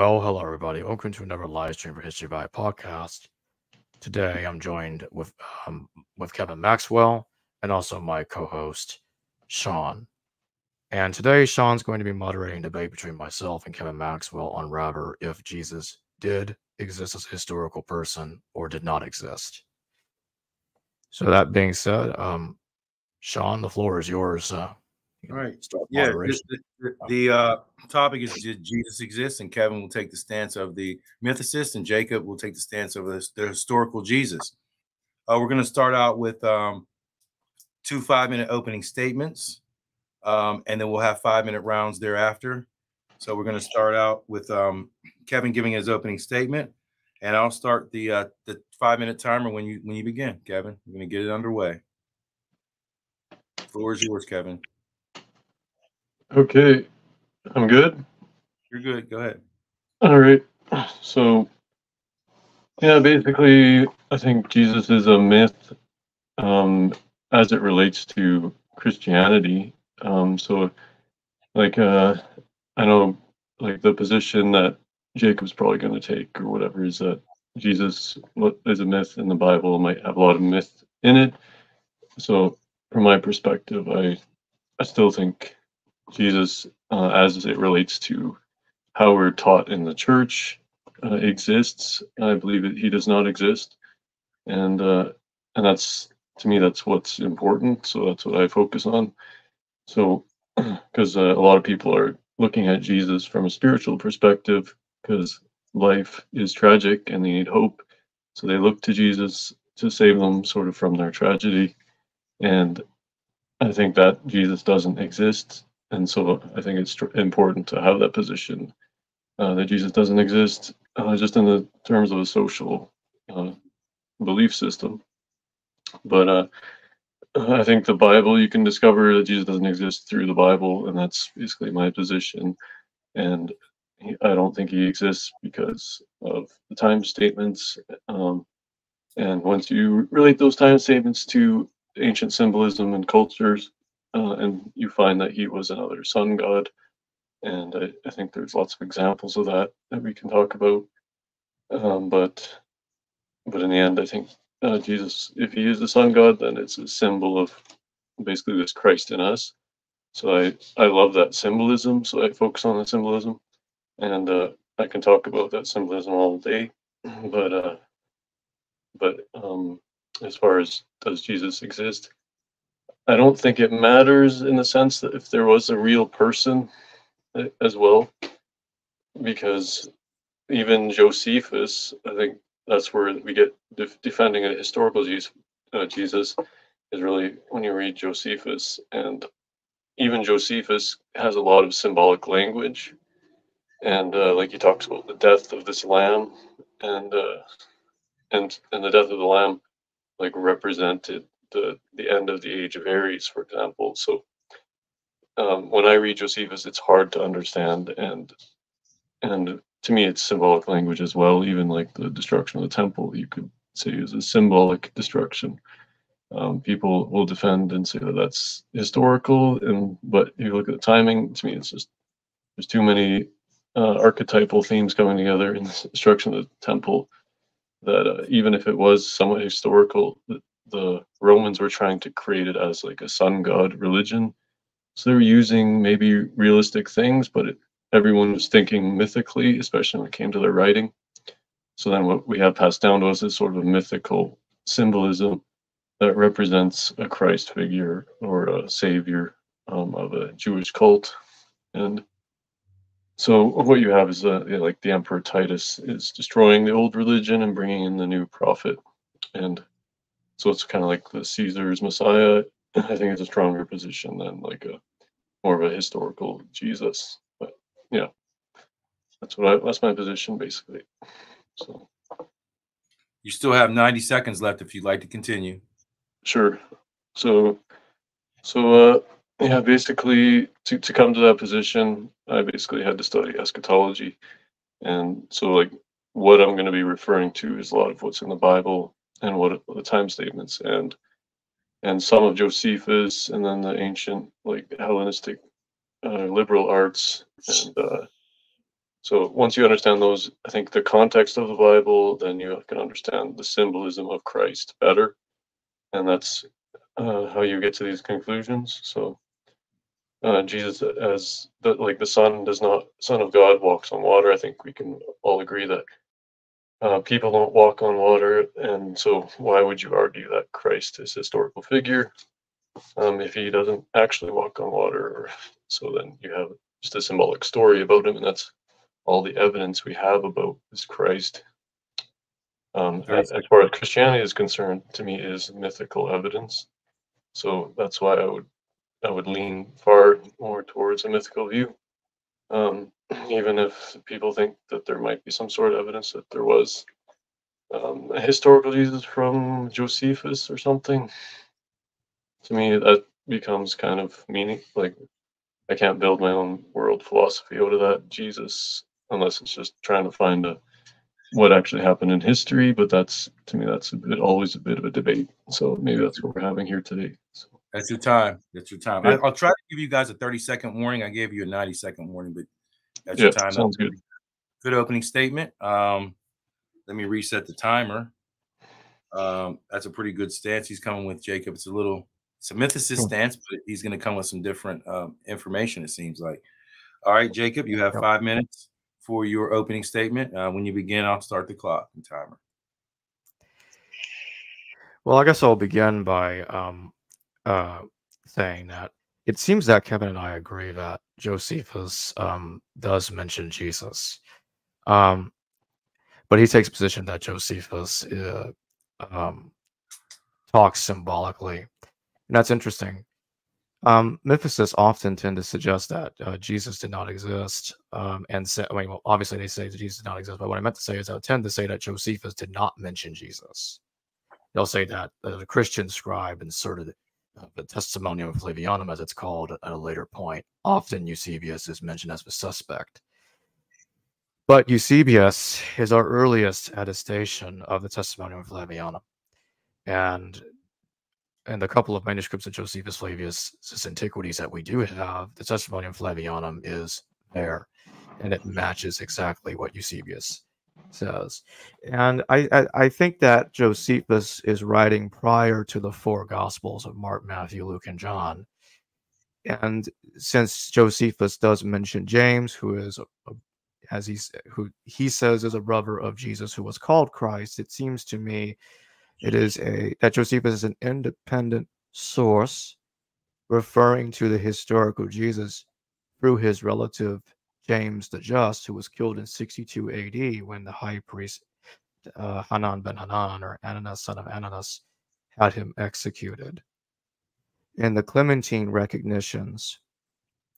Well, hello everybody. Welcome to another live stream for History by Podcast. Today I'm joined with Kevin Maxwell and also my co-host Sean. And today Sean's going to be moderating a debate between myself and Kevin Maxwell on rather if Jesus did exist as a historical person or did not exist. So that being said, Sean, the floor is yours. All right. Yeah, the topic is, did Jesus exist? And Kevin will take the stance of the mythicist, and Jacob will take the stance of the historical Jesus. We're going to start out with 2 5-minute opening statements, and then we'll have 5-minute rounds thereafter. So we're going to start out with Kevin giving his opening statement, and I'll start the 5-minute timer when you begin, Kevin. We're going to get it underway. The floor is yours, Kevin. Okay, I'm good. You're good. Go ahead. All right. So, yeah, basically, I think Jesus is a myth as it relates to Christianity. So, like, I know, like, the position that Jacob's probably going to take or whatever is that Jesus is a myth in the Bible, might have a lot of myth in it. So, from my perspective, I still think Jesus, as it relates to how we're taught in the church, exists. I believe that he does not exist, and that's, to me, that's what's important. So that's what I focus on. So, because a lot of people are looking at Jesus from a spiritual perspective, because life is tragic and they need hope, so they look to Jesus to save them, sort of, from their tragedy. And I think that Jesus doesn't exist. And so I think it's important to have that position, that Jesus doesn't exist, just in the terms of a social belief system. But I think the Bible, you can discover that Jesus doesn't exist through the Bible, and that's basically my position. And I don't think he exists because of the time statements. And once you relate those time statements to ancient symbolism and cultures, and you find that he was another sun god. And I think there's lots of examples of that we can talk about. But in the end, I think Jesus, if he is the sun god, then it's a symbol of basically this Christ in us. So I love that symbolism. So I focus on the symbolism, and I can talk about that symbolism all day. But as far as does Jesus exist, I don't think it matters in the sense that if there was a real person as well, because even Josephus, I think that's where we get defending a historical Jesus is really when you read Josephus, and even Josephus has a lot of symbolic language, and like he talks about the death of this lamb, and the death of the lamb like represented the end of the age of Aries, for example. So when I read Josephus, it's hard to understand, and to me, it's symbolic language as well. Even like the destruction of the temple, you could say is a symbolic destruction. People will defend and say that that's historical, but if you look at the timing, to me, it's just there's too many archetypal themes coming together in the destruction of the temple that even if it was somewhat historical, the Romans were trying to create it as like a sun god religion. So they were using maybe realistic things, but everyone was thinking mythically, especially when it came to their writing. So then what we have passed down to us is sort of a mythical symbolism that represents a Christ figure or a savior of a Jewish cult. And so what you have is like the Emperor Titus is destroying the old religion and bringing in the new prophet. And so it's kind of like the Caesar's Messiah. I think it's a stronger position than like a more of a historical Jesus. But yeah, that's my position basically. So you still have 90 seconds left if you'd like to continue. Sure. So yeah, basically to come to that position, I basically had to study eschatology. And so like what I'm going to be referring to is a lot of what's in the Bible and what the time statements and some of Josephus, and then the ancient like Hellenistic liberal arts, So once you understand those, I think the context of the Bible, then you can understand the symbolism of Christ better, and that's how you get to these conclusions. So Jesus, as the Son of God, walks on water. I think we can all agree that people don't walk on water, and so why would you argue that Christ is a historical figure if he doesn't actually walk on water? So then you have just a symbolic story about him, and that's all the evidence we have about this Christ. As far as Christianity is concerned, to me, is mythical evidence. So that's why I would lean far more towards a mythical view. Even if people think that there might be some sort of evidence that there was a historical Jesus from Josephus or something, to me that becomes kind of meaning. Like, I can't build my own world philosophy out of that Jesus unless it's just trying to find what actually happened in history. But that's, to me, that's always a bit of a debate. So maybe that's what we're having here today. So. That's your time. That's your time. Yeah. I'll try to give you guys a 30-second warning. I gave you a 90-second warning, but that's your time. Sounds good. Good opening statement. Let me reset the timer. That's a pretty good stance he's coming with, Jacob. It's a mythicist stance, but he's going to come with some different information, it seems like. All right, Jacob, you have 5 minutes for your opening statement. When you begin, I'll start the clock and timer. Well, I guess I'll begin by saying that it seems that Kevin and I agree that Josephus does mention Jesus. But he takes position that Josephus talks symbolically. And that's interesting. Mythicists often tend to suggest that Jesus did not exist. And say, well, obviously they say that Jesus did not exist, but what I meant to say is I would tend to say that Josephus did not mention Jesus. They'll say that the Christian scribe inserted the Testimonium Flavianum, as it's called, at a later point. Often Eusebius is mentioned as a suspect. But Eusebius is our earliest attestation of the Testimonium Flavianum. And the couple of manuscripts of Josephus Flavius' Antiquities that we do have, the Testimonium Flavianum is there, and it matches exactly what Eusebius says. And I think that Josephus is writing prior to the four Gospels of Mark, Matthew, Luke, and John. And since Josephus does mention James, who is who he says is a brother of Jesus who was called Christ, it seems to me that Josephus is an independent source referring to the historical Jesus through his relative James the Just, who was killed in 62 AD when the high priest Hanan ben Hanan, or Ananus, son of Ananus, had him executed. In the Clementine recognitions,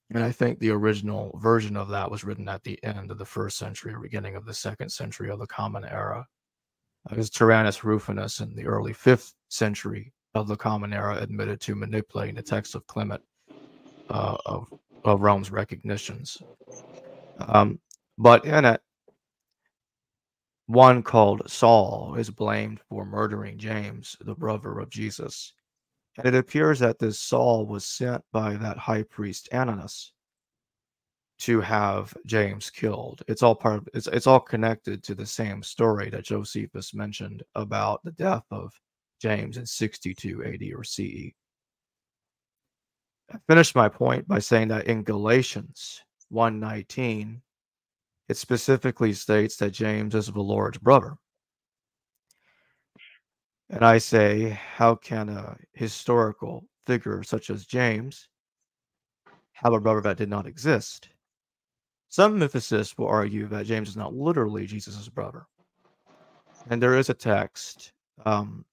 and I think the original version of that was written at the end of the 1st century or beginning of the 2nd century of the Common Era. Because Tyrannus Rufinus in the early 5th century of the Common Era admitted to manipulating the text of Clement of Rome's recognitions. But in it, one called Saul is blamed for murdering James, the brother of Jesus. And it appears that this Saul was sent by that high priest Ananus to have James killed. It's all it's all connected to the same story that Josephus mentioned about the death of James in 62 AD or CE. I finished my point by saying that in Galatians 1:19, it specifically states that James is the Lord's brother. And I say, how can a historical figure such as James have a brother that did not exist? Some mythicists will argue that James is not literally Jesus' brother. And there is a text, 2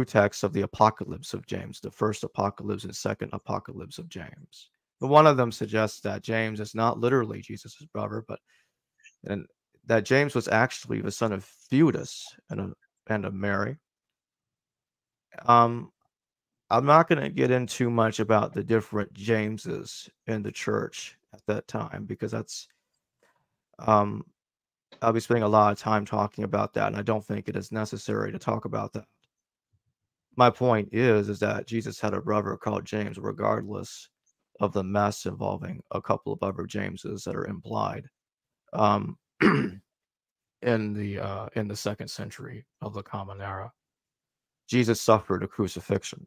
texts of the Apocalypse of James, the first Apocalypse and second Apocalypse of James. But one of them suggests that James is not literally Jesus' brother, and that James was actually the son of Theudas and of Mary. I'm not going to get into too much about the different Jameses in the church at that time, because that's I'll be spending a lot of time talking about that, and I don't think it is necessary to talk about that. My point is that Jesus had a brother called James regardless of the mess involving a couple of other Jameses that are implied in the second century of the Common Era. Jesus suffered a crucifixion.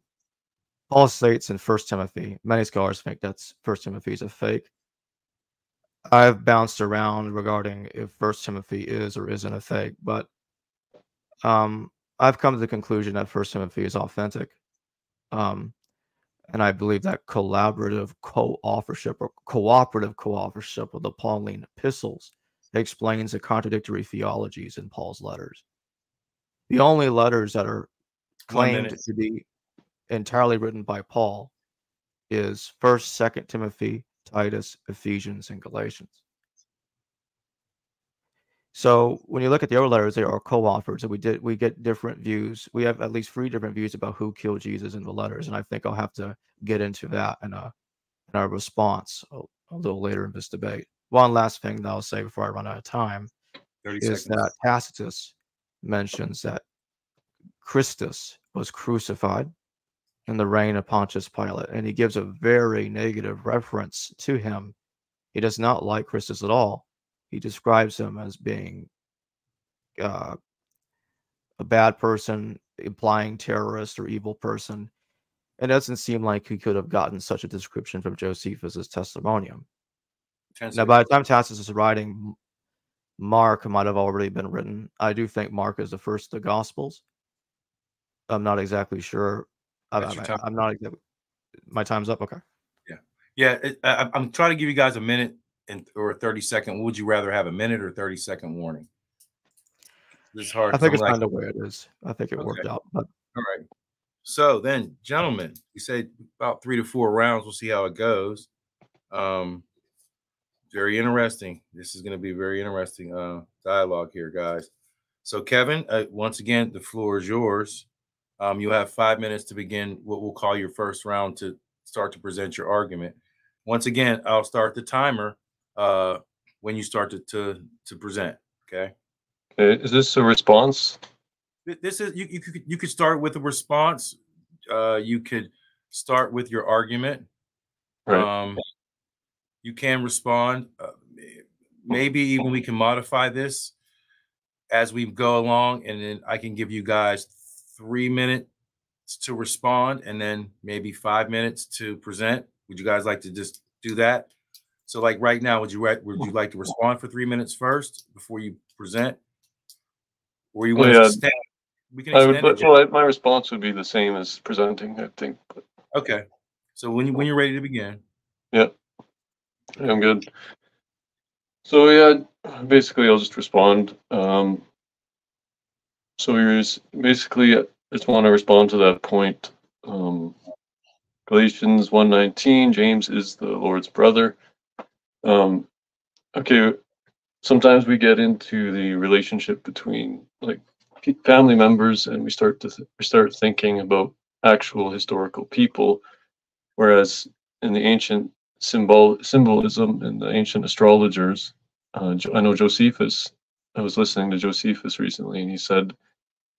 Paul states in 1 Timothy, many scholars think that's 1 Timothy is a fake. I've bounced around regarding if 1 Timothy is or isn't a fake, but I've come to the conclusion that 1 Timothy is authentic. And I believe that collaborative co-authorship or cooperative co-authorship of the Pauline Epistles explains the contradictory theologies in Paul's letters. The only letters that are claimed to be entirely written by Paul is 1st, 2nd Timothy, Titus, Ephesians, and Galatians. So when you look at the other letters, they are co-authors, and we get different views. We have at least 3 different views about who killed Jesus in the letters, and I think I'll have to get into that in our response a little later in this debate. One last thing that I'll say before I run out of time is that Tacitus mentions that Christus was crucified in the reign of Pontius Pilate, and he gives a very negative reference to him. He does not like Christus at all. He describes him as being a bad person, implying terrorist or evil person. It doesn't seem like he could have gotten such a description from Josephus' Testimonium. Now, by the time Tacitus is writing, Mark might have already been written. I do think Mark is the first of the Gospels. I'm not exactly sure. I'm not exactly. My time's up. Okay. Yeah. I'm trying to give you guys a minute or a 30-second. Would you rather have a minute or 30-second warning? This is hard. I think it's kind of the way it is. I think it worked out. But all right. So then, gentlemen, you said about 3 to 4 rounds. We'll see how it goes. Very interesting. This is going to be a very interesting dialogue here, guys. So, Kevin, once again, the floor is yours. You'll have 5 minutes to begin what we'll call your first round to start to present your argument. Once again, I'll start the timer when you start to present. Okay. Is this a response? This is you could start with a response. You could start with your argument. Right. You can respond. Maybe even we can modify this as we go along, and then I can give you guys 3 minutes to respond, and then maybe 5 minutes to present. Would you guys like to just do that? So, like right now, would you like to respond for 3 minutes first before you present, or you want to extend? We can extend it. My response would be the same as presenting, I think. Okay. So when you're ready to begin. Yeah. I'm good. So yeah, basically I'll just respond. So here's basically I just want to respond to that point. Galatians 1:19, James is the Lord's brother. Okay, sometimes we get into the relationship between like family members, and we start thinking about actual historical people, whereas in the ancient symbolism and the ancient astrologers, I know Josephus. I was listening to Josephus recently, and he said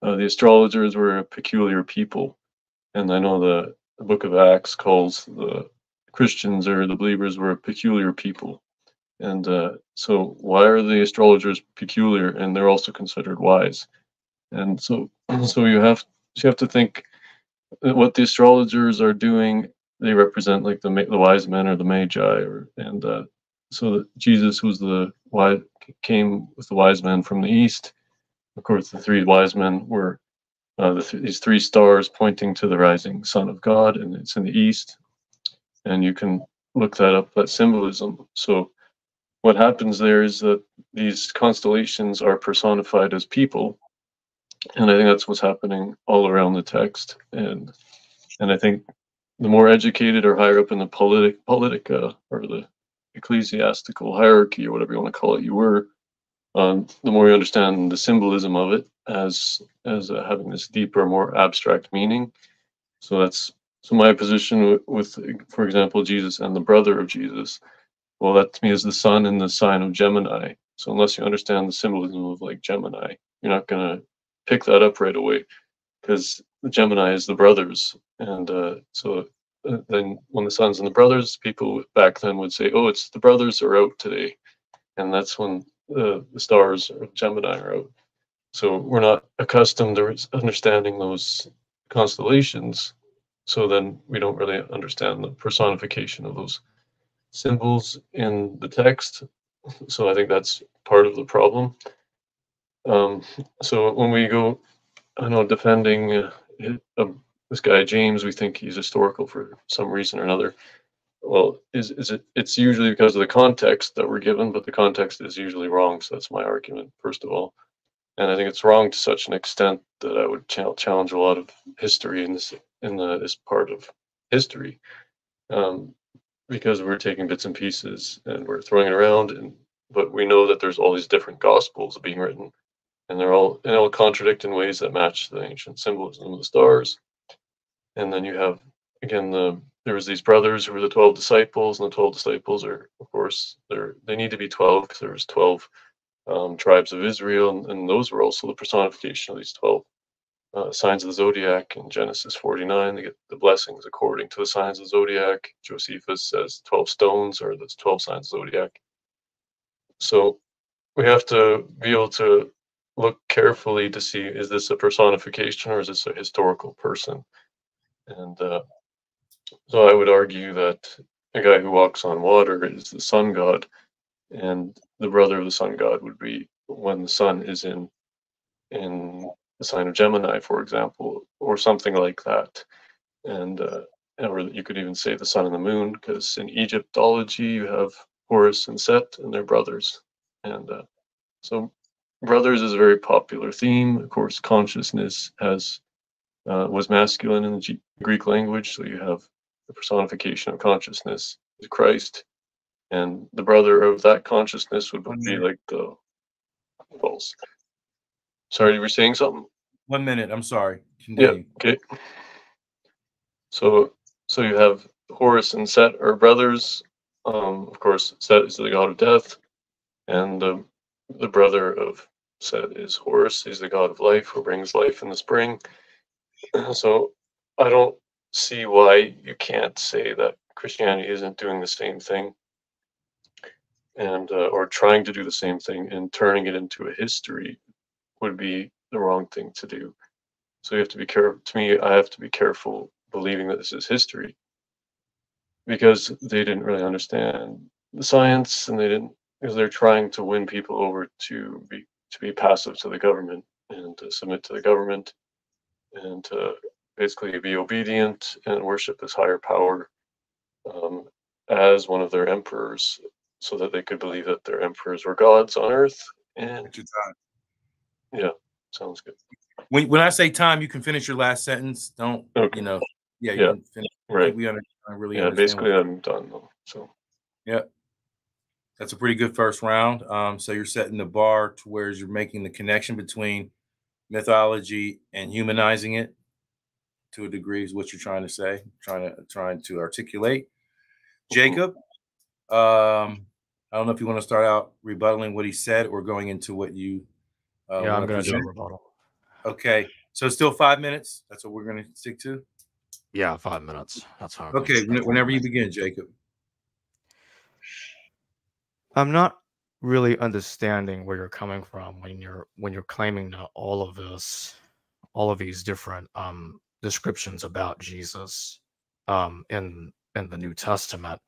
the astrologers were a peculiar people, and I know the book of Acts calls the Christians or the believers were a peculiar people. And so why are the astrologers peculiar, and they're also considered wise? And so you have to think that what the astrologers are doing, they represent like the wise men or the magi, so that Jesus was came with the wise men from the east. Of course, the 3 wise men were these 3 stars pointing to the rising Son of God, and it's in the east. And you can look that up, that symbolism. So what happens there is that these constellations are personified as people, and I think that's what's happening all around the text. And I think the more educated or higher up in the politica or the ecclesiastical hierarchy or whatever you want to call it, you were, the more you understand the symbolism of it as having this deeper, more abstract meaning. So my position with, for example, Jesus and the brother of Jesus. Well, that to me is the sun and the sign of Gemini. So unless you understand the symbolism of like Gemini, you're not gonna pick that up right away, because the Gemini is the brothers, and so then when the sons and the brothers, people back then would say, oh, it's the brothers are out today. And that's when the stars or Gemini are out. So we're not accustomed to understanding those constellations. So then we don't really understand the personification of those symbols in the text. So I think that's part of the problem. So when we go, I know, defending this guy James, we think he's historical for some reason or another. Well, it's usually because of the context that we're given, but the context is usually wrong. So that's my argument, first of all. And I think it's wrong to such an extent that I would challenge a lot of history in this part of history, because we're taking bits and pieces and we're throwing it around. But we know that there's all these different gospels being written, and they're all contradict in ways that match the ancient symbolism of the stars. And then you have, again, there was these brothers who were the 12 disciples, and the 12 disciples are, of course, they need to be 12 because there was 12 tribes of Israel, and those were also the personification of these 12 signs of the zodiac. In Genesis 49, they get the blessings according to the signs of the zodiac. Josephus says 12 stones are the 12 signs of the zodiac. So we have to be able to look carefully to see, is this a personification or is this a historical person? And so I would argue that a guy who walks on water is the sun god, and the brother of the sun god would be when the sun is in the sign of Gemini, for example, or something like that. And or you could even say the sun and the moon, because in Egyptology you have Horus and Set, and they're brothers. And so brothers is a very popular theme. Of course, consciousness was masculine in the Greek language, so you have the personification of consciousness is Christ, and the brother of that consciousness would be like the false. Sorry, you were saying something? 1 minute. I'm sorry. Continue. Yeah. Okay. So you have Horus and Set are brothers. Of course, Set is the god of death, and the brother of Set is Horus. He's the god of life, who brings life in the spring. So I don't see why you can't say that Christianity isn't doing the same thing, and or trying to do the same thing, and turning it into a history would be the wrong thing to do. So you have to be careful. To me, I have to be careful believing that this is history, because they didn't really understand the science, and because they're trying to win people over to be passive to the government and to submit to the government, and to basically be obedient and worship this higher power as one of their emperors, so that they could believe that their emperors were gods on earth. And yeah, sounds good. When I say time, you can finish your last sentence. Don't, okay. You can finish. Right. We understand. Basically, I'm done though. So yeah, that's a pretty good first round. So you're setting the bar to where you're making the connection between mythology and humanizing it to a degree, is what you're trying to say, trying to articulate. Jacob, I don't know if you want to start out rebuttaling what he said or going into what you. Yeah, I'm going to do a rebuttal. Okay, so still 5 minutes. That's what we're going to stick to. Yeah, 5 minutes. That's how. Okay, whenever you begin, Jacob. I'm not really understanding where you're coming from when you're claiming that all of these different descriptions about Jesus in the New Testament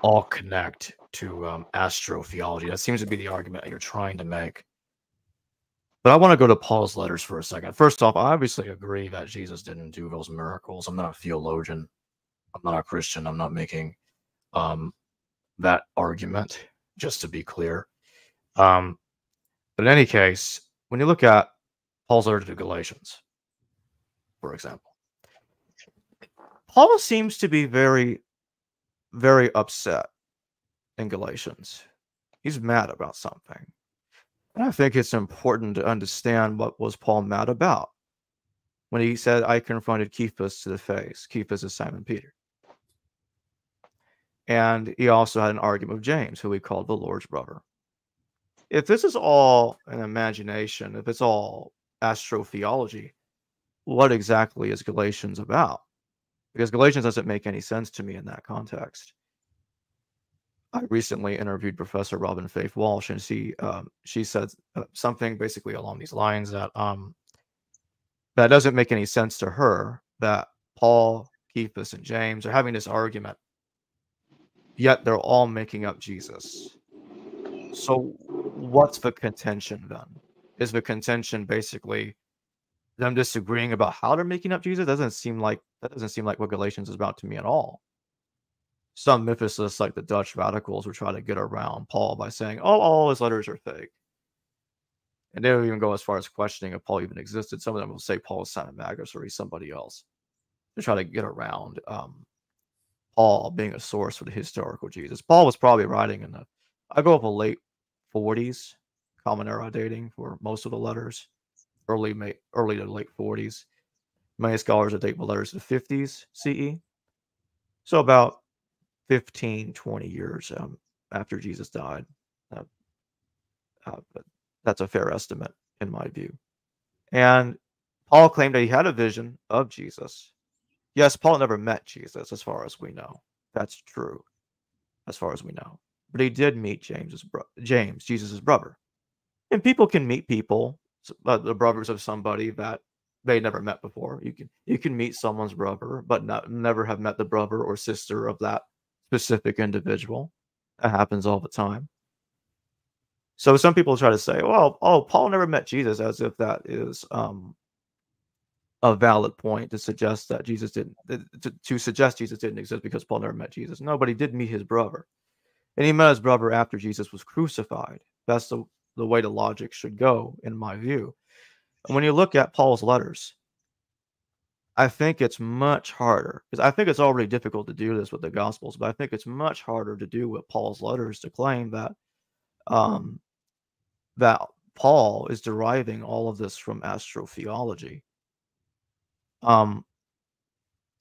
all connect to astrotheology. That seems to be the argument that you're trying to make. But I want to go to Paul's letters for a second. First off, I obviously agree that Jesus didn't do those miracles. I'm not a theologian. I'm not a Christian. I'm not making that argument, just to be clear. But in any case, when you look at Paul's letter to Galatians, for example, Paul seems to be very, very upset in Galatians. He's mad about something. And I think it's important to understand what was Paul mad about when he said, I confronted Cephas to the face. Cephas is Simon Peter. And he also had an argument with James, who he called the Lord's brother. If this is all an imagination, if it's all astrotheology, what exactly is Galatians about? because Galatians doesn't make any sense to me in that context. I recently interviewed Professor Robin Faith Walsh, and she said something basically along these lines that that doesn't make any sense to her, that Paul, Cephas, and James are having this argument, yet they're all making up Jesus. So what's the contention then? Is the contention basically them disagreeing about how they're making up Jesus? That doesn't seem like what Galatians is about to me at all. Some mythicists, like the Dutch radicals, would try to get around Paul by saying, "Oh, all his letters are fake," and they don't even go as far as questioning if Paul even existed. Some of them will say Paul is Simon Magus or he's somebody else, to try to get around Paul being a source for the historical Jesus. Paul was probably writing in I go with the late 40s, Common Era dating for most of the letters, early to late 40s. Many scholars would date the letters to the 50s CE, so about 15, 20 years after Jesus died. But that's a fair estimate in my view. And Paul claimed that he had a vision of Jesus. Yes, Paul never met Jesus, as far as we know. That's true, as far as we know. But he did meet James, Jesus' brother. And people can meet people, the brothers of somebody that they never met before. You can meet someone's brother, but never have met the brother or sister of that specific individual. That happens all the time. So some people try to say, well, Paul never met Jesus, as if that is a valid point to suggest that Jesus didn't exist because Paul never met Jesus. No, but he did meet his brother. And he met his brother after Jesus was crucified. That's the way the logic should go, in my view. And when you look at Paul's letters, I think it's much harder, because I think it's already difficult to do this with the Gospels, but I think it's much harder to do with Paul's letters, to claim that that Paul is deriving all of this from astrotheology. Now,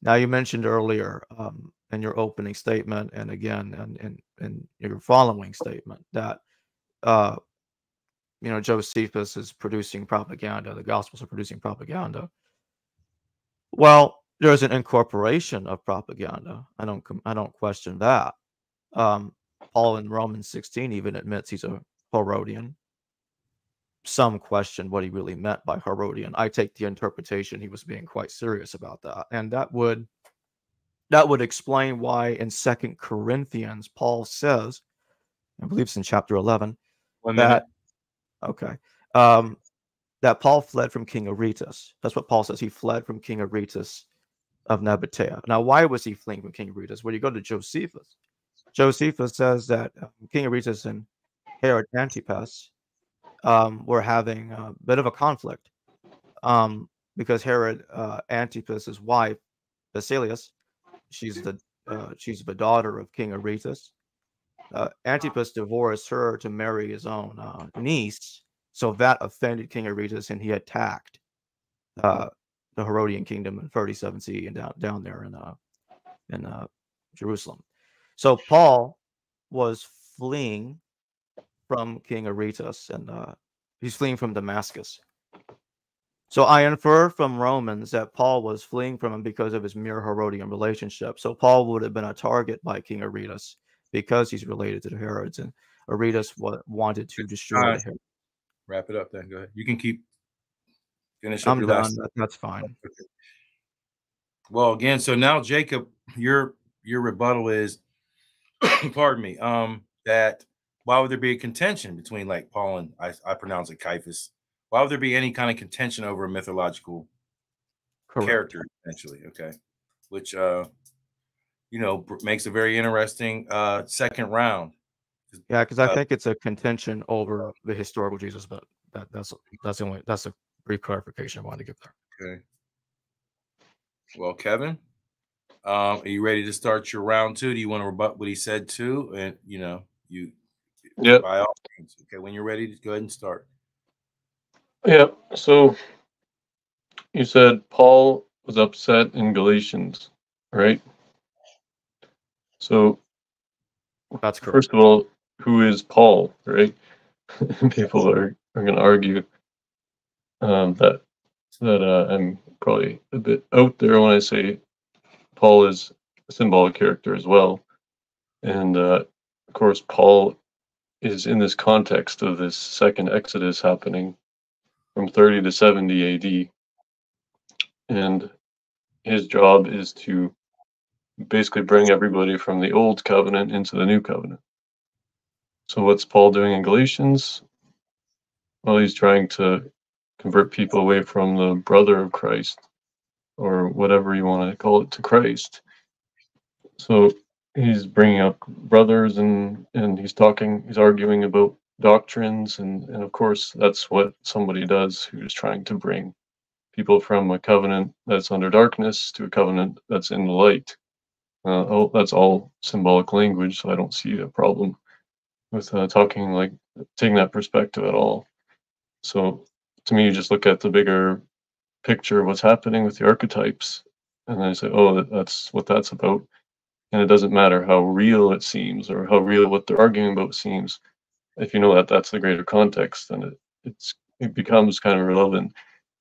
you mentioned earlier in your opening statement, and again in your following statement, that Josephus is producing propaganda. The Gospels are producing propaganda. Well, there's an incorporation of propaganda. I don't question that. Paul in Romans 16 even admits he's a Herodian. Some question what he really meant by Herodian. I take the interpretation he was being quite serious about that, and that would explain why in 2 Corinthians Paul says, I believe it's in chapter 11, that Paul fled from King Aretas. That's what Paul says. He fled from King Aretas of Nabatea. Now, why was he fleeing from King Aretas? Well, you go to Josephus. Josephus says that King Aretas and Herod Antipas were having a bit of a conflict because Herod Antipas's wife, Basilius, she's the daughter of King Aretas. Antipas divorced her to marry his own niece, so that offended King Aretas, and he attacked the Herodian kingdom in 37 CE and down there in Jerusalem. So Paul was fleeing from King Aretas, and he's fleeing from Damascus. So I infer from Romans that Paul was fleeing from him because of his mere Herodian relationship. So Paul would have been a target by King Aretas because he's related to the Herods, and Aretas wanted to destroy the Herods. Wrap it up then. Go ahead. You can finish up. I'm done. That's fine. Okay. Well, again, so now Jacob, your rebuttal is, pardon me, that why would there be a contention between, like, Paul and I pronounce it Caiaphas? Why would there be any kind of contention over a mythological character, essentially? Okay, which makes a very interesting second round. Yeah, because I think it's a contention over the historical Jesus, but that's a brief clarification I wanted to give there. Okay. Well, Kevin, are you ready to start your round two? Do you want to rebut what he said too? And Yep. By all means. Okay, when you're ready, to go ahead and start. Yeah. So you said Paul was upset in Galatians, right? So that's correct. First of all, who is Paul, right? People are going to argue that I'm probably a bit out there when I say Paul is a symbolic character as well. And of course, Paul is in this context of this second Exodus happening from 30 to 70 AD. And his job is to basically bring everybody from the old covenant into the new covenant. So what's Paul doing in Galatians? Well, he's trying to convert people away from the brother of Christ, or whatever you want to call it, to Christ. So he's bringing up brothers, and he's arguing about doctrines, and of course that's what somebody does who's trying to bring people from a covenant that's under darkness to a covenant that's in the light. That's all symbolic language, so I don't see a problem with taking that perspective at all. So to me, you just look at the bigger picture of what's happening with the archetypes, and then I say, oh, that's what that's about. And it doesn't matter how real it seems or how real what they're arguing about seems. If you know that that's the greater context, then it becomes kind of relevant.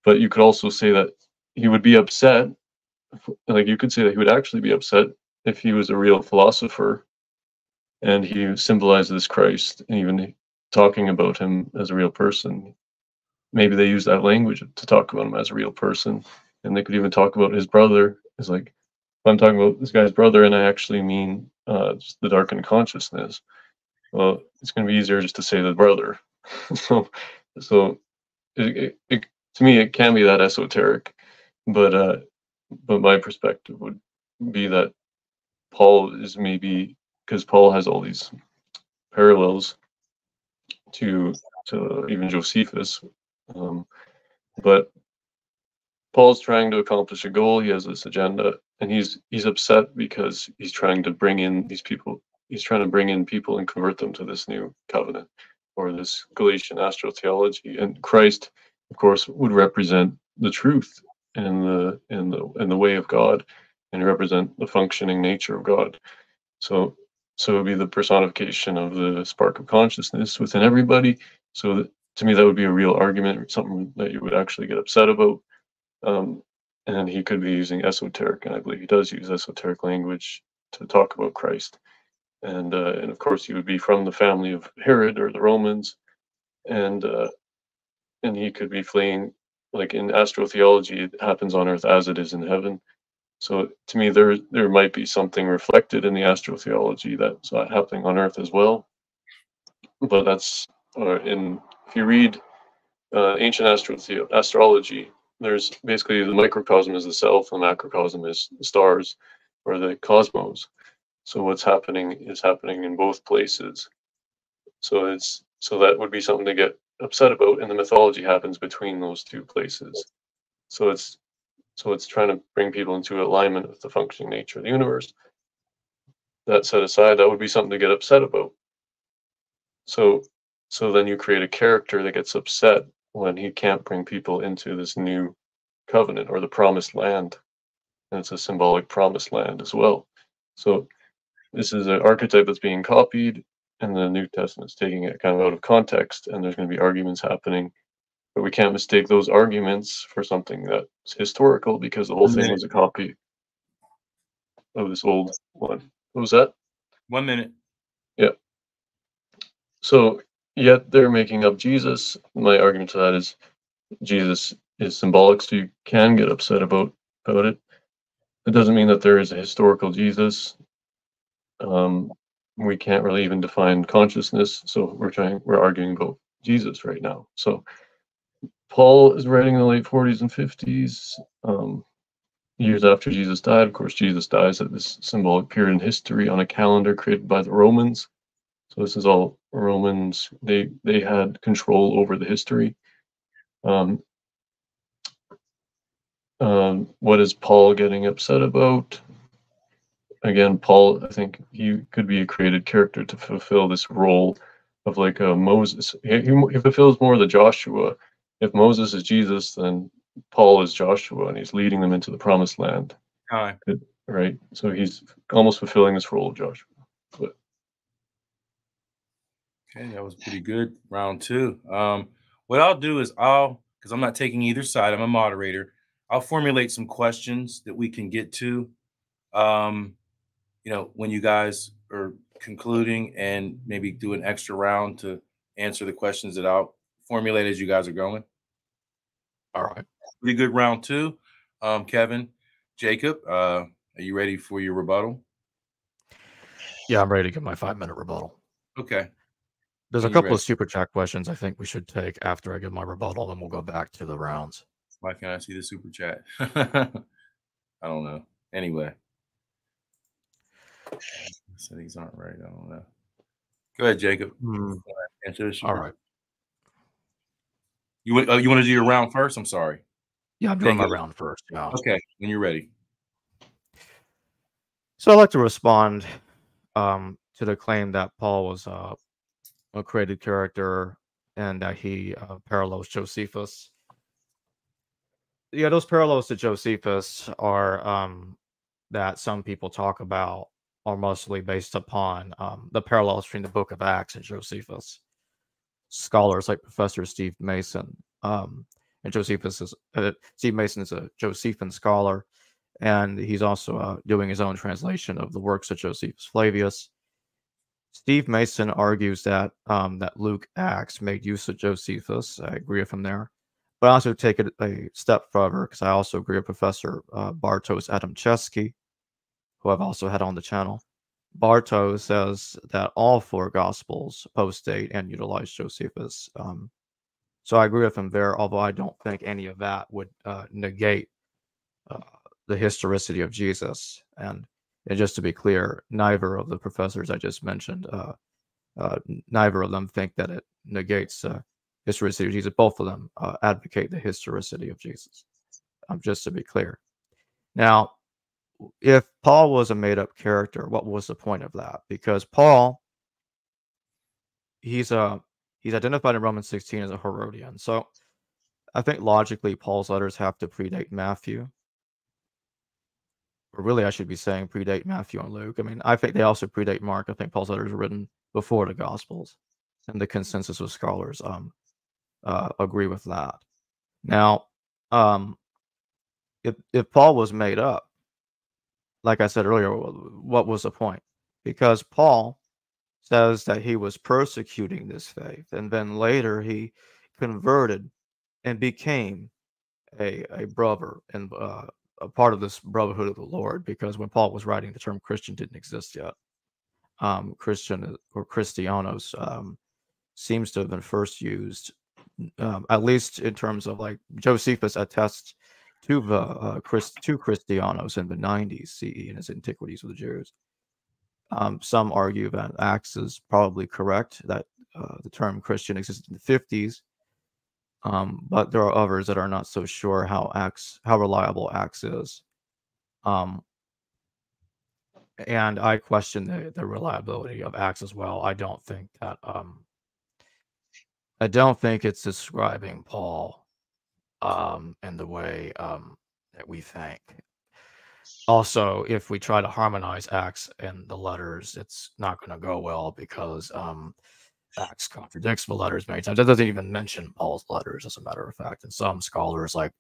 But you could also say that he would be upset, like you could say that he would actually be upset if he was a real philosopher and he symbolizes Christ, and even talking about him as a real person. Maybe they use that language to talk about him as a real person, and they could even talk about his brother. It's like, if I'm talking about this guy's brother and I actually mean just the darkened consciousness, well, it's going to be easier just to say the brother. so to me, it can be that esoteric, but my perspective would be that Paul is maybe, because Paul has all these parallels to even Josephus, but Paul's trying to accomplish a goal. He has this agenda, and he's upset because he's trying to bring in these people. He's trying to bring in people and convert them to this new covenant, or this Galatian astrotheology. And Christ, of course, would represent the truth and the way of God, and represent the functioning nature of God. So it would be the personification of the spark of consciousness within everybody. So to me, that would be a real argument, something that you would actually get upset about. And he could be using esoteric, and I believe he does use esoteric language to talk about Christ. And of course, he would be from the family of Herod or the Romans, and he could be fleeing, like in astrotheology, it happens on earth as it is in heaven. So to me, there might be something reflected in the astrotheology that's happening on earth as well. But that's if you read ancient astrology, there's basically the microcosm is the self, and the macrocosm is the stars or the cosmos. So what's happening is happening in both places. So that would be something to get upset about, and the mythology happens between those two places. So it's trying to bring people into alignment with the functioning nature of the universe. That set aside, that would be something to get upset about. So then you create a character that gets upset when he can't bring people into this new covenant or the promised land. And it's a symbolic promised land as well. So this is an archetype that's being copied, and the New Testament's taking it kind of out of context, and there's going to be arguments happening. But we can't mistake those arguments for something that's historical, because the whole thing was a copy of this old one. What was that? 1 minute. Yeah. So yet they're making up Jesus. My argument to that is Jesus is symbolic, so you can get upset about it. It doesn't mean that there is a historical Jesus. We can't really even define consciousness, so we're arguing about Jesus right now. So Paul is writing in the late 40s and 50s, years after Jesus died. Of course, Jesus dies at this symbolic period in history on a calendar created by the Romans. So this is all Romans. They had control over the history. What is Paul getting upset about? Again, Paul, I think he could be a created character to fulfill this role of like a Moses. He fulfills more the Joshua. If Moses is Jesus, then Paul is Joshua, and he's leading them into the promised land. Right? So he's almost fulfilling this role of Joshua. But okay, that was pretty good. Round two. What I'll do is because I'm not taking either side, I'm a moderator, I'll formulate some questions that we can get to You know, when you guys are concluding, and maybe do an extra round to answer the questions that I'll formulate as you guys are going. All right. Pretty good round two. Kevin, Jacob, are you ready for your rebuttal? Yeah, I'm ready to give my 5-minute rebuttal. Okay. There's a couple of super chat questions I think we should take after I give my rebuttal, and we'll go back to the rounds. Why can't I see the super chat? I don't know. Anyway. Settings aren't right. I don't know. Go ahead, Jacob. Answer this. All right. You want to do your round first? I'm sorry. Yeah, I'm doing my round first. Yeah. Okay, when you're ready. So I'd like to respond to the claim that Paul was a created character and that he parallels Josephus. Yeah, those parallels to Josephus are that some people talk about are mostly based upon the parallels between the Book of Acts and Josephus. Scholars like Professor Steve Mason, and Josephus is Steve Mason is a Josephine scholar, and he's also doing his own translation of the works of Josephus Flavius. Steve Mason argues that that Luke Acts made use of Josephus. I agree with him there. But I also take it a step further because I also agree with Professor Bartosz Adamczewski, who I've also had on the channel. Bartosz says that all 4 Gospels post-date and utilize Josephus. So I agree with him there, although I don't think any of that would negate the historicity of Jesus. And just to be clear, neither of the professors I just mentioned, neither of them think that it negates historicity of Jesus. Both of them advocate the historicity of Jesus, just to be clear. Now, if Paul was a made-up character, what was the point of that? Because Paul, he's identified in Romans 16 as a Herodian. So I think logically Paul's letters have to predate Matthew. Or really, I should be saying predate Matthew and Luke. I mean, I think they also predate Mark. I think Paul's letters were written before the Gospels, and the consensus of scholars agree with that. Now, if Paul was made up, like I said earlier, what was the point? Because Paul says that he was persecuting this faith, and then later he converted and became a brother and a part of this brotherhood of the Lord. Because when Paul was writing, the term Christian didn't exist yet. Christian or Christianos seems to have been first used, at least in terms of, like, Josephus attests to the Christianos in the 90s CE in his Antiquities of the Jews. Some argue that Acts is probably correct, that the term Christian existed in the 50s, but there are others that are not so sure how reliable Acts is. And I question the reliability of Acts as well. I don't think it's describing Paul in the way that we think. Also, if we try to harmonize Acts and the letters, it's not going to go well, because Acts contradicts the letters many times. It doesn't even mention Paul's letters, as a matter of fact. And some scholars, like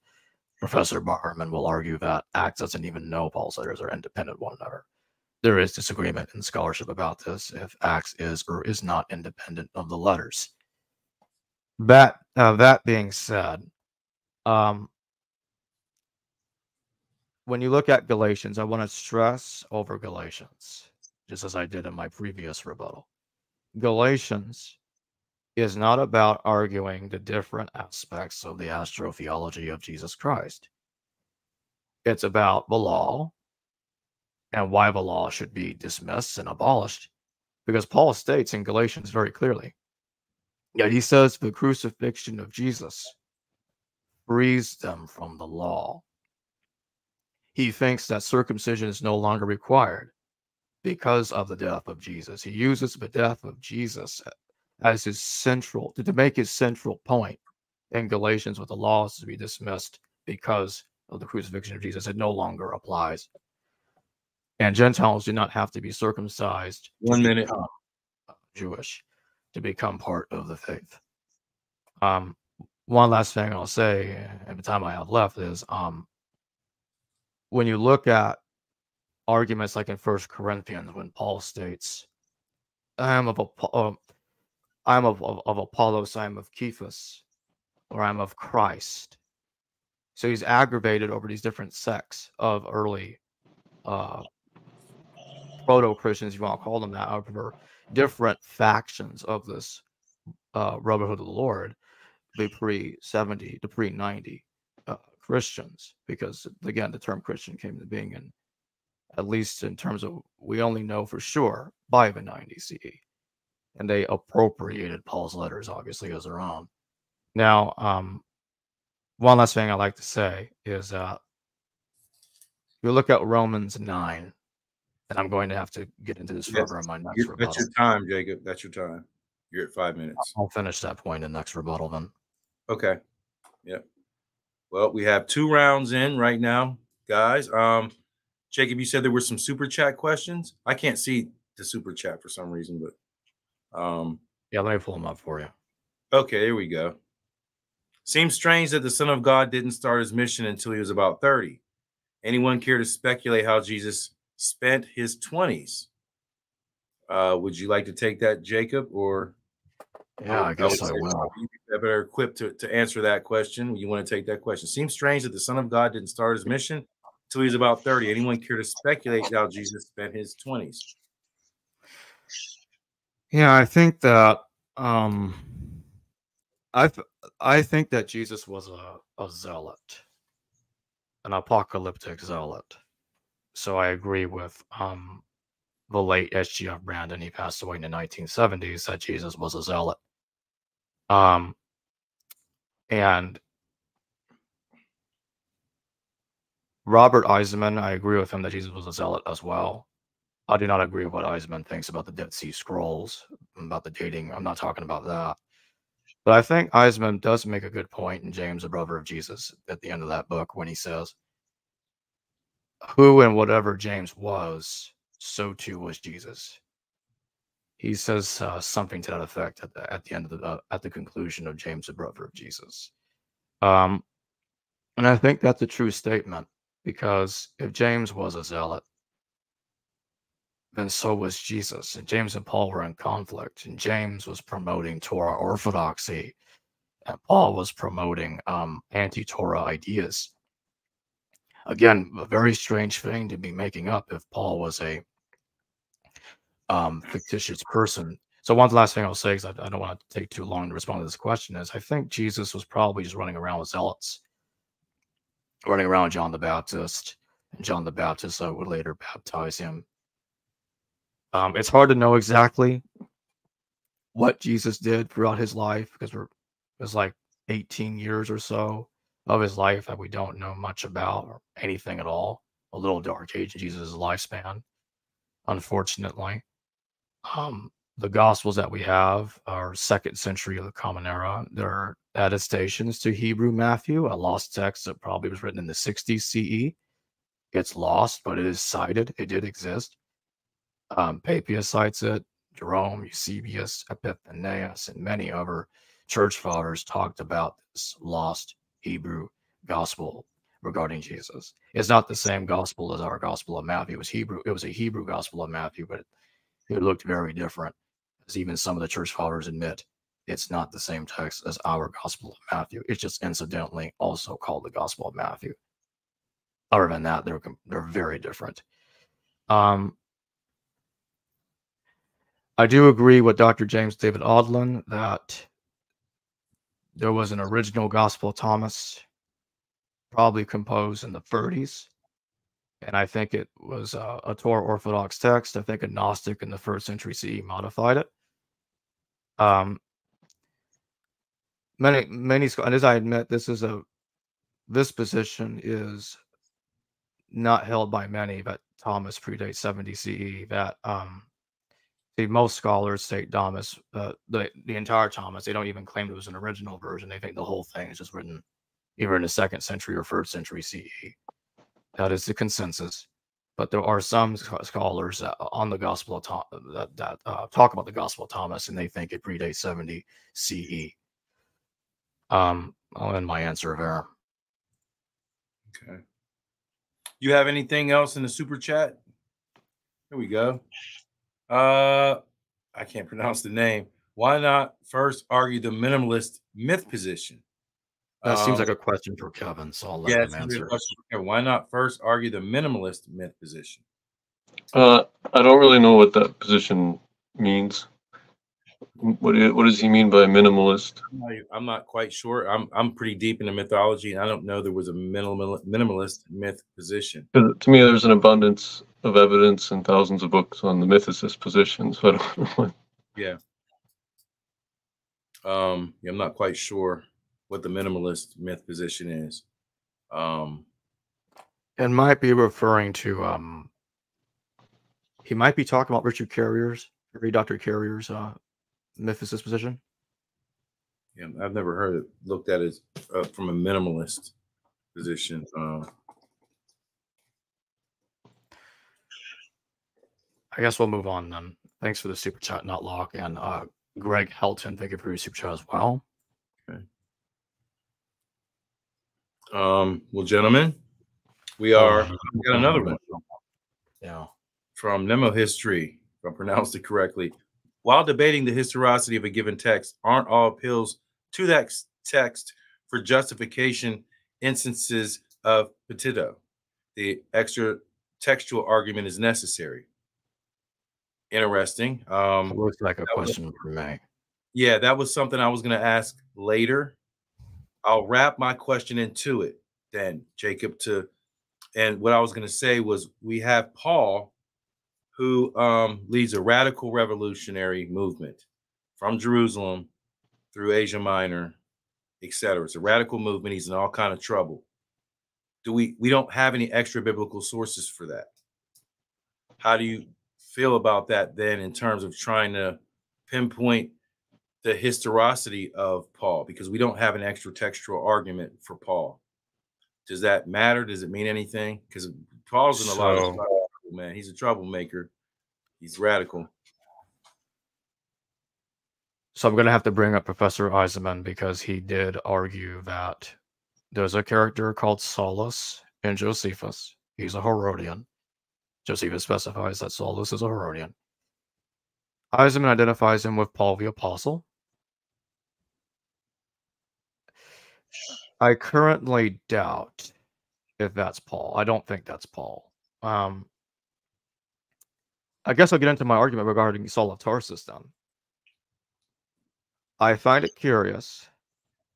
Professor Barman, will argue that Acts doesn't even know Paul's letters are independent of one another. There is disagreement in scholarship about this, if Acts is or is not independent of the letters. That being said, when you look at Galatians, I want to stress over Galatians, just as I did in my previous rebuttal. Galatians is not about arguing the different aspects of the astrotheology of Jesus Christ. It's about the law and why the law should be dismissed and abolished. Because Paul states in Galatians very clearly, yet he says the crucifixion of Jesus frees them from the law. He thinks that circumcision is no longer required because of the death of Jesus. He uses the death of Jesus as his central, to make his central point in Galatians, with the law is to be dismissed because of the crucifixion of Jesus. It no longer applies. And Gentiles do not have to be circumcised to become Jewish, to become part of the faith. One last thing I'll say, and the time I have left, is when you look at arguments like in 1 Corinthians when Paul states, I am of Apollos, I am of Cephas, or I am of Christ. So he's aggravated over these different sects of early proto-Christians, if you want to call them that, over different factions of this Brotherhood of the Lord, the pre-70 to pre-90 Christians, because again, the term Christian came into being in, at least in terms of, we only know for sure by the 90 CE, and they appropriated Paul's letters obviously as their own. Now, one last thing I like to say is that you look at Romans 9, and I'm going to have to get into this further in my next rebuttal. That's your time, Jacob. That's your time. You're at 5 minutes. I'll finish that point in the next rebuttal then. Okay. Yep. Well, we have 2 rounds in right now, guys. Jacob, you said there were some super chat questions. I can't see the super chat for some reason, but yeah, let me pull them up for you. Okay, here we go. Seems strange that the Son of God didn't start his mission until he was about 30. Anyone care to speculate how Jesus spent his 20s? Would you like to take that, Jacob? Or yeah, I guess I will. You're better equipped to answer that question. You want to take that question? Seems strange that the Son of God didn't start his mission until he was about 30. Anyone care to speculate how Jesus spent his 20s? Yeah, I think that I think that Jesus was a zealot, an apocalyptic zealot. So I agree with the late SGF Brandon. He passed away in the 1970s. That Jesus was a zealot. And Robert Eisenman, I agree with him that Jesus was a zealot as well. I do not agree with what Eisenman thinks about the Dead Sea Scrolls, about the dating. I'm not talking about that. But I think Eisenman does make a good point in James, the brother of Jesus, at the end of that book when he says, who and whatever James was, so too was Jesus. He says something to that effect at the end of at the conclusion of James, the brother of Jesus. And I think that's a true statement, because if James was a zealot, then so was Jesus. And James and Paul were in conflict, and James was promoting Torah orthodoxy, and Paul was promoting anti-Torah ideas. Again, a very strange thing to be making up if Paul was a fictitious person. So one last thing I'll say, because I don't want to take too long to respond to this question, is I think Jesus was probably just running around with zealots, running around John the Baptist, and John the Baptist would later baptize him. It's hard to know exactly what Jesus did throughout his life, because it was like 18 years or so of his life that we don't know much about, or anything at all. A little dark age in Jesus' lifespan, unfortunately. The Gospels that we have are 2nd century of the Common Era. They're attestations to Hebrew Matthew, a lost text that probably was written in the 60s CE. It's lost, but it is cited. It did exist. Papias cites it. Jerome, Eusebius, Epiphanius, and many other church fathers talked about this lost Hebrew gospel regarding Jesus. It's not the same gospel as our Gospel of Matthew. It was Hebrew. It was a Hebrew Gospel of Matthew, but it looked very different, as even some of the church fathers admit. It's not the same text as our Gospel of Matthew. It's just incidentally also called the Gospel of Matthew. Other than that, they're very different. I do agree with Dr. James David Odlin that there was an original Gospel of Thomas, probably composed in the 30s. And I think it was a Torah Orthodox text. I think a Gnostic in the 1st century CE modified it. Many, and as I admit, this position is not held by many, that Thomas predates 70 CE. That most scholars state Thomas, the entire Thomas. They don't even claim it was an original version. They think the whole thing is just written either in the 2nd century or 1st century CE. That is the consensus. But there are some scholars on the Gospel of Thomas that talk about the Gospel of Thomas, and they think it predates 70 CE. I'll end my answer there. Okay. You have anything else in the super chat, Here we go. I can't pronounce the name. Why not first argue the minimalist myth position? That seems like a question for Kevin, so I'll let him answer. Why not first argue the minimalist myth position? I don't really know what that position means. What does he mean by minimalist? I'm not quite sure. I'm pretty deep into mythology, and I don't know there was a minimalist myth position. To me, there's an abundance of evidence and thousands of books on the mythicist position, so I don't know. Yeah. I'm not quite sure what the minimalist myth position is. It might be referring to he might be talking about Richard Carrier's, Dr. Carrier's mythicist position. Yeah, I've never heard it looked at as from a minimalist position. I guess we'll move on then. Thanks for the super chat, not Locke, and Greg Helton. Thank you for your super chat as well. Okay. Well, gentlemen, we got another one. Yeah. From Nemo History, if I pronounced it correctly. While debating the historicity of a given text, aren't all appeals to that text for justification instances of petito? The extra textual argument is necessary. Interesting. It looks like a question for me. Yeah, that was something I was going to ask later. I'll wrap my question into it then, Jacob. And what I was going to say was we have Paul, who leads a radical revolutionary movement from Jerusalem through Asia Minor, etc. It's a radical movement. He's in all kind of trouble. We don't have any extra biblical sources for that. How do you feel about that then in terms of trying to pinpoint the historicity of Paul? Because we don't have an extra textual argument for Paul. Does that matter? Does it mean anything? Because Paul's in a lot of trouble, man. He's a troublemaker. He's radical. So I'm going to have to bring up Professor Eisenman because he did argue that there's a character called Saulus in Josephus. He's a Herodian. Josephus specifies that Saulus is a Herodian. Eisenman identifies him with Paul the Apostle. I currently doubt if that's Paul. I don't think that's Paul. I guess I'll get into my argument regarding Saul of Tarsus then. I find it curious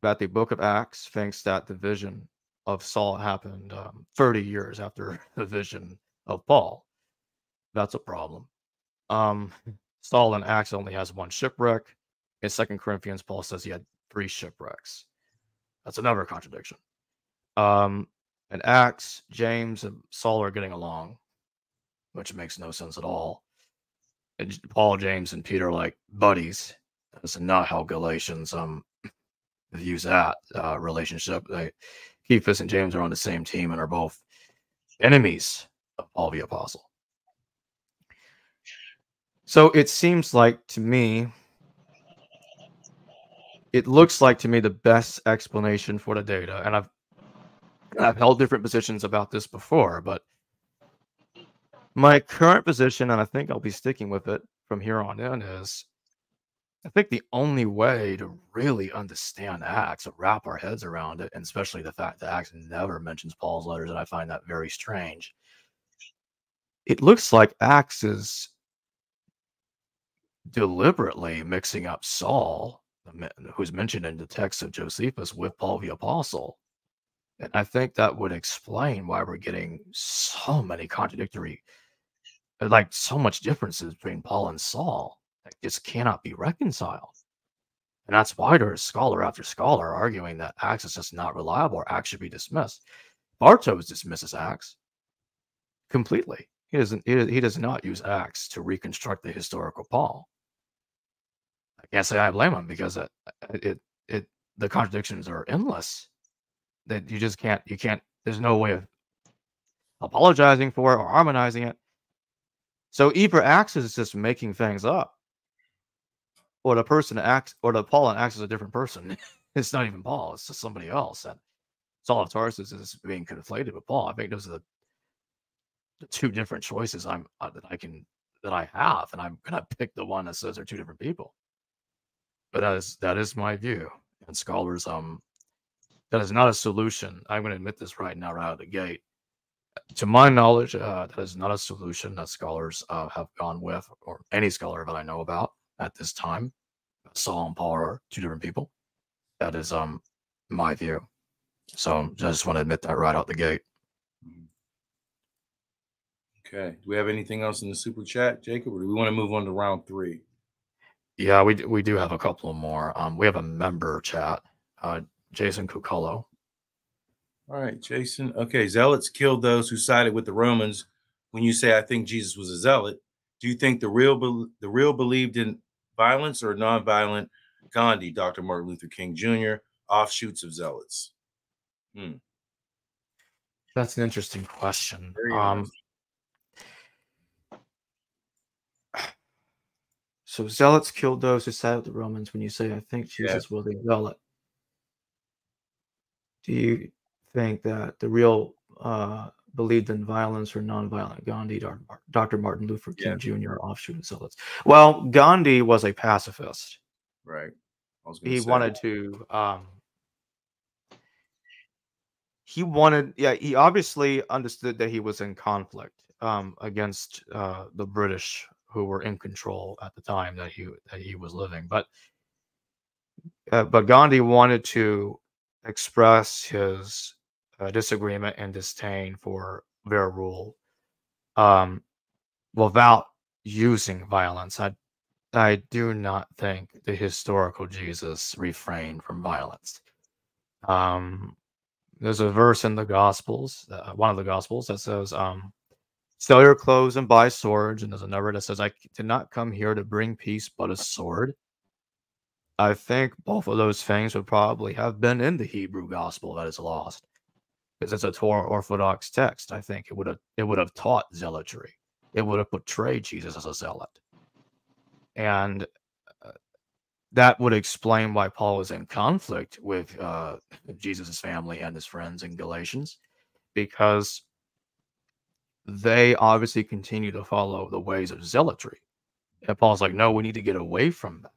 that the book of Acts thinks that the vision of Saul happened 30 years after the vision of Paul. That's a problem. Saul in Acts only has one shipwreck. In 2 Corinthians, Paul says he had 3 shipwrecks. That's another contradiction. In Acts, James and Saul are getting along, which makes no sense at all. And Paul, James, and Peter are like buddies. That's not how Galatians views that relationship. Cephas and James are on the same team and are both enemies of Paul the Apostle. So it seems like to me, it looks like to me the best explanation for the data, and I've held different positions about this before, but my current position, and I think I'll be sticking with it from here on in, is I think the only way to really understand Acts, or wrap our heads around it, and especially the fact that Acts never mentions Paul's letters, and I find that very strange. It looks like Acts is deliberately mixing up Saul, who's mentioned in the text of Josephus, with Paul the Apostle. And I think that would explain why we're getting so many contradictory, like so much differences between Paul and Saul that just cannot be reconciled. And that's why there's scholar after scholar arguing that Acts is just not reliable, or Acts should be dismissed. Bartos dismisses Acts completely. He does not use Acts to reconstruct the historical Paul. I can't say I blame him, because the contradictions are endless. That you just can't, there's no way of apologizing for it or harmonizing it. So either Acts is just making things up, or the person acts, or the Paul in Acts is a different person. It's not even Paul, it's just somebody else. And Saul of Tarsus is being conflated with Paul. I think those are two different choices that I have, and I'm gonna pick the one that says they're two different people. But that is my view, and scholars that is not a solution. I'm going to admit this right now, right out of the gate. To my knowledge, that is not a solution that scholars have gone with, or any scholar that I know about at this time. Saul and Paul are two different people. That is my view. So I just want to admit that right out the gate. Okay. Do we have anything else in the super chat, Jacob, or do we want to move on to round 3? Yeah, we do have a couple more. We have a member chat. Jason Cucolo. All right, Jason. Okay, zealots killed those who sided with the Romans. When you say I think Jesus was a zealot, do you think the real believed in violence or nonviolent? Gandhi, Dr. Martin Luther King Jr., offshoots of zealots. That's an interesting question. So zealots killed those who sided with the Romans. When you say I think Jesus was a zealot, do you think that the real believed in violence or nonviolent? Gandhi, Dr. Martin Luther King Jr., offshoot of zealots. Well, Gandhi was a pacifist. Right. He wanted to. He obviously understood that he was in conflict against the British, who were in control at the time that he was living. But Gandhi wanted to express his disagreement and disdain for their rule without using violence. I do not think the historical Jesus refrained from violence. There's a verse in the Gospels, one of the Gospels, that says, sell your clothes and buy swords. And there's another that says, I did not come here to bring peace, but a sword. I think both of those things would probably have been in the Hebrew Gospel that is lost, because it's a Torah Orthodox text. I think it would have taught zealotry. It would have portrayed Jesus as a zealot. And that would explain why Paul was in conflict with Jesus' family and his friends in Galatians, because they obviously continue to follow the ways of zealotry. And Paul's like, no, we need to get away from that.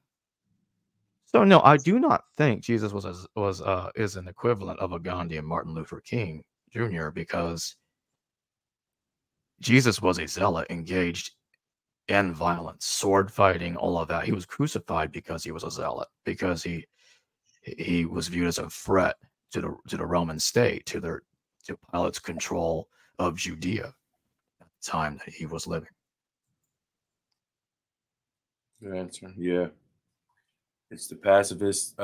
So no, I do not think Jesus is an equivalent of a Gandhi and Martin Luther King Jr., because Jesus was a zealot engaged in violence, sword fighting, all of that. He was crucified because he was a zealot, because he was viewed as a threat to the Roman state, to Pilate's control of Judea at the time that he was living. Good answer. Yeah. It's the pacifist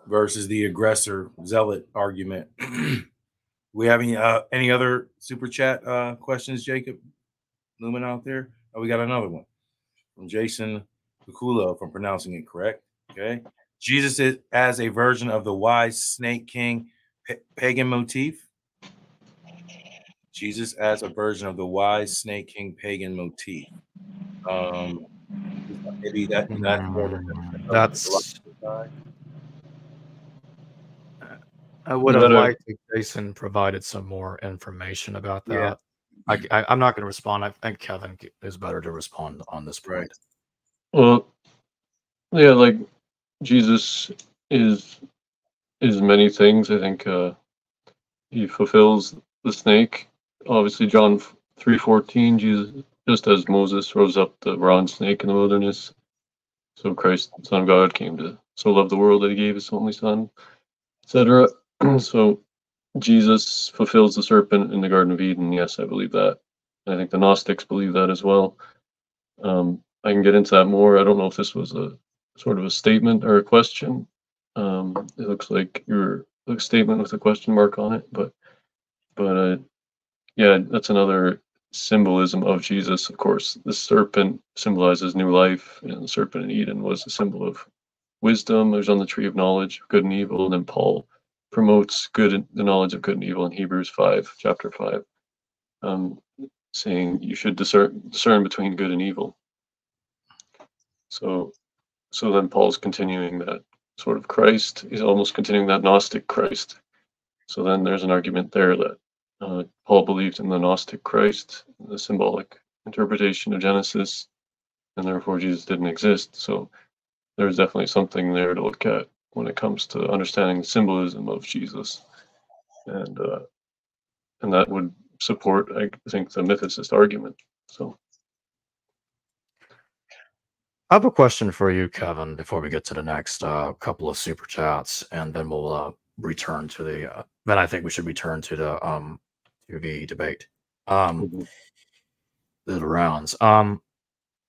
versus the aggressor zealot argument. We have any other super chat questions, Jacob? Looming out there? Oh, we got another one from Jason Cuculo, if I'm pronouncing it correct. Okay. Jesus is as a version of the wise snake king pagan motif. Jesus as a version of the wise snake king pagan motif. Maybe that's I would have liked if Jason provided some more information about that. Yeah. I'm not going to respond. I think Kevin is better to respond on this point. Right. Well, yeah, like Jesus is many things. I think he fulfills the snake. Obviously, John 3:14, Jesus, just as Moses rose up the bronze snake in the wilderness, so Christ, the Son of God, came to so love the world that he gave his only Son, etc. So Jesus fulfills the serpent in the Garden of Eden. Yes, I believe that. I think the Gnostics believe that as well. I can get into that more. I don't know if this was a sort of a statement or a question. It looks like your statement with a question mark on it, but yeah, that's another symbolism of Jesus. Of course, the serpent symbolizes new life, and the serpent in Eden was a symbol of wisdom. It was on the tree of knowledge, good and evil, and then Paul promotes the knowledge of good and evil in Hebrews 5, chapter 5, saying you should discern between good and evil. So then Paul's continuing that sort of Christ. He's almost continuing that Gnostic Christ. So then there's an argument there that Paul believed in the Gnostic Christ, the symbolic interpretation of Genesis, and therefore Jesus didn't exist. So there's definitely something there to look at when it comes to understanding the symbolism of Jesus, and that would support, I think, the mythicist argument. So I have a question for you, Kevin, before we get to the next couple of super chats, and then we'll return to the. Then I think we should return to the debate, the rounds.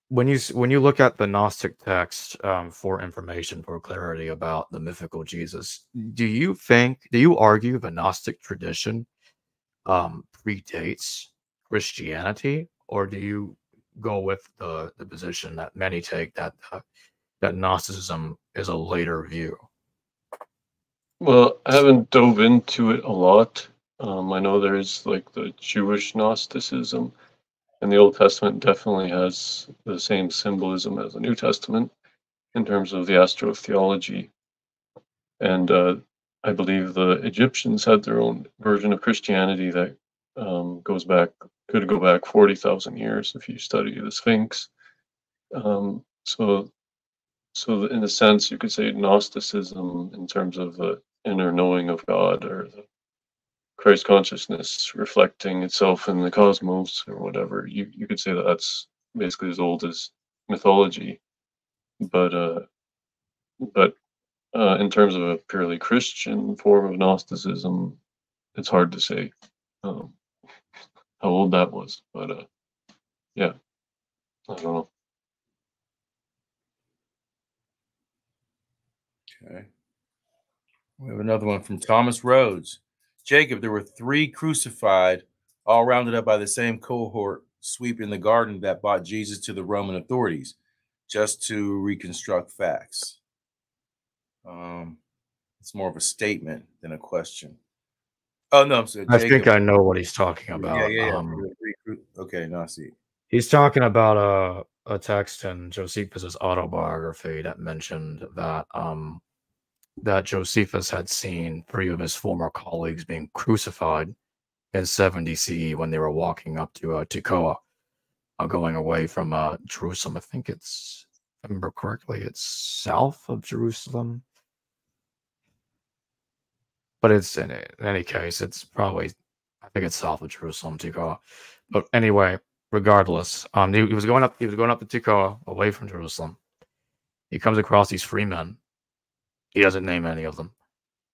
When you look at the Gnostic text for information, for clarity about the mythical Jesus, do you argue the Gnostic tradition predates Christianity, or do you go with the position that many take that that Gnosticism is a later view? Well, I haven't dove into it a lot. I know there's like the Jewish Gnosticism, and the Old Testament definitely has the same symbolism as the New Testament in terms of the astrotheology. And I believe the Egyptians had their own version of Christianity that could go back 40,000 years if you study the Sphinx. So in a sense, you could say Gnosticism in terms of the inner knowing of God, or the Christ consciousness reflecting itself in the cosmos, or whatever. You could say that that's basically as old as mythology. But in terms of a purely Christian form of Gnosticism, it's hard to say how old that was. But yeah, I don't know. Okay. We have another one from Thomas Rhodes. Jacob, there were 3 crucified, all rounded up by the same cohort sweeping the garden that brought Jesus to the Roman authorities, just to reconstruct facts. It's more of a statement than a question. Oh, no, I'm sorry, I think I know what he's talking about. Yeah. Okay, no, I see. He's talking about a text in Josephus's autobiography that mentioned that that Josephus had seen 3 of his former colleagues being crucified in 70 CE when they were walking up to Tekoa, going away from Jerusalem. I think it's, if I remember correctly, it's south of Jerusalem. But it's in any case, it's probably, I think it's south of Jerusalem, Tekoa. But anyway, regardless, he was going up to Tekoa, away from Jerusalem. He comes across these 3 men. He doesn't name any of them.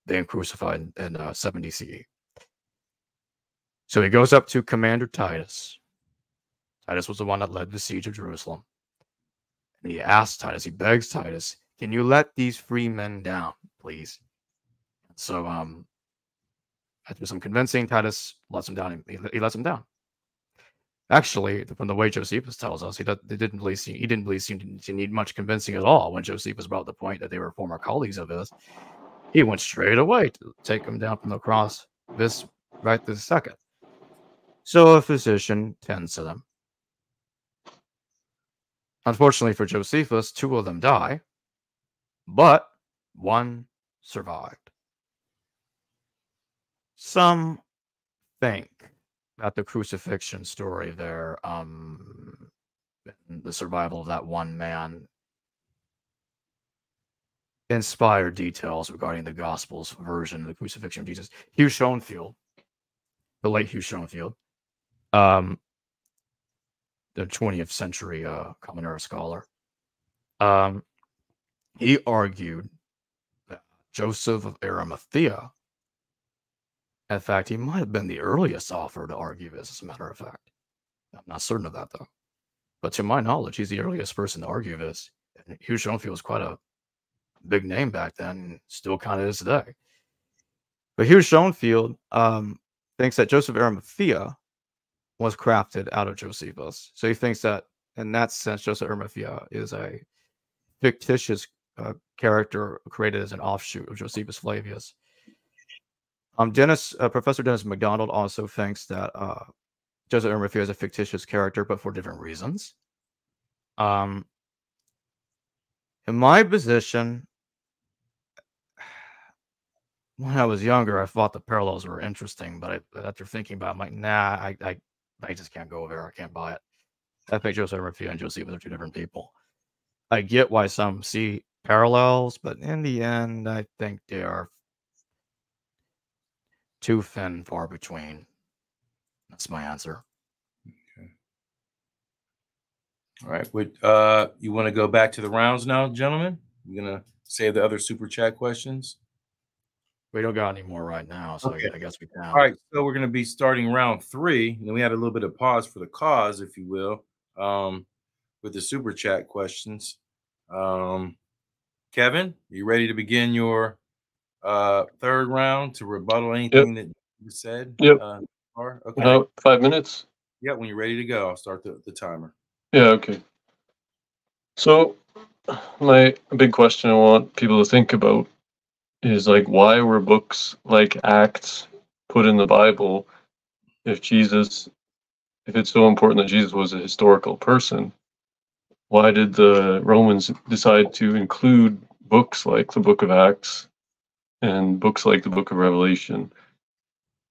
Being crucified in 70 CE. So he goes up to Commander Titus. Titus was the one that led the siege of Jerusalem. And he asks Titus, he begs Titus, can you let these 3 men down, please? So after some convincing, Titus lets him down. He lets him down. Actually, from the way Josephus tells us, he didn't really seem to need much convincing at all when Josephus brought the point that they were former colleagues of his. He went straight away to take him down from the cross this second. So a physician tends to them. Unfortunately for Josephus, 2 of them die, but 1 survived. Some think that the crucifixion story there, the survival of that 1 man, inspired details regarding the Gospels version of the crucifixion of Jesus. Hugh Schoenfield, the late Hugh Schoenfield, the 20th century common era scholar, he argued that Joseph of Arimathea, in fact, he might have been the earliest author to argue this, as a matter of fact. I'm not certain of that, though. But to my knowledge, he's the earliest person to argue this. And Hugh Schoenfield was quite a big name back then, still kind of is today. But Hugh Schoenfield thinks that Joseph of Arimathea was crafted out of Josephus. So he thinks that, in that sense, Joseph of Arimathea is a fictitious character created as an offshoot of Josephus Flavius. Professor Dennis MacDonald also thinks that Joseph of Arimathea is a fictitious character, but for different reasons. In my position, when I was younger, I thought the parallels were interesting, but after thinking about it, I'm like, nah, I just can't go there. I can't buy it. I think Joseph Murphy and Josephus are two different people. I get why some see parallels, but in the end, I think they are too thin, far between. That's my answer. Okay. All right. You want to go back to the rounds now, gentlemen? You're gonna save the other super chat questions. We don't got any more right now, so okay. I guess we can. All right. So we're gonna be starting round 3, and then we had a little bit of pause for the cause, if you will, with the super chat questions. Kevin, are you ready to begin your third round to rebuttal anything that you said? Yep. Okay. About 5 minutes. Yeah, when you're ready to go, I'll start the timer. Yeah, okay. So my big question I want people to think about is like, why were books like Acts put in the Bible if it's so important that Jesus was a historical person? Why did the Romans decide to include books like the Book of Acts and books like the Book of Revelation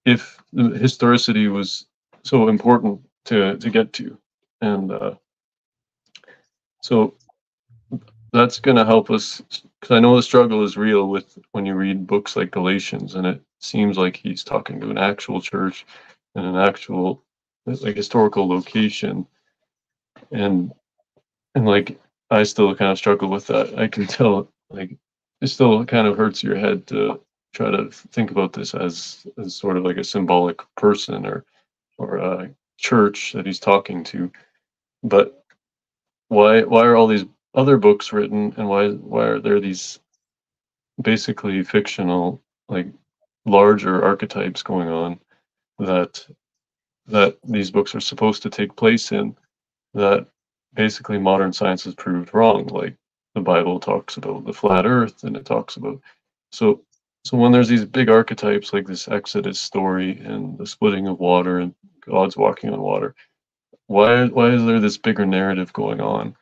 if the historicity was so important to get to? And so that's going to help us, because I know the struggle is real with when you read books like Galatians, and it seems like he's talking to an actual church and an actual like historical location, and like I still kind of struggle with that. I can tell, like, it still kind of hurts your head to try to think about this as sort of like a symbolic person or a church that he's talking to. But why are all these other books written, and why are there these basically fictional, like, larger archetypes going on that these books are supposed to take place in, that basically modern science has proved wrong? Like, the Bible talks about the flat earth, and it talks about so when there's these big archetypes like this Exodus story and the splitting of water and God's walking on water, why is there this bigger narrative going on?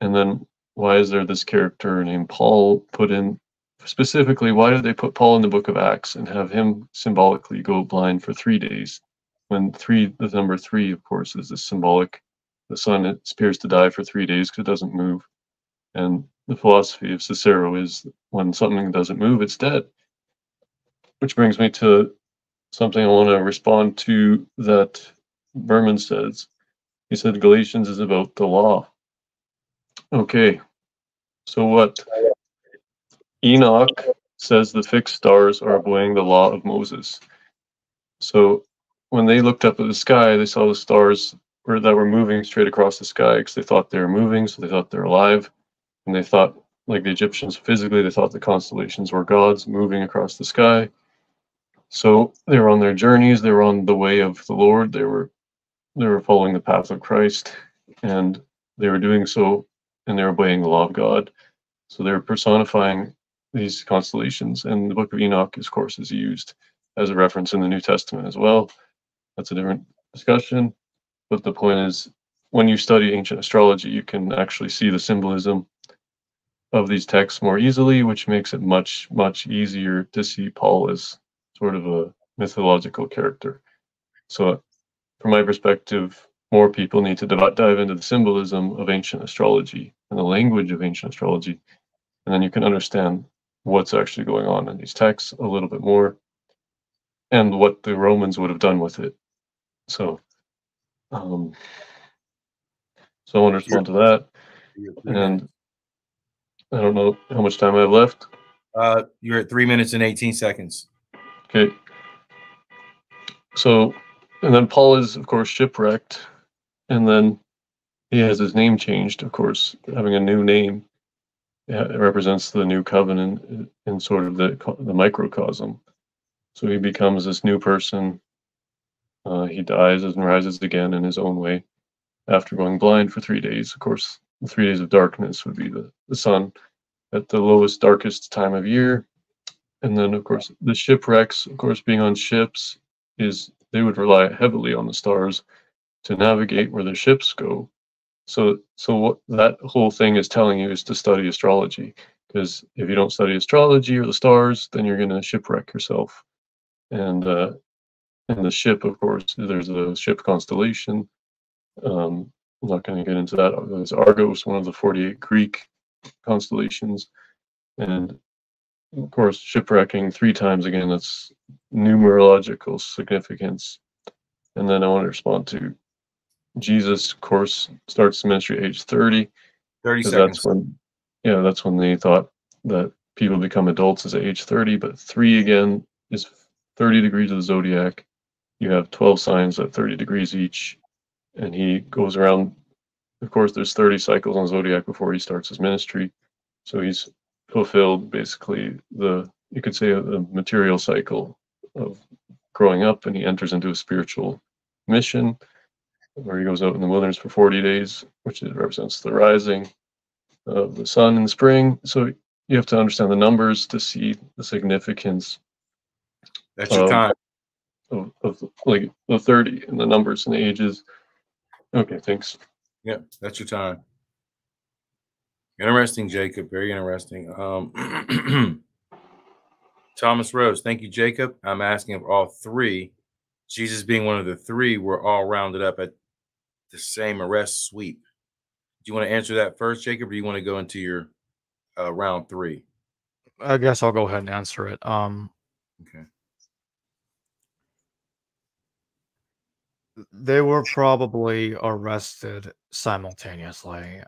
And then why is there this character named Paul put in? Specifically, why did they put Paul in the book of Acts and have him symbolically go blind for 3 days? When the number 3, of course, is the symbolic. The sun appears to die for 3 days because it doesn't move. And the philosophy of Cicero is when something doesn't move, it's dead. Which brings me to something I want to respond to that Berman says. He said Galatians is about the law. Okay, so what? Enoch says the fixed stars are obeying the law of Moses. So when they looked up at the sky, they saw the stars that were moving straight across the sky because they thought they were moving, so they thought they're alive. And they thought, like the Egyptians physically, they thought the constellations were gods moving across the sky. So they were on their journeys, they were on the way of the Lord, they were following the path of Christ, and they were doing so, and they were obeying the law of God. So they're personifying these constellations, and the book of Enoch, of course, is used as a reference in the New Testament as well. That's a different discussion, but the point is, when you study ancient astrology, you can actually see the symbolism of these texts more easily, which makes it much, much easier to see Paul as sort of a mythological character. So from my perspective, more people need to dive into the symbolism of ancient astrology and the language of ancient astrology, and then you can understand what's actually going on in these texts a little bit more, and what the Romans would have done with it. So, I want to respond to that. And I don't know how much time I have left. You're at 3 minutes and 18 seconds. Okay. So, and then Paul is, of course, shipwrecked, and then he has his name changed, of course, having a new name. It represents the new covenant in sort of the microcosm. So he becomes this new person. He dies and rises again in his own way after going blind for 3 days. Of course, the 3 days of darkness would be the sun at the lowest, darkest time of year. And then, of course, the shipwrecks, of course, being on ships, they would rely heavily on the stars to navigate where their ships go. So what that whole thing is telling you is to study astrology. because if you don't study astrology or the stars, then you're going to shipwreck yourself. And in the ship, of course, there's a ship constellation. I'm not going to get into that. There's Argos, one of the 48 Greek constellations. And of course, shipwrecking 3 times again, that's numerological significance. And then I want to respond to Jesus, of course, starts the ministry at age 30. 30 seconds. That's when they thought that people become adults is at age 30. But 3 again is 30 degrees of the zodiac. You have 12 signs at 30 degrees each. And he goes around, of course, there's 30 cycles on zodiac before he starts his ministry. So he's fulfilled basically you could say, a material cycle of growing up, and he enters into a spiritual mission where he goes out in the wilderness for 40 days, which represents the rising of the sun in the spring. So you have to understand the numbers to see the significance. That's your time. Of like the 30 and the numbers and the ages. Okay, thanks. Yeah, that's your time. Interesting, Jacob. Very interesting. Thomas Rose, thank you, Jacob. I'm asking if all 3, Jesus being one of the 3, were all rounded up at the same arrest sweep. Do you want to answer that first, Jacob, or do you want to go into your round 3? I guess I'll go ahead and answer it. Okay. They were probably arrested simultaneously.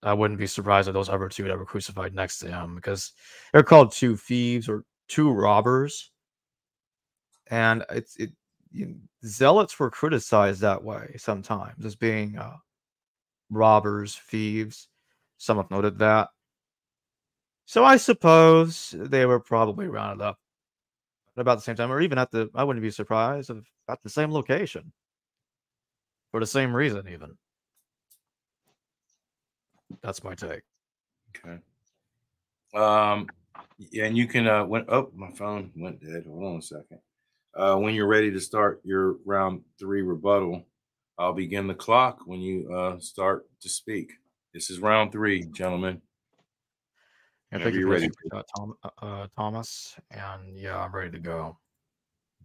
I wouldn't be surprised if those other 2 that were crucified next to him, because they're called 2 thieves or 2 robbers. And zealots were criticized that way sometimes as being robbers, thieves. Some have noted that. So I suppose they were probably rounded up at about the same time, or even I wouldn't be surprised if at the same location for the same reason, even. That's my take. Okay. Yeah, and you can my phone went dead. Hold on a second. When you're ready to start your round 3 rebuttal, I'll begin the clock when you start to speak. This is round 3, gentlemen. Yeah, thank you for ready, Thomas. And yeah, I'm ready to go.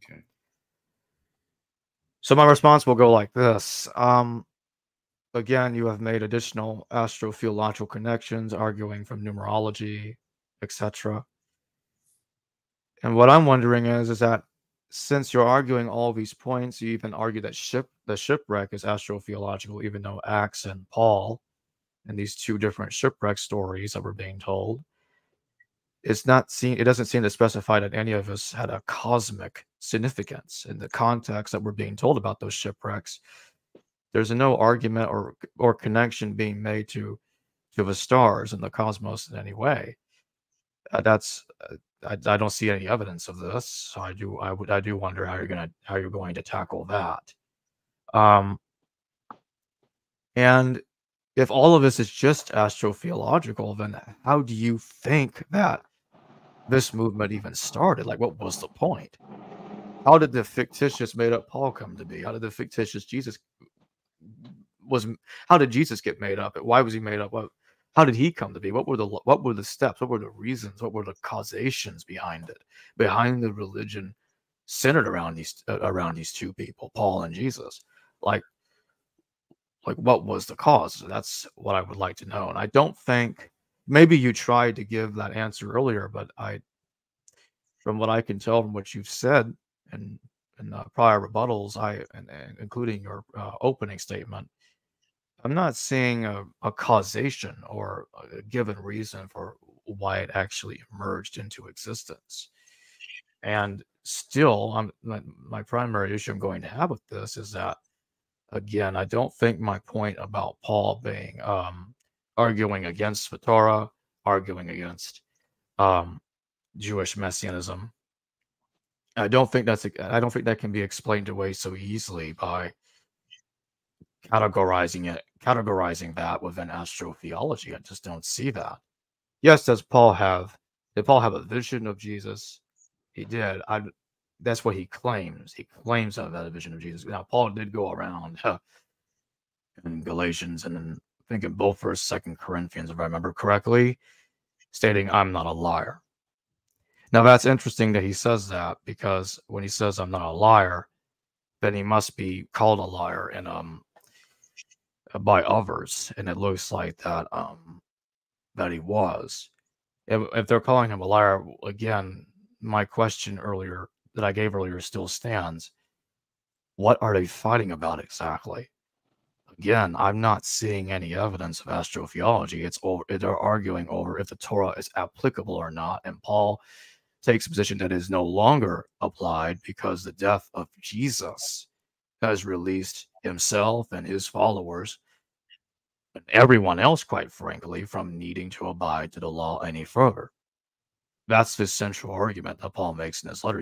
Okay. So my response will go like this. Again, you have made additional astrotheological connections, arguing from numerology, etc. And what I'm wondering is that since you're arguing all these points, you even argue that the shipwreck is astrotheological, even though Acts and Paul and these 2 different shipwreck stories that were being told, it doesn't seem to specify that any of us had a cosmic significance in the context that we're being told about those shipwrecks. There's no argument or connection being made to the stars and the cosmos in any way. I don't see any evidence of this, so I do wonder how you're going to tackle that. And if all of this is just astrotheological, then how do you think that this movement even started? Like, what was the point? How did the fictitious made-up Paul come to be? How did the fictitious how did Jesus get made up? Why was he made up? How did he come to be? What were the steps? What were the reasons? What were the causations behind it? Behind the religion centered around these 2 people, Paul and Jesus? Like what was the cause? That's what I would like to know. And I don't think, maybe you tried to give that answer earlier, but from what I can tell from what you've said in prior rebuttals, including your opening statement, I'm not seeing a causation or a given reason for why it actually emerged into existence. And still, my primary issue I'm going to have with this is that, again, I don't think my point about Paul being arguing against the Torah, arguing against Jewish messianism, I don't think that can be explained away so easily by categorizing that within astrotheology. I just don't see that. Yes, did Paul have a vision of Jesus? He did. That's what he claims. He claims to have had a vision of Jesus. Now, Paul did go around in Galatians and then I think in both 1st, 2nd Corinthians, if I remember correctly, stating, I'm not a liar. Now, that's interesting that he says that, because when he says I'm not a liar, then he must be called a liar and by others, and it looks like that that he was. If they're calling him a liar, again, my question earlier that I gave earlier still stands. What are they fighting about exactly? Again, I'm not seeing any evidence of astrotheology. They're arguing over if the Torah is applicable or not, and Paul takes a position that is no longer applied because the death of Jesus has released himself and his followers and everyone else, quite frankly, from needing to abide to the law any further. That's the central argument that Paul makes in his letter.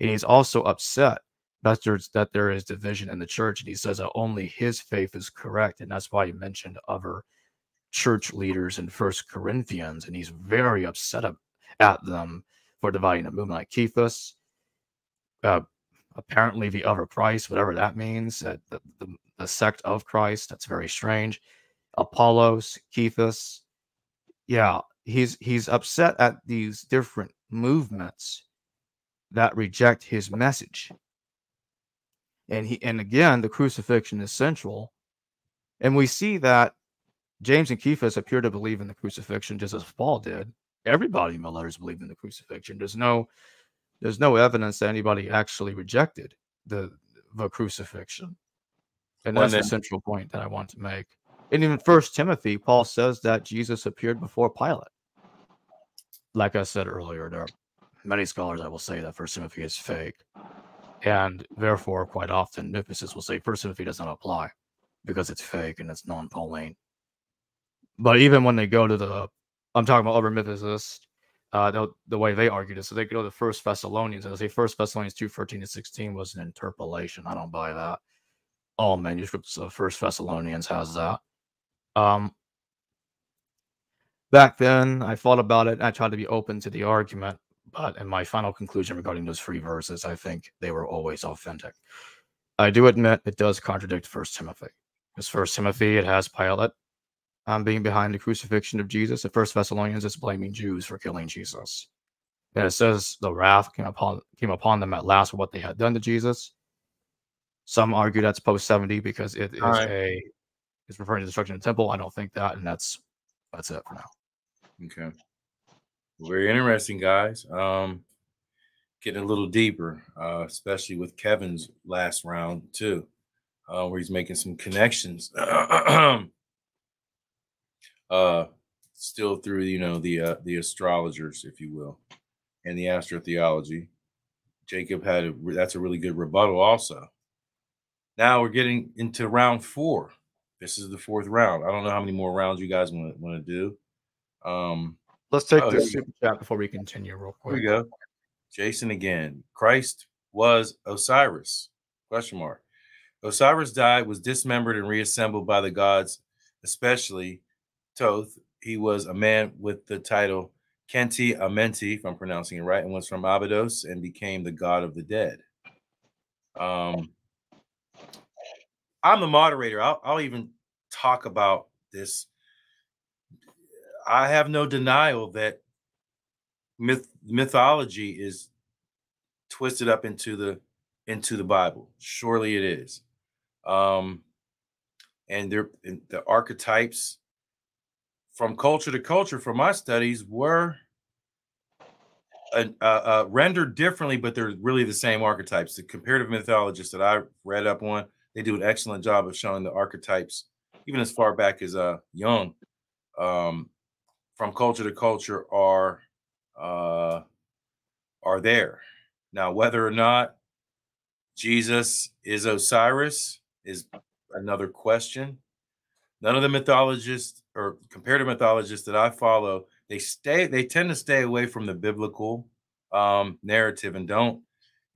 He's also upset that there is division in the church, and he says that only his faith is correct, and that's why he mentioned other church leaders in 1 Corinthians, and he's very upset at them for dividing the movement, like Cephas, apparently the other Christ, whatever that means, the sect of Christ. That's very strange. Apollos, Cephas, yeah, he's upset at these different movements that reject his message. And again, the crucifixion is central, and we see that James and Cephas appear to believe in the crucifixion just as Paul did. Everybody in the letters believed in the crucifixion. There's no evidence that anybody actually rejected the crucifixion, and that's the central point that I want to make. And in 1 Timothy, Paul says that Jesus appeared before Pilate. Like I said earlier, there are many scholars that will say that 1 Timothy is fake, and therefore, quite often, mythicists will say 1 Timothy does not apply because it's fake and it's non-Pauline. But even when they go to I'm talking about other mythicists, the way they argue this, so they go to 1 Thessalonians, and they say 1 Thessalonians 2:13-16 was an interpolation. I don't buy that. All manuscripts of 1 Thessalonians has that. Back then, I thought about it, and I tried to be open to the argument, but in my final conclusion regarding those 3 verses, I think they were always authentic. I do admit it does contradict 1 Timothy. Because 1 Timothy, it has Pilate being behind the crucifixion of Jesus. At 1 Thessalonians, it's blaming Jews for killing Jesus. And it says the wrath came upon them at last for what they had done to Jesus. Some argue that's post 70 because it is it's referring to destruction of the temple. I don't think that, and that's it for now. Okay. Very interesting, guys. Getting a little deeper, especially with Kevin's last round too, where he's making some connections. Still through the astrologers, if you will, and the astrotheology. Jacob that's a really good rebuttal also. Now we're getting into round 4. This is the 4th round. I don't know how many more rounds you guys want to do. Let's take this super chat before we continue real quick. Here we go. Jason again. Christ was Osiris? ? Osiris died, was dismembered, and reassembled by the gods, especially Thoth. He was a man with the title Kenti Amenti, if I'm pronouncing it right, and was from Abydos and became the god of the dead. I'm the moderator. I'll even talk about this. I have no denial that mythology is twisted up into the Bible. Surely it is. And the archetypes from culture to culture, from my studies, were rendered differently, but they're really the same archetypes. The comparative mythologists that I read up on, they do an excellent job of showing the archetypes, even as far back as Jung, from culture to culture are there. Now, whether or not Jesus is Osiris is another question. None of the mythologists or comparative mythologists that I follow, they tend to stay away from the biblical narrative and don't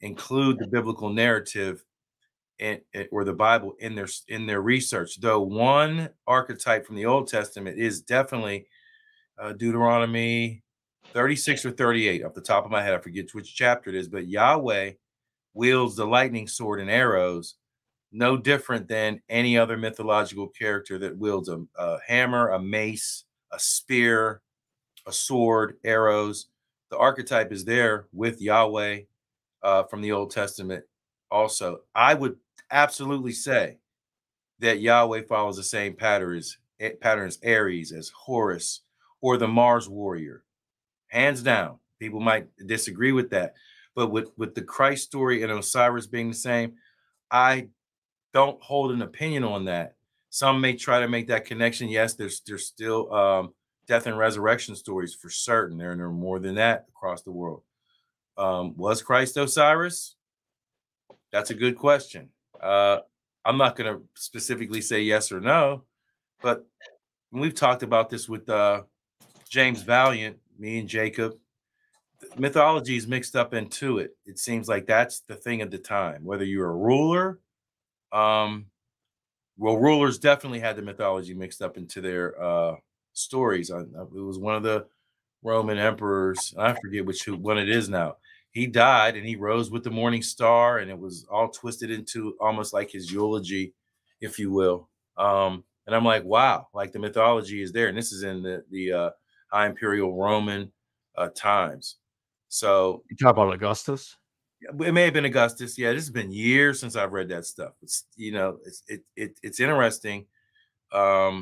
include the biblical narrative or the Bible in their research. Though one archetype from the Old Testament is definitely Deuteronomy 36 or 38, off the top of my head. I forget which chapter it is, but Yahweh wields the lightning sword and arrows, no different than any other mythological character that wields a hammer, a mace, a spear, a sword, arrows. The archetype is there with Yahweh from the Old Testament. Also, I would absolutely say that Yahweh follows the same pattern as Ares, as Horus, or the Mars warrior. Hands down. People might disagree with that. But with the Christ story and Osiris being the same, I don't hold an opinion on that. Some may try to make that connection. Yes, there's still death and resurrection stories for certain. There are more than that across the world. Was Christ Osiris? That's a good question. I'm not going to specifically say yes or no, but we've talked about this with James Valiant, me and Jacob. Mythology is mixed up into it. It seems like that's the thing at the time. Whether you're a ruler, well, rulers definitely had the mythology mixed up into their stories. It was one of the Roman emperors. I forget which one it is now. He died and he rose with the morning star, and it was all twisted into almost like his eulogy, if you will. And I'm like, wow, like the mythology is there. And this is in the high imperial Roman times. So you talk about Augustus? It may have been Augustus. Yeah, this has been years since I've read that stuff. It's, you know, it's interesting that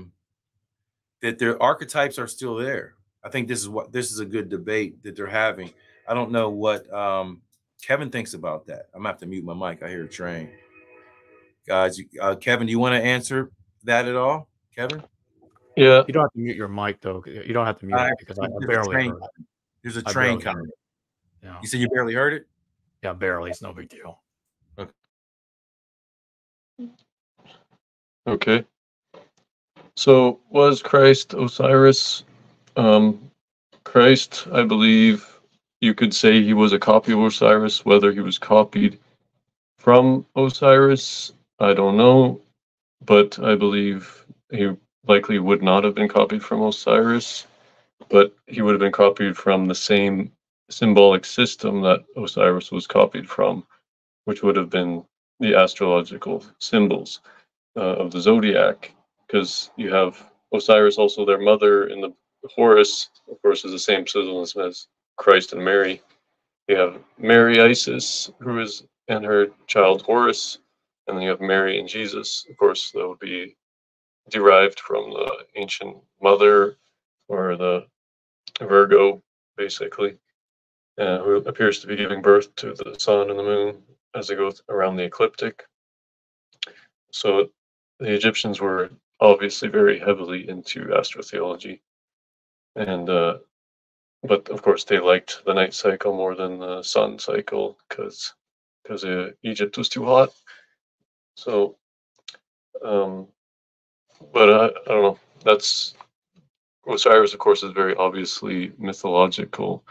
their archetypes are still there. I think this is a good debate that they're having. I don't know what Kevin thinks about that. I'm gonna have to mute my mic. I hear a train. Guys, Kevin, do you want to answer that at all? Kevin? Yeah. You don't have to mute your mic though. You don't have to mute it because I barely heard it. There's a train coming. Yeah. You said you barely heard it? Yeah, barely. It's no big deal. Okay. So was Christ Osiris? Christ, I believe you could say he was a copy of Osiris. Whether he was copied from Osiris, I don't know. But I believe he likely would not have been copied from Osiris, but he would have been copied from the same symbolic system that Osiris was copied from, which would have been the astrological symbols of the zodiac, because you have Osiris, also their mother, in the Horus, of course, is the same symbolism as Christ and Mary. You have Mary Isis, who is, and her child Horus, and then you have Mary and Jesus. Of course, that would be derived from the ancient mother, or the Virgo, basically, who appears to be giving birth to the sun and the moon as they go around the ecliptic. So the Egyptians were obviously very heavily into astrotheology, and but of course they liked the night cycle more than the sun cycle because Egypt was too hot. So, but I don't know. That's Osiris, of course, is very obviously mythological,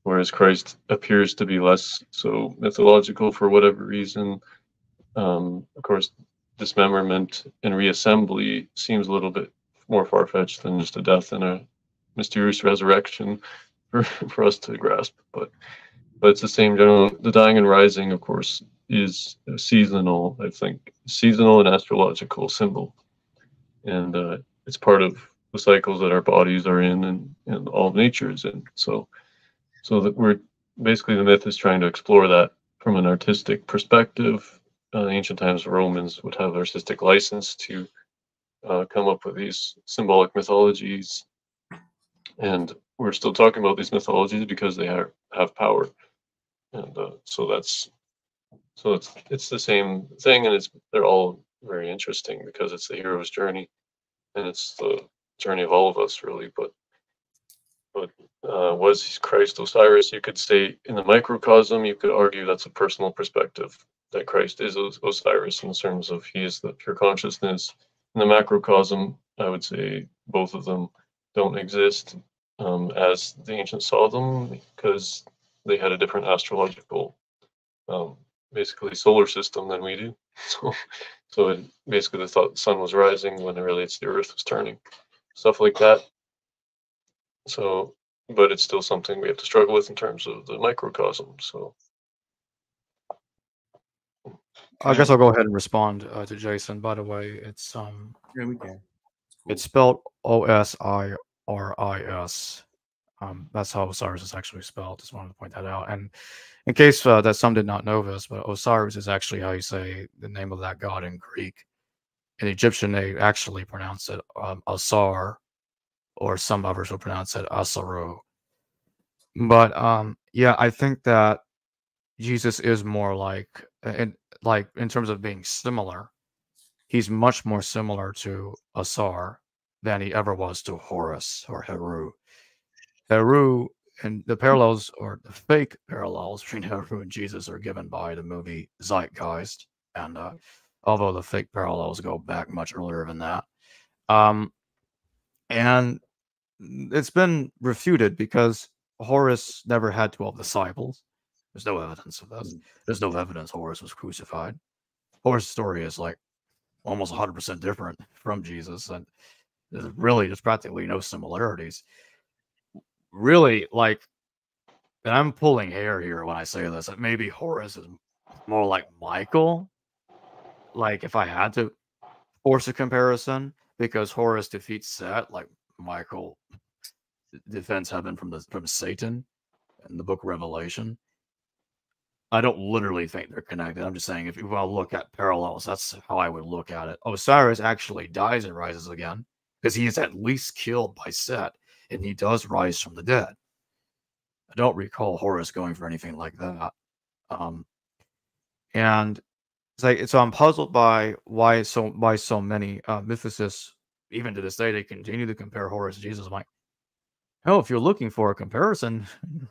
whereas Christ appears to be less so mythological for whatever reason. Of course, dismemberment and reassembly seems a little bit more far-fetched than just a death and a mysterious resurrection for us to grasp. But it's the same general. The dying and rising, of course, is a seasonal, I think, seasonal and astrological symbol, and it's part of the cycles that our bodies are in, and all nature is in. So that we're basically, the myth is trying to explore that from an artistic perspective. Ancient times, Romans would have artistic license to come up with these symbolic mythologies, and we're still talking about these mythologies because they have power, and so it's the same thing, and they're all very interesting because it's the hero's journey, and it's the journey of all of us, really. But was Christ Osiris? You could say in the microcosm, you could argue that's a personal perspective, that Christ is Osiris in terms of he is the pure consciousness. In the macrocosm, I would say both of them don't exist as the ancients saw them, because they had a different astrological, basically solar system than we do. So basically they thought the sun was rising when really it's the earth was turning, stuff like that. So, but it's still something we have to struggle with in terms of the microcosm. So I guess I'll go ahead and respond to Jason. By the way, it's yeah, we can. It's spelled Osiris. That's how Osiris is actually spelled. Just wanted to point that out. And in case that some did not know this, but Osiris is actually how you say the name of that god in Greek. In Egyptian, they actually pronounce it Asar, or some others will pronounce it Asaru. But yeah, I think that Jesus is more like in terms of being similar, he's much more similar to Asar than he ever was to Horus or Heru. Heru, and the parallels, or the fake parallels between Heru and Jesus, are given by the movie Zeitgeist, and although the fake parallels go back much earlier than that, and it's been refuted because Horus never had 12 disciples. There's no evidence of this. There's no evidence Horus was crucified. Horus' story is like almost 100% different from Jesus, and there's practically no similarities. Really, like, and I'm pulling hair here when I say this, that maybe Horus is more like Michael. Like, if I had to force a comparison, because Horus defeats Set, like Michael defends heaven from Satan in the book of Revelation. I don't literally think they're connected. I'm just saying, if you want to look at parallels, that's how I would look at it. Osiris actually dies and rises again because he is at least killed by Set, and he does rise from the dead. I don't recall Horus going for anything like that. And it's like, so I'm puzzled by why so many mythicists, even to this day, they continue to compare Horus to Jesus. I'm like, oh, if you're looking for a comparison,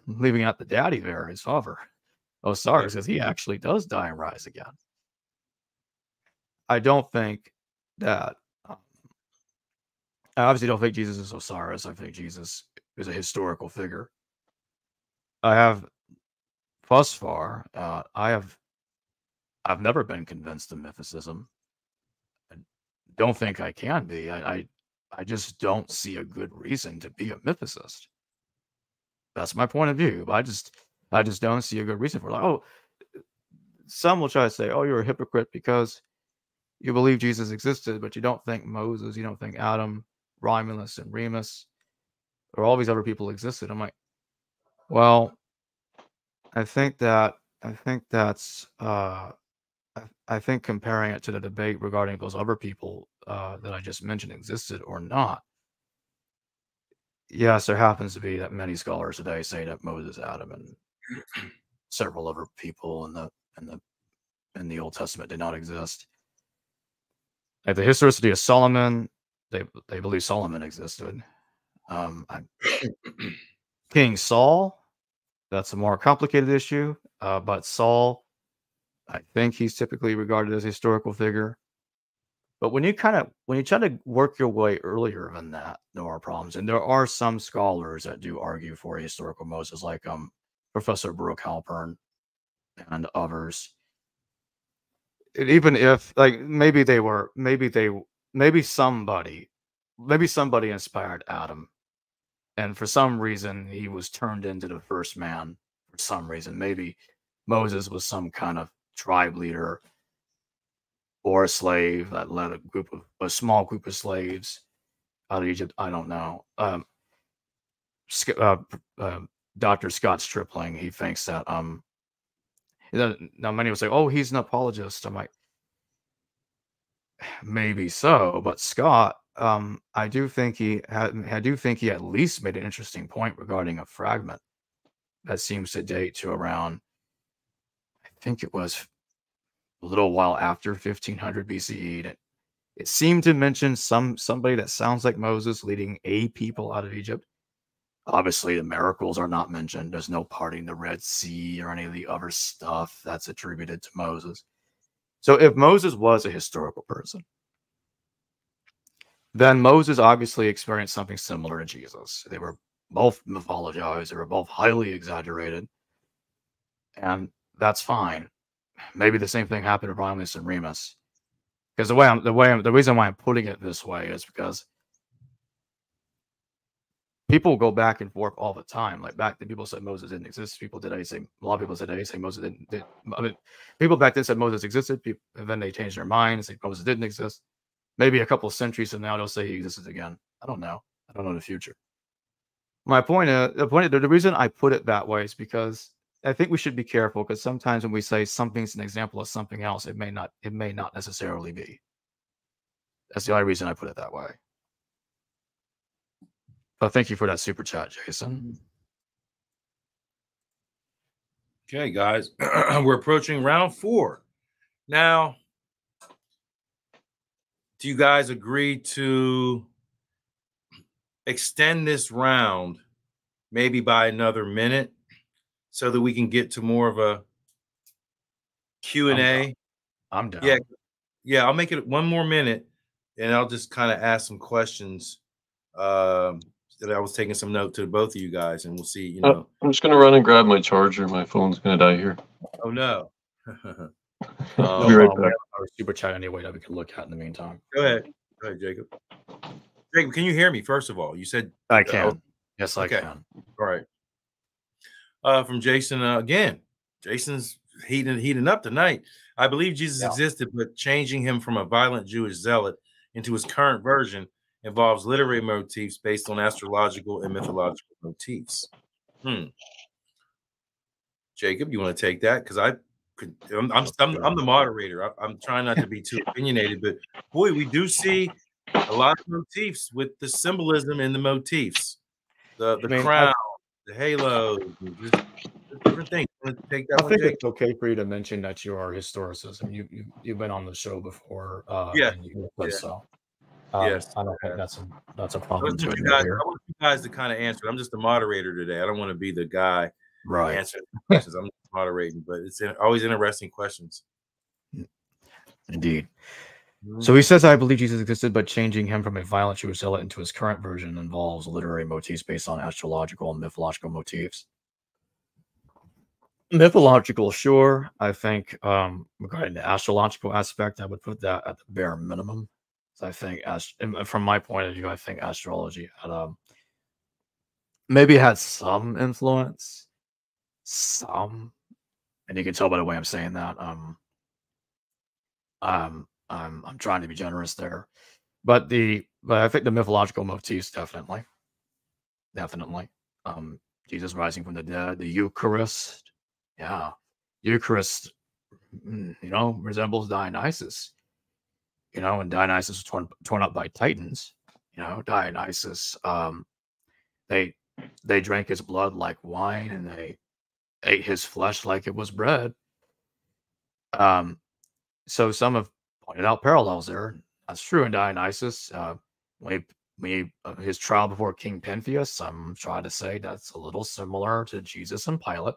leaving out the daddy there, his father, Osiris, because he actually does die and rise again. I don't think that. I obviously don't think Jesus is Osiris. I think Jesus is a historical figure. I have, thus far, I've never been convinced of mythicism. I don't think I can be. I just don't see a good reason to be a mythicist. That's my point of view. I just don't see a good reason for it. Like, oh, some will try to say, oh, you're a hypocrite because you believe Jesus existed, but you don't think Moses, you don't think Adam, Romulus, and Remus, or all these other people existed. I'm like, well, I think comparing it to the debate regarding those other people that I just mentioned existed or not. Yes, there happens to be that many scholars today say that Moses, Adam, and several other people in the Old Testament did not exist. Like the historicity of Solomon, they believe Solomon existed. King Saul, that's a more complicated issue, but Saul, I think he's typically regarded as a historical figure. But when you try to work your way earlier than that, there are problems. And there are some scholars that do argue for a historical Moses, like Professor Brooke Halpern and others. And even if, like, maybe somebody inspired Adam, and for some reason he was turned into the first man. For some reason, maybe Moses was some kind of tribe leader or a slave that led a small group of slaves out of Egypt. I don't know. Dr. Scott Stripling, he thinks that now many will say, oh, he's an apologist. I'm like, maybe so, but Scott, I do think he at least made an interesting point regarding a fragment that seems to date to around, I think it was a little while after 1500 BCE. It seemed to mention somebody that sounds like Moses leading a people out of Egypt. Obviously, the miracles are not mentioned. There's no parting the Red Sea or any of the other stuff that's attributed to Moses. So if Moses was a historical person, then Moses obviously experienced something similar to Jesus. They were both mythologized. They were both highly exaggerated. And that's fine. Maybe the same thing happened to Romulus and Remus. Because the reason why I'm putting it this way is because people go back and forth all the time. Like back then, people said Moses didn't exist. People today say, a lot of people today say Moses didn't. I mean, people back then said Moses existed, and then they changed their mind and say Moses didn't exist. Maybe a couple of centuries from now, they'll say he existed again. I don't know. I don't know the future. My point is, the reason I put it that way is because I think we should be careful, because sometimes when we say something's an example of something else, it may not necessarily be. That's the only reason I put it that way. But thank you for that super chat, Jason. Okay, guys, we're approaching round 4. Now, do you guys agree to extend this round maybe by another minute so that we can get to more of a Q&A? I'm down. Yeah, I'll make it 1 more minute, and I'll just kind of ask some questions that I was taking some note to both of you guys, and we'll see, you know. I'm just going to run and grab my charger. My phone's going to die here. Oh, no. I'll be right back. Our super chat anyway that we can look at in the meantime. Go ahead, Jacob. Jacob, can you hear me, first of all? You said... I can. Yes, I can. All right. From Jason again. Jason's heating up tonight. I believe Jesus existed, but changing him from a violent Jewish zealot into his current version involves literary motifs based on astrological and mythological motifs. Jacob, you want to take that? Because I'm the moderator. I'm trying not to be too opinionated, but boy, we do see a lot of motifs with the symbolism in the motifs, the crown, the halo, different things. Take that I think it's okay for you to mention that you are historicism. You've been on the show before. And you said so. Yes, I don't think that's a problem. I want you guys to kind of answer. I'm just the moderator today. I don't want to be the guy answering questions. I'm just moderating, but it's always interesting questions. Indeed. So he says, I believe Jesus existed, but changing him from a violent Jewish zealot into his current version involves literary motifs based on astrological and mythological motifs. Mythological, sure. I think regarding the astrological aspect, I would put that at the bare minimum. So I think, from my point of view, I think astrology had maybe had some influence, and you can tell by the way I'm saying that. I'm trying to be generous there, but I think the mythological motifs definitely. Jesus rising from the dead, the Eucharist, Eucharist, resembles Dionysus, and Dionysus was torn up by Titans. Dionysus, they drank his blood like wine, and they ate his flesh like it was bread. So some have pointed out parallels there. That's true in Dionysus. His trial before King Pentheus, some try to say that's a little similar to Jesus and Pilate.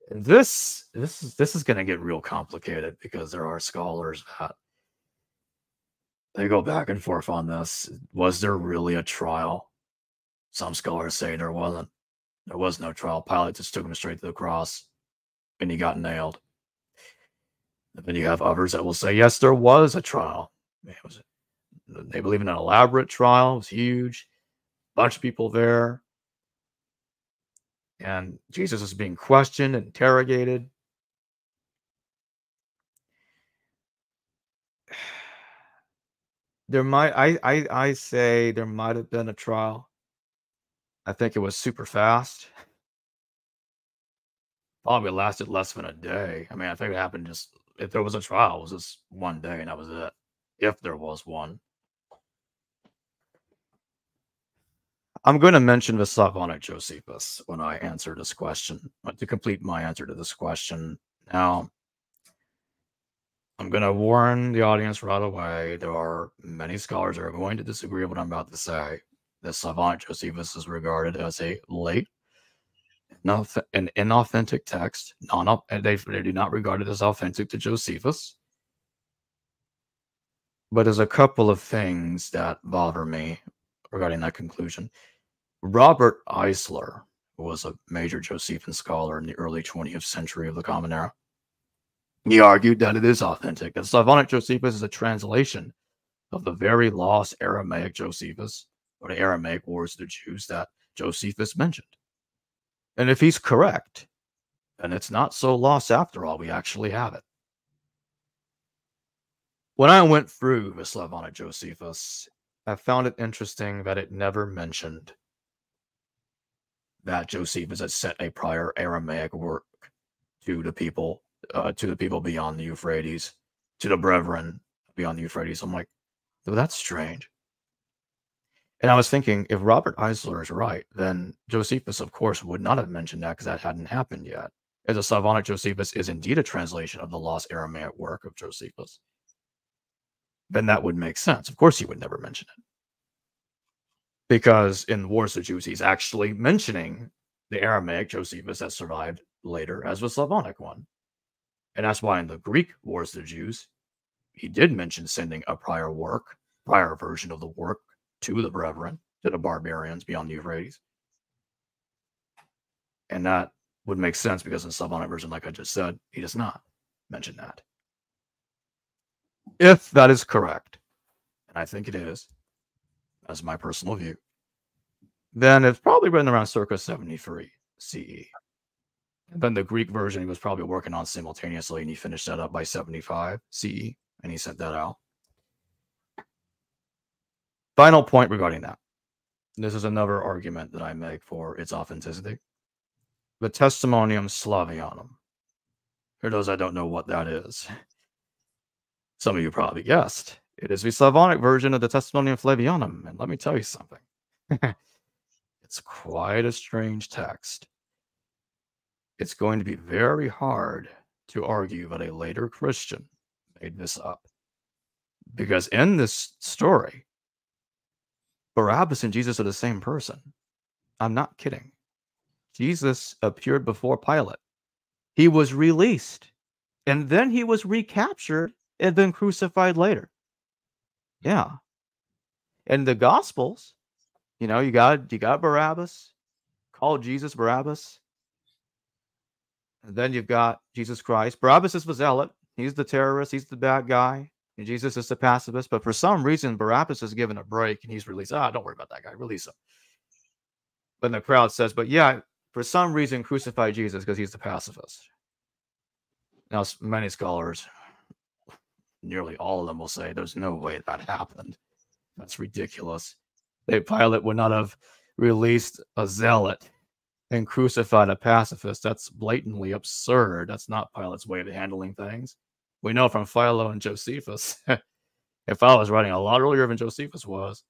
And this is going to get real complicated, because there are scholars that they go back and forth on this. Was there really a trial? Some scholars say there wasn't. There was no trial. Pilate just took him straight to the cross, and he got nailed. And then you have others that will say, yes, there was a trial. They believe in an elaborate trial. It was huge. Bunch of people there. And Jesus is being questioned, interrogated. I say there might have been a trial. I think it was super fast. Probably lasted less than a day. I mean, I think it happened if there was a trial, it was just one day, and that was it. If there was one. I'm going to mention the Slavonic Josephus when I answer this question, to complete my answer to this question. Now, I'm going to warn the audience right away. There are many scholars that are going to disagree with what I'm about to say. The Slavonic Josephus is regarded as a late, an inauthentic text. They do not regard it as authentic to Josephus. But there's a couple of things that bother me regarding that conclusion. Robert Eisler, who was a major Josephine scholar in the early 20th century of the Common Era, he argued that it is authentic. The Slavonic Josephus is a translation of the very lost Aramaic Josephus, or the Aramaic words of the Jews that Josephus mentioned. And if he's correct, then it's not so lost after all. We actually have it. When I went through the Slavonic Josephus, I found it interesting that it never mentioned that Josephus had sent a prior Aramaic work to the people beyond the Euphrates, to the brethren beyond the Euphrates. I'm like, well, that's strange. And I was thinking, if Robert Eisler is right, then Josephus, of course, would not have mentioned that because that hadn't happened yet. As the Slavonic Josephus is indeed a translation of the lost Aramaic work of Josephus, then that would make sense. Of course, he would never mention it. Because in Wars of the Jews, he's actually mentioning the Aramaic Josephus that survived later as the Slavonic one. And that's why in the Greek Wars of the Jews, he did mention sending a prior version of the work to the brethren, to the barbarians beyond the Euphrates. And that would make sense because in the Slavonic version, like I just said, he does not mention that. If that is correct, and I think it is, as my personal view, then it's probably written around circa 73 CE. And then the Greek version he was probably working on simultaneously, and he finished that up by 75 CE, and he sent that out. Final point regarding that. This is another argument that I make for its authenticity. The Testimonium Slavianum. For those that don't know what that is, some of you probably guessed. It is the Slavonic version of the Testimonium Flavianum, and let me tell you something. It's quite a strange text. It's going to be very hard to argue that a later Christian made this up. Because in this story, Barabbas and Jesus are the same person. I'm not kidding. Jesus appeared before Pilate. He was released, and then he was recaptured and then crucified later. Yeah. And the Gospels, you know, you got Barabbas, called Jesus Barabbas. And then you've got Jesus Christ. Barabbas is the zealot. He's the terrorist. He's the bad guy. And Jesus is the pacifist. But for some reason, Barabbas is given a break and he's released. Don't worry about that guy. Release him. But the crowd says, but yeah, for some reason, crucify Jesus because he's the pacifist. Now, many scholars, nearly all of them will say there's no way that happened. That's ridiculous. Pilate would not have released a zealot and crucified a pacifist. That's blatantly absurd. That's not Pilate's way of handling things. We know from Philo and Josephus, if Philo was writing a lot earlier than Josephus was,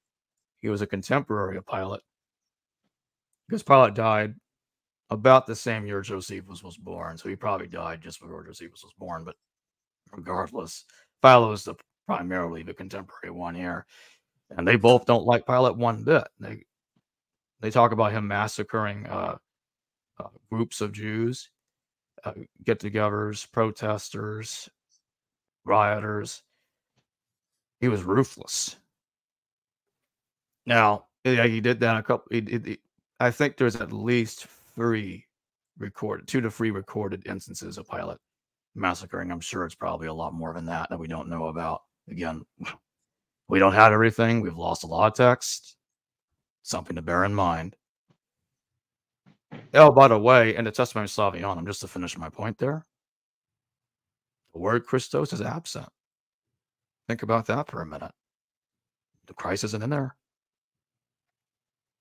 he was a contemporary of Pilate. Because Pilate died about the same year Josephus was born, so he probably died just before Josephus was born. But regardless, Philo is primarily the contemporary one here. And they both don't like Pilate one bit. They talk about him massacring groups of Jews, get-togethers, protesters, rioters. He was ruthless. Now, he did that a couple. I think there's at least 2 to 3 recorded instances of Pilate massacring. I'm sure it's probably a lot more than that we don't know about. Again, we don't have everything. We've lost a lot of text. Something to bear in mind. Oh, by the way, in the Testimony Slavianum, just to finish my point there, the word Christos is absent. Think about that for a minute. The Christ isn't in there.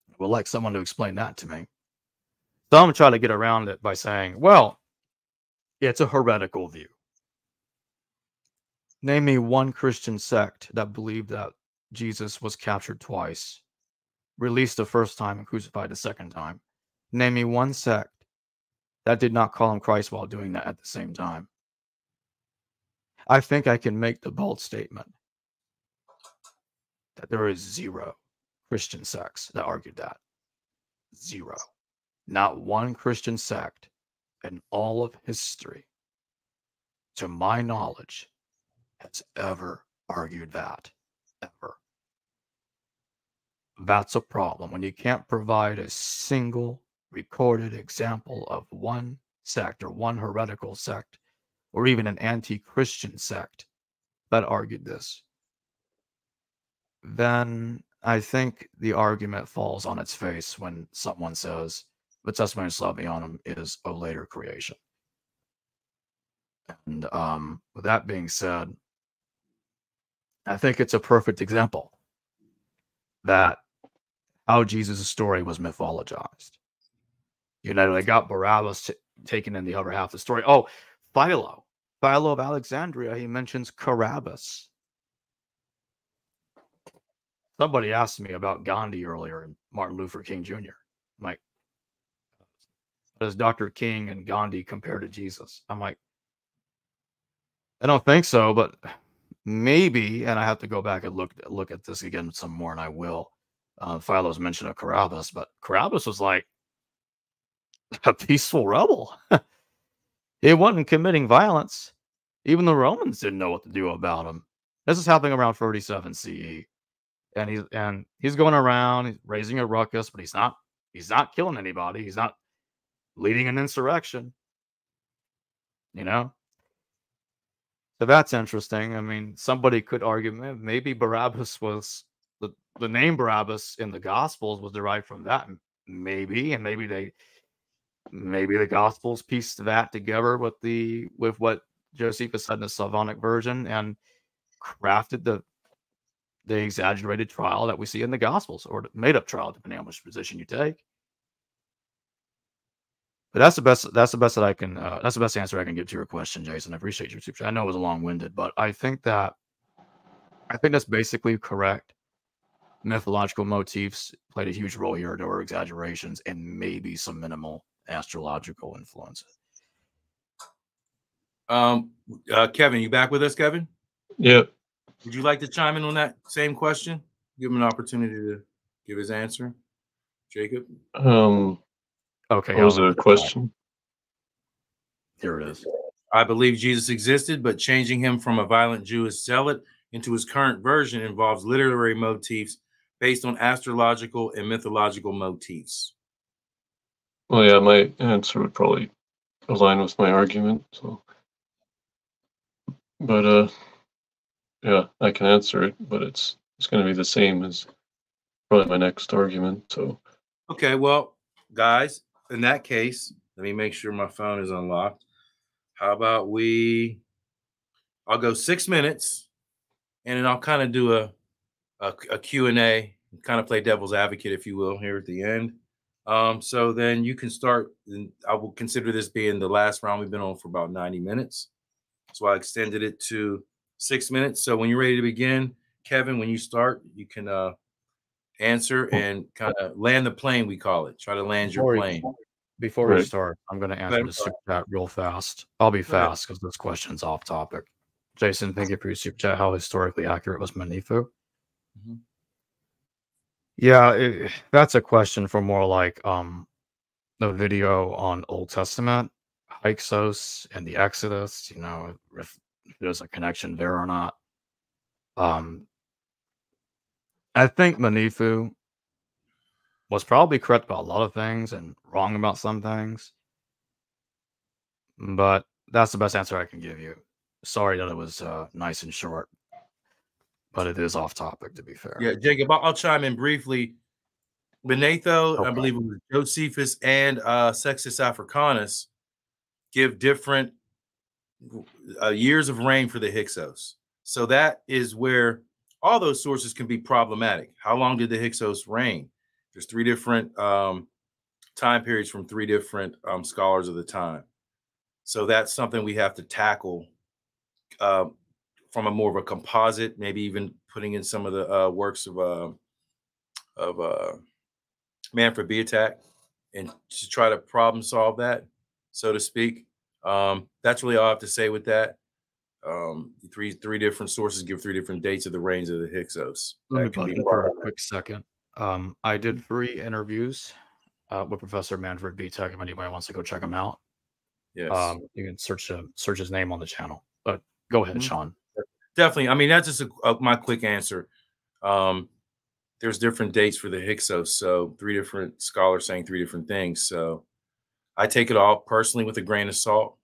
I would like someone to explain that to me. Some try to get around it by saying, well, it's a heretical view. Name me one Christian sect that believed that Jesus was captured twice, released the first time, and crucified the second time. Name me one sect that did not call him Christ while doing that at the same time. I think I can make the bold statement that there is 0 Christian sects that argued that. 0. Not one Christian sect in all of history, to my knowledge, has ever argued that. Ever. That's a problem when you can't provide a single recorded example of one sect or one heretical sect or even an anti-Christian sect that argued this. Then I think the argument falls on its face when someone says the Testimony Slavianum is a later creation. And with that being said, I think it's a perfect example that how Jesus' story was mythologized. You know, they got Barabbas taken in the other half of the story. Oh, Philo of Alexandria, he mentions Carabbas. Somebody asked me about Gandhi earlier and Martin Luther King Jr. I'm like, does Dr. King and Gandhi compare to Jesus? I'm like, I don't think so, but maybe. And I have to go back and look at this again some more, and I will. Philo's mention of Carabbas, but Carabbas was like a peaceful rebel. He wasn't committing violence. Even the Romans didn't know what to do about him. This is happening around 37 CE. And he's going around, he's raising a ruckus, but he's not killing anybody. He's not leading an insurrection. You know? So that's interesting. I mean, somebody could argue maybe Barabbas was the name Barabbas in the Gospels was derived from that. Maybe, and maybe the Gospels pieced that together with what Josephus said in the Slavonic version and crafted the exaggerated trial that we see in the Gospels, or the made-up trial, depending on which position you take. But that's the best that I can. That's the best answer I can give to your question, Jason. I appreciate your super chat. I know it was a long-winded, but I think that's basically correct. Mythological motifs played a huge role here. There were exaggerations and maybe some minimal astrological influences. Kevin, you back with us, Kevin? Yep. Would you like to chime in on that same question? Give him an opportunity to give his answer. Jacob? Okay. What was the question? Here it is. I believe Jesus existed, but changing him from a violent Jewish zealot into his current version involves literary motifs based on astrological and mythological motifs. Well, yeah, my answer would probably align with my argument. So, but yeah, I can answer it, but it's going to be the same as probably my next argument. So, okay, well, guys, in that case, let me make sure my phone is unlocked. How about I'll go 6 minutes, and then I'll kind of do a Q&A, kind of play devil's advocate, if you will, here at the end. So then you can start, and I will consider this being the last round. We've been on for about 90 minutes. So I extended it to 6 minutes. So when you're ready to begin, Kevin, when you start, you can answer and kind of land the plane, we call it. Try to land your plane. Before we start, I'm going to answer the super chat real fast. I'll be fast because this question's off topic. Jason, thank you for your super chat. How historically accurate was Manifu? Mm-hmm. Yeah, that's a question for more like the video on Old Testament, Hyksos and the Exodus, you know, if there's a connection there or not. I think Manifu was probably correct about a lot of things and wrong about some things. But that's the best answer I can give you. Sorry that it was nice and short, but it is off topic, to be fair. Yeah, Jacob, I'll chime in briefly. Manetho, okay. I believe it was Josephus and Sextus Africanus give different years of reign for the Hyksos. So that is where all those sources can be problematic. How long did the Hyksos reign? There's 3 different time periods from 3 different scholars of the time. So that's something we have to tackle from a more of a composite, maybe even putting in some of the works of Manfred Beatak, and to try to problem solve that, so to speak. That's really all I have to say with that. Three different sources give 3 different dates of the reigns of the Hyksos. Let me put in for a quick second. I did 3 interviews with Professor Manfred Beatak. If anybody wants to go check them out, yes, you can search his name on the channel. But go ahead, Sean. Definitely. I mean, that's just my quick answer. There's different dates for the Hyksos, so 3 different scholars saying 3 different things. So I take it all personally with a grain of salt.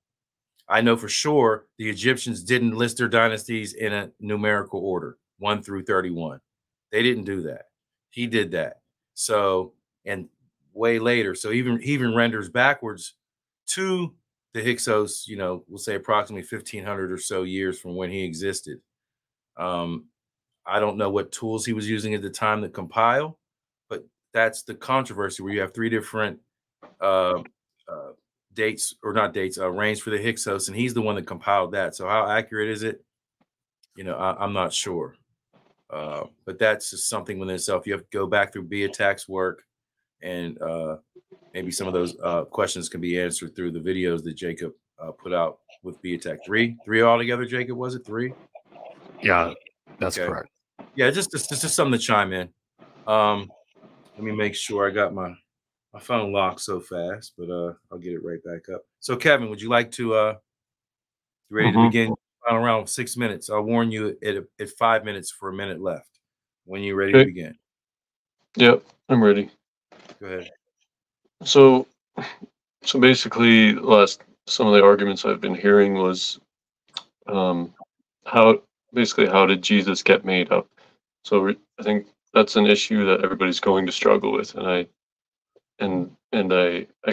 I know for sure the Egyptians didn't list their dynasties in a numerical order, 1 through 31. They didn't do that. He did that. So, and way later. So he even renders backwards to the Hyksos, you know, we'll say approximately 1,500 or so years from when he existed. I don't know what tools he was using at the time to compile, but that's the controversy where you have three different dates, or not dates, reigns for the Hyksos, and he's the one that compiled that. So how accurate is it? You know, I'm not sure. But that's just something within itself. You have to go back through Beatak's work, and maybe some of those questions can be answered through the videos that Jacob put out with Beatak. Three altogether, Jacob, was it 3? Yeah, that's correct. Yeah, just something to chime in. Let me make sure I got my phone locked so fast, but I'll get it right back up. So Kevin, would you like to ready to begin final round 6 minutes? I'll warn you at 5 minutes for a minute left when you're ready to begin. Yep, I'm ready. Go ahead. So basically, some of the arguments I've been hearing was how did Jesus get made up? So I think that's an issue that everybody's going to struggle with, and I can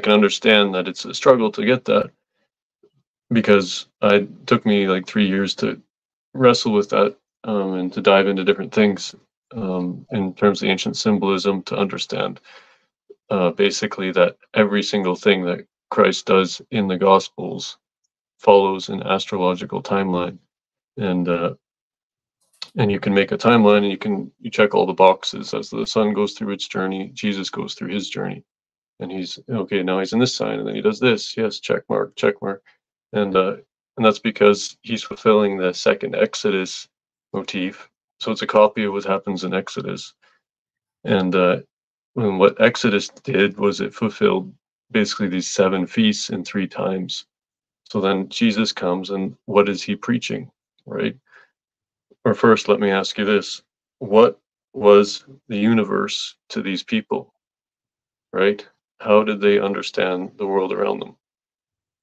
understand that it's a struggle to get that, because it took me like 3 years to wrestle with that, and to dive into different things in terms of the ancient symbolism, to understand basically that every single thing that Christ does in the Gospels follows an astrological timeline, and you can make a timeline, and you check all the boxes as the sun goes through its journey. Jesus goes through his journey, and he's okay. Now he's in this sign, and then he does this. Yes, check mark, and that's because he's fulfilling the second Exodus motif. So it's a copy of what happens in Exodus, and what Exodus did was it fulfilled basically these 7 feasts in 3 times. So then Jesus comes, and what is he preaching, right? Or first, let me ask you this. What was the universe to these people, right? How did they understand the world around them?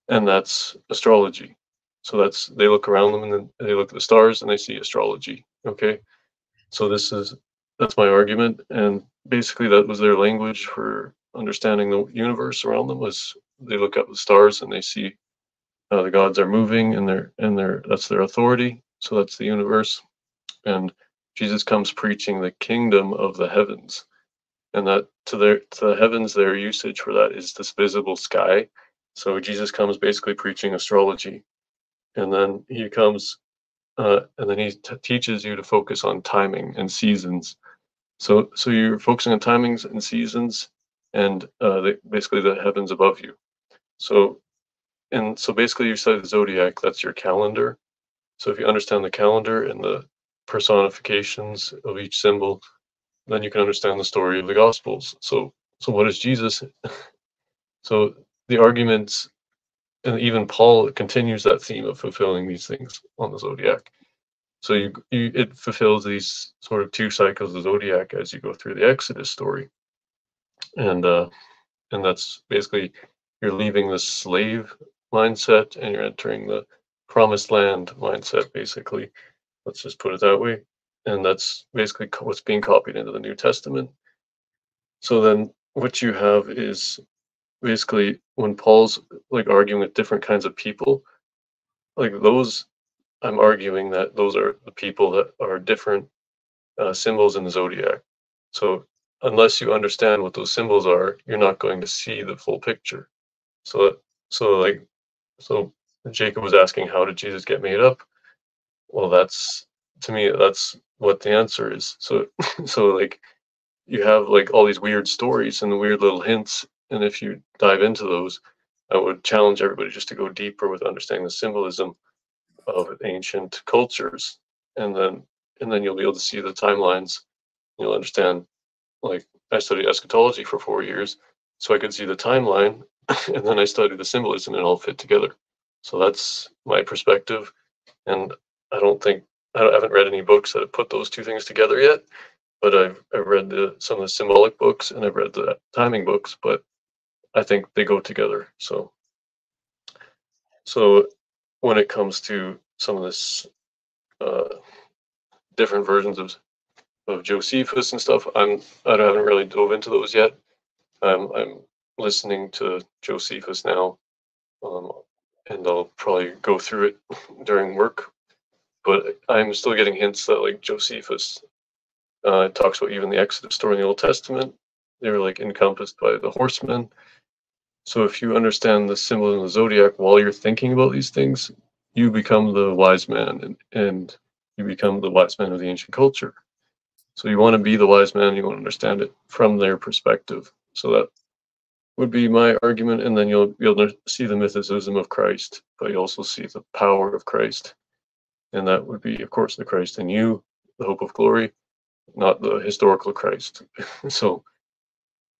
And that's astrology. So they look around them, and then they look at the stars, and they see astrology, okay? So that's my argument, and basically that was their language for understanding the universe around them. Was they look up at the stars and they see how the gods are moving, and that's their authority. So that's the universe. And Jesus comes preaching the kingdom of the heavens, and that to the heavens, their usage for that is this visible sky. So Jesus comes basically preaching astrology, and then he comes and then he teaches you to focus on timing and seasons. So you're focusing on timings and seasons, and basically the heavens above you. So basically you study the zodiac. That's your calendar. So if you understand the calendar and the personifications of each symbol, then you can understand the story of the Gospels. So what is Jesus? So the arguments, and even Paul continues that theme of fulfilling these things on the zodiac. So it fulfills these sort of 2 cycles of zodiac as you go through the Exodus story, and that's basically you're leaving the slave mindset and you're entering the promised land mindset, basically. Let's just put it that way. And that's basically what's being copied into the New Testament. So then what you have is basically when Paul's like arguing with different kinds of people, like those, I'm arguing that those are the people that are different symbols in the zodiac. So unless you understand what those symbols are, you're not going to see the full picture. So Jacob was asking, how did Jesus get made up? Well, to me, that's what the answer is. So like you have like all these weird stories and weird little hints, and if you dive into those, I would challenge everybody just to go deeper with understanding the symbolism of ancient cultures, and then you'll be able to see the timelines. You'll understand, like I studied eschatology for 4 years, so I could see the timeline, and then I studied the symbolism, and it all fit together. So that's my perspective, and I haven't read any books that have put those 2 things together yet, but I've read some of the symbolic books, and I've read the timing books, but I think they go together. So when it comes to some of this different versions of Josephus and stuff, I haven't really dove into those yet. I'm listening to Josephus now, and I'll probably go through it during work. but I'm still getting hints that like Josephus talks about even the Exodus story in the Old Testament. They were like encompassed by the horsemen. So if you understand the symbolism of the zodiac while you're thinking about these things, you become the wise man, and you become the wise man of the ancient culture. So you want to be the wise man, you want to understand it from their perspective. So that would be my argument, and then you'll be able to see the mythicism of Christ, but you also see the power of Christ. And that would be, of course, the Christ in you, the hope of glory, not the historical Christ. So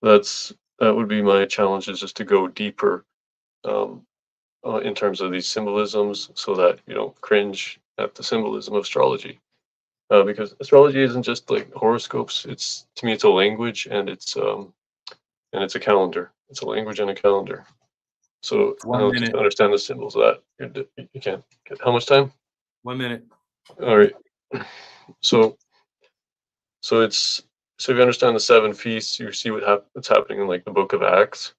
that would be my challenge, is just to go deeper in terms of these symbolisms, so that you don't cringe at the symbolism of astrology, because astrology isn't just like horoscopes. It's, to me, it's a language, and it's a calendar. It's a language and a calendar. So just to understand the symbols of that, you can't get how much time? 1 minute. All right. So if you understand the 7 feasts, you see what's happening in like the book of Acts.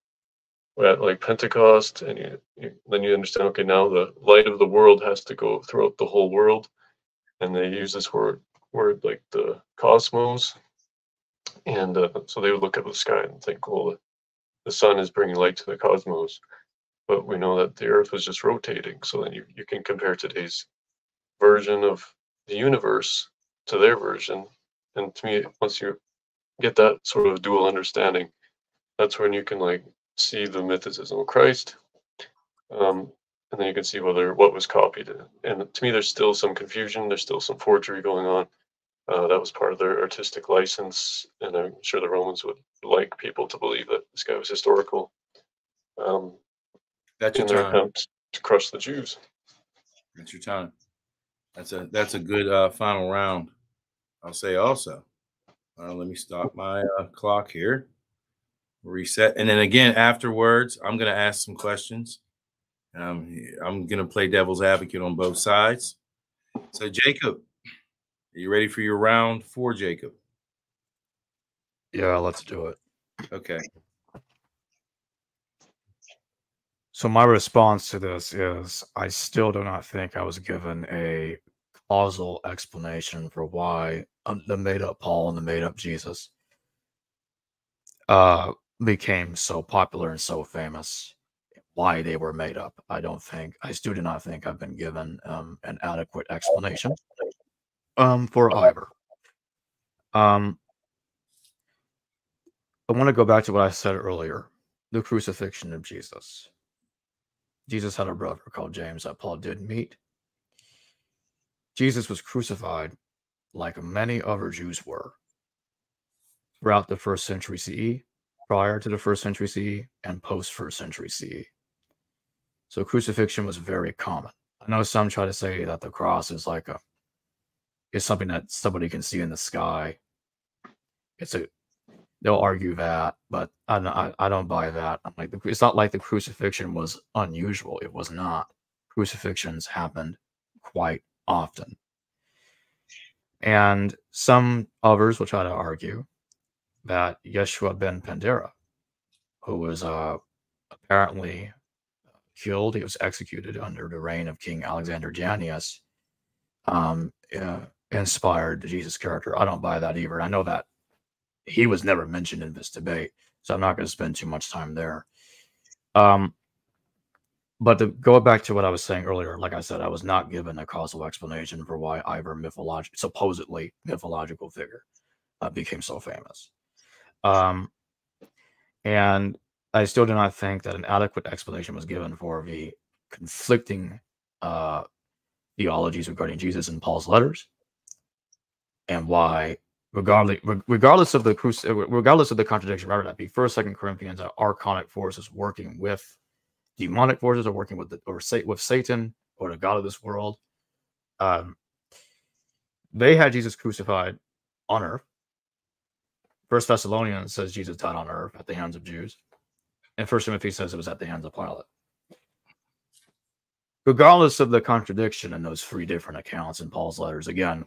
We're at like Pentecost, and then you understand, okay, now the light of the world has to go throughout the whole world. And they use this word like the cosmos. And so they would look up at the sky and think, well, the sun is bringing light to the cosmos. But we know that the earth was just rotating. So then you can compare today's version of the universe to their version. And to me, once you get that sort of dual understanding, that's when you can like see the mythicism of Christ, and then you can see what was copied. And to me, there's still some confusion. There's still some forgery going on. That was part of their artistic license, and I'm sure the Romans would like people to believe that this guy was historical. That's your in their time. attempt to crush the Jews. That's your time. That's a good final round. I'll say also. Let me stop my clock here. Reset, and then again afterwards, I'm going to ask some questions. I'm going to play devil's advocate on both sides. So, Jacob, are you ready for your round 4, Jacob? Yeah, let's do it. Okay. So my response to this is, I still do not think I was given a causal explanation for why the made-up Paul and the made-up Jesus became so popular and so famous, why they were made up. I still do not think I've been given an adequate explanation for either. I want to go back to what I said earlier, the crucifixion of Jesus. Jesus had a brother called James that Paul did meet. Jesus was crucified like many other Jews were throughout the 1st century CE, prior to the 1st century CE, and post 1st century CE. So crucifixion was very common. I know some try to say that the cross is like is something that somebody can see in the sky. They'll argue that, but I don't buy that. I'm like, it's not like the crucifixion was unusual. It was not. Crucifixions happened quite often. And some others will try to argue that Yeshua ben Pandera, who was apparently killed, he was executed under the reign of King Alexander Jannaeus, inspired the Jesus character. I don't buy that either. I know that he was never mentioned in this debate, so I'm not going to spend too much time there. But to go back to what I was saying earlier, like I said, I was not given a causal explanation for why either supposedly mythological figure became so famous. And I still do not think that an adequate explanation was given for the conflicting theologies regarding Jesus in Paul's letters, and why, regardless of the contradiction, rather that be 1st, 2nd Corinthians, archonic forces working with demonic forces, or working with with Satan or the god of this world. They had Jesus crucified on earth. 1 Thessalonians says Jesus died on earth at the hands of Jews, and 1 Timothy says it was at the hands of Pilate. Regardless of the contradiction in those 3 different accounts in Paul's letters, again,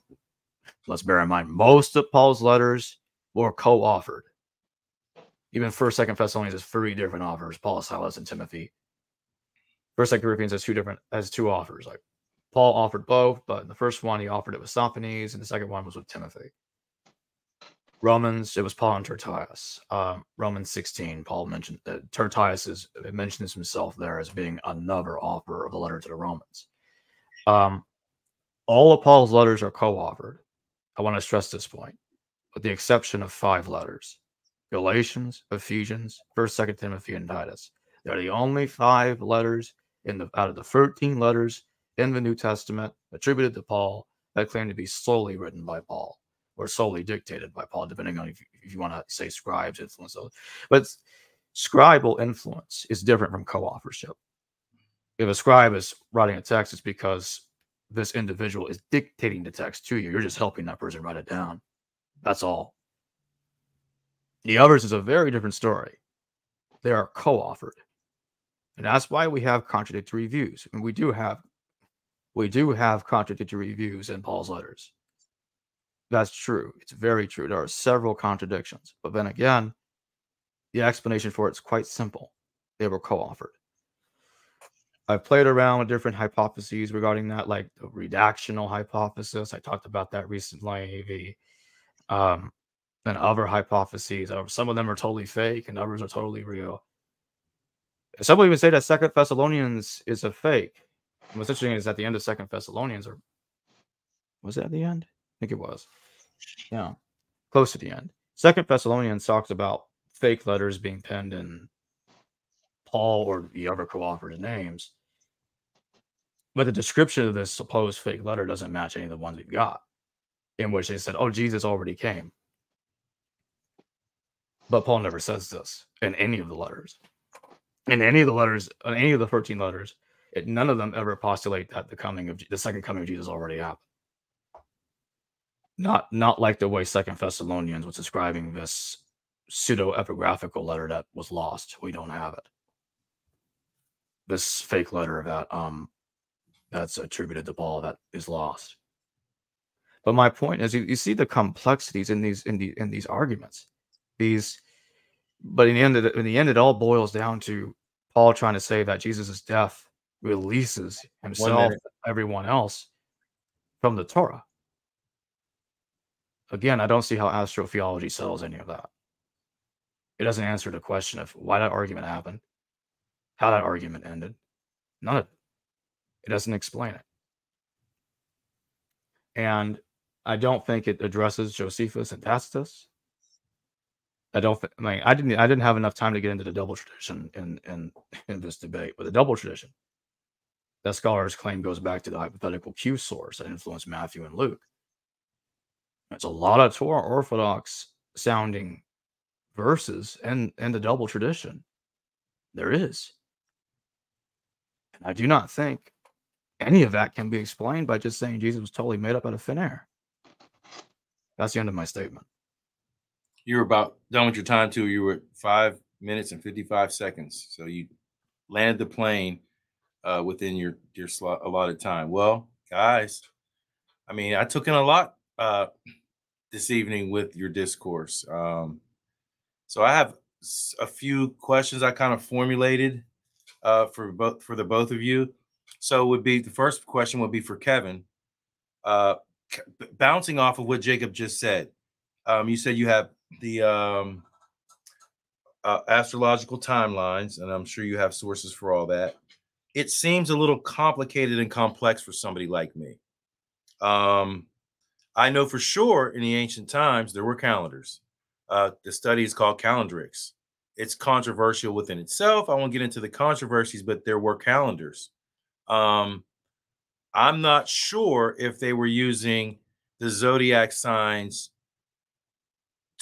let's bear in mind, most of Paul's letters were co-authored. Even 1st, 2nd Thessalonians has 3 different authors: Paul, Silas, and Timothy. 1st, 2nd Corinthians has 2 authors. Like, Paul offered both, but the first one he offered it with Sosthenes, and the second one was with Timothy. Romans, it was Paul and Tertius. Romans 16, Paul mentioned that Tertius mentions himself there as being another author of the letter to the Romans. All of Paul's letters are co-authored. I want to stress this point, with the exception of 5 letters: Galatians, Ephesians, 1st, 2nd Timothy, and Titus. They're the only 5 letters out of the 13 letters in the New Testament attributed to Paul that claim to be solely written by Paul, or solely dictated by Paul, depending on if you want to say scribes influence those. But scribal influence is different from co-authorship. If a scribe is writing a text, it's because this individual is dictating the text to you. You're just helping that person write it down. That's all. The others is a very different story. They are co-authored. And that's why we have contradictory views. And we do have contradictory views in Paul's letters. That's true. It's very true. There are several contradictions. But then again, the explanation for it is quite simple. They were co-authored. I've played around with different hypotheses regarding that, like the redactional hypothesis. I talked about that recently. And other hypotheses. Some of them are totally fake and others are totally real. Some will even say that 2nd Thessalonians is a fake. And what's interesting is at the end of 2nd Thessalonians, or was it at the end? I think it was. Yeah, close to the end. 2nd Thessalonians talks about fake letters being penned in Paul or the other co-authors' names. But the description of this supposed fake letter doesn't match any of the ones we've got, in which they said, oh, Jesus already came. But Paul never says this in any of the letters. In any of the letters, in any of the 13 letters, none of them ever postulate that the second coming of Jesus already happened. Not like the way 2nd Thessalonians was describing this pseudo-epigraphical letter that was lost. We don't have it. This fake letter that's attributed to Paul that is lost. But my point is, you see the complexities in these arguments. But in the end, it all boils down to Paul trying to say that Jesus' death releases himself and everyone else from the Torah. Again, I don't see how astrotheology settles any of that. It doesn't answer the question of why that argument happened, how that argument ended. None of it. It doesn't explain it. And I don't think it addresses Josephus and Tacitus. I didn't have enough time to get into the double tradition in this debate, but the double tradition, that scholars claim, goes back to the hypothetical Q source that influenced Matthew and Luke. There's a lot of Torah Orthodox sounding verses in the double tradition. There is. And I do not think any of that can be explained by just saying Jesus was totally made up out of thin air. That's the end of my statement. You're about done with your time too. You were at 5 minutes and 55 seconds. So you landed the plane within your allotted time. Well, guys, I mean, I took in a lot this evening with your discourse. So I have a few questions I kind of formulated for the both of you. So the first question would be for Kevin. Bouncing off of what Jacob just said, you said you have the astrological timelines, and I'm sure you have sources for all that. It seems a little complicated and complex for somebody like me. I know for sure in the ancient times there were calendars. The study is called calendrics. It's controversial within itself. I won't get into the controversies, but there were calendars. I'm not sure if they were using the zodiac signs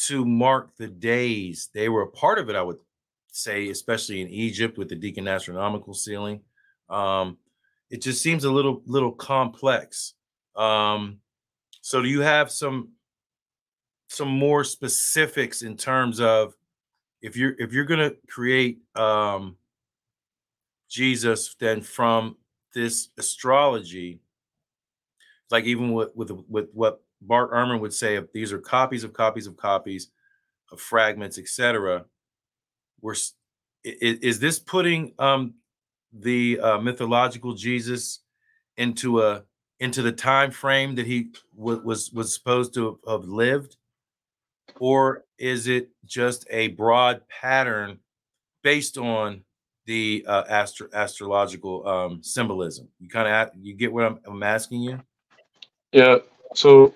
to mark the days. They were a part of it, I would say, especially in Egypt with the Deacon astronomical ceiling. It just seems a little complex. So do you have some more specifics in terms of if you're going to create Jesus then from this astrology, like even with what Bart Ehrman would say, if these are copies of fragments, etc. Is this putting the mythological Jesus into the time frame that he was supposed to have lived, or is it just a broad pattern based on the astrological symbolism? You kind of you get what I'm asking you? Yeah. So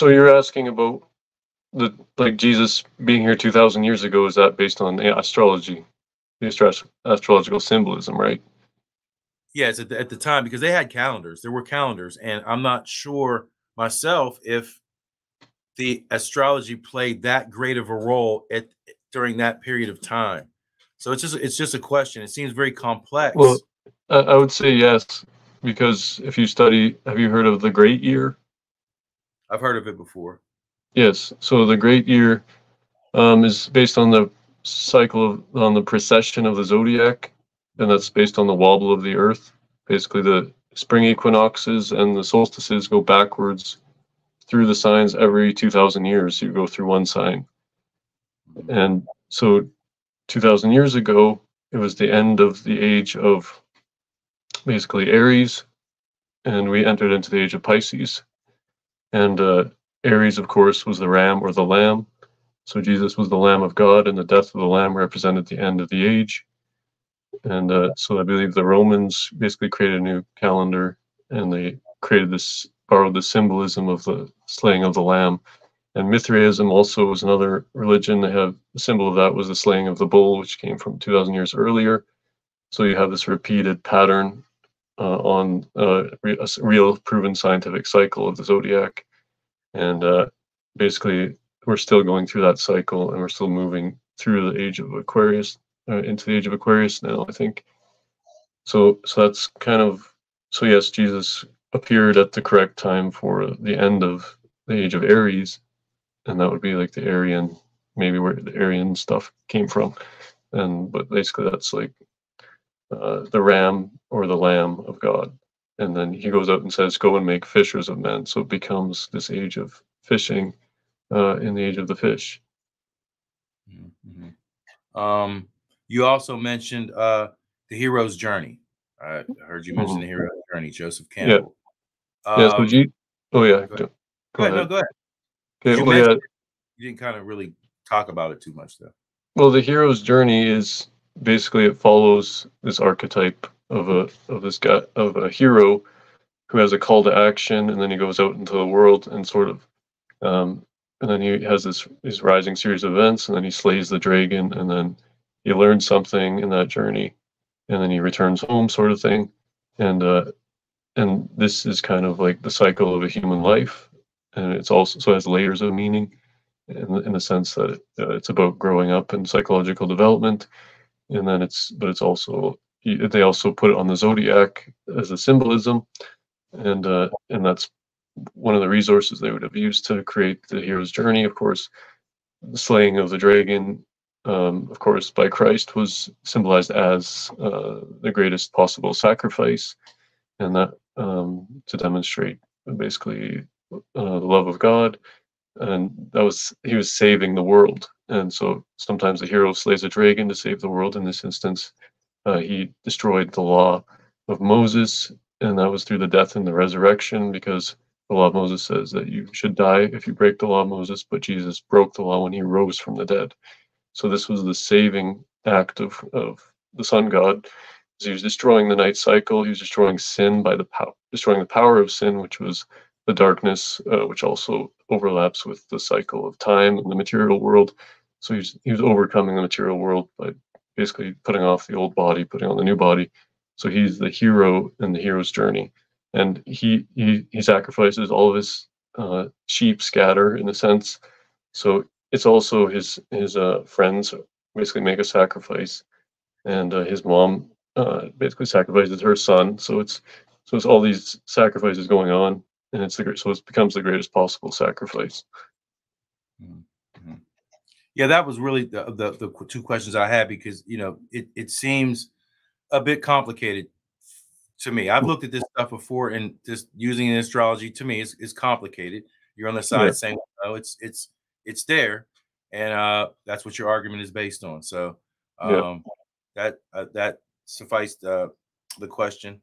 you're asking about like Jesus being here 2,000 years ago. Is that based on astrology, the astrological symbolism, right? Yes, at the time, because they had calendars. There were calendars, and I'm not sure myself if the astrology played that great of a role during that period of time. So it's just a question. It seems very complex. Well, I would say yes, because if you study, have you heard of the Great Year? I've heard of it before. Yes. So the Great Year is based on the cycle on the precession of the zodiac, and that's based on the wobble of the Earth. Basically, the spring equinoxes and the solstices go backwards through the signs every 2,000 years. You go through one sign, and so 2,000 years ago, it was the end of the age of basically Aries, and we entered into the age of Pisces. And Aries, of course, was the ram or the lamb. So Jesus was the Lamb of God, and the death of the lamb represented the end of the age. And so I believe the Romans basically created a new calendar, and they borrowed the symbolism of the slaying of the lamb. And Mithraism also was another religion. They have the symbol of that was the slaying of the bull, which came from 2,000 years earlier. So you have this repeated pattern on a real proven scientific cycle of the zodiac. And basically, we're still going through that cycle, and we're still moving through the age of Aquarius, into the age of Aquarius now, I think. So that's kind of, so yes, Jesus appeared at the correct time for the end of the age of Aries, and that would be like the Aryan, maybe where the Aryan stuff came from. But basically that's like the ram or the lamb of God. And then he goes out and says, go and make fishers of men. So it becomes this age of fishing in the age of the fish. Mm-hmm. You also mentioned the hero's journey. I heard you mention the hero's journey, Joseph Campbell. Yeah. So oh yeah. Go ahead. No, go ahead. Okay. You didn't kind of really talk about it too much, though. Well, the hero's journey is basically, it follows this archetype of a hero who has a call to action, and then he goes out into the world and sort of and then he has this rising series of events, and then he slays the dragon, and then he learns something in that journey, and then he returns home, sort of thing. And this is kind of like the cycle of a human life, and it's also so it has layers of meaning in the sense that it's about growing up and psychological development, and then it's also they also put it on the zodiac as a symbolism, and that's one of the resources they would have used to create the hero's journey. Of course, the slaying of the dragon, of course, by Christ was symbolized as the greatest possible sacrifice, and that to demonstrate basically the love of God, and he was saving the world. And so sometimes the hero slays a dragon to save the world. In this instance, he destroyed the law of Moses, and that was through the death and the resurrection, because the law of Moses says that you should die if you break the law of Moses, but Jesus broke the law when he rose from the dead. So this was the saving act of the sun god. He was destroying the night cycle. He was destroying sin by destroying the power of sin, which was the darkness, which also overlaps with the cycle of time in the material world. So he was overcoming the material world by basically putting off the old body, putting on the new body. So he's the hero in the hero's journey, and he sacrifices all of his sheep scatter, in a sense. So it's also his friends basically make a sacrifice, and his mom basically sacrifices her son. So it's all these sacrifices going on, and it becomes the greatest possible sacrifice. Mm-hmm. Yeah, that was really the two questions I had, because it seems a bit complicated to me. I've looked at this stuff before, and just using an astrology to me is complicated. You're on the side saying, "Oh, it's there," and that's what your argument is based on. So that sufficed the question.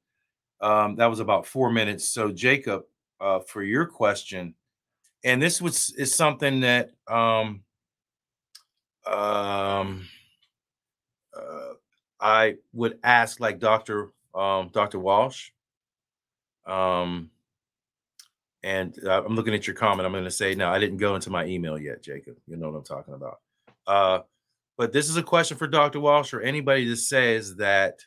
That was about 4 minutes. So Jacob, for your question, and this is something that I would ask like Dr. Walsh. And I'm looking at your comment. I'm going to say, no, I didn't go into my email yet, Jacob. You know what I'm talking about. But this is a question for Dr. Walsh or anybody that says that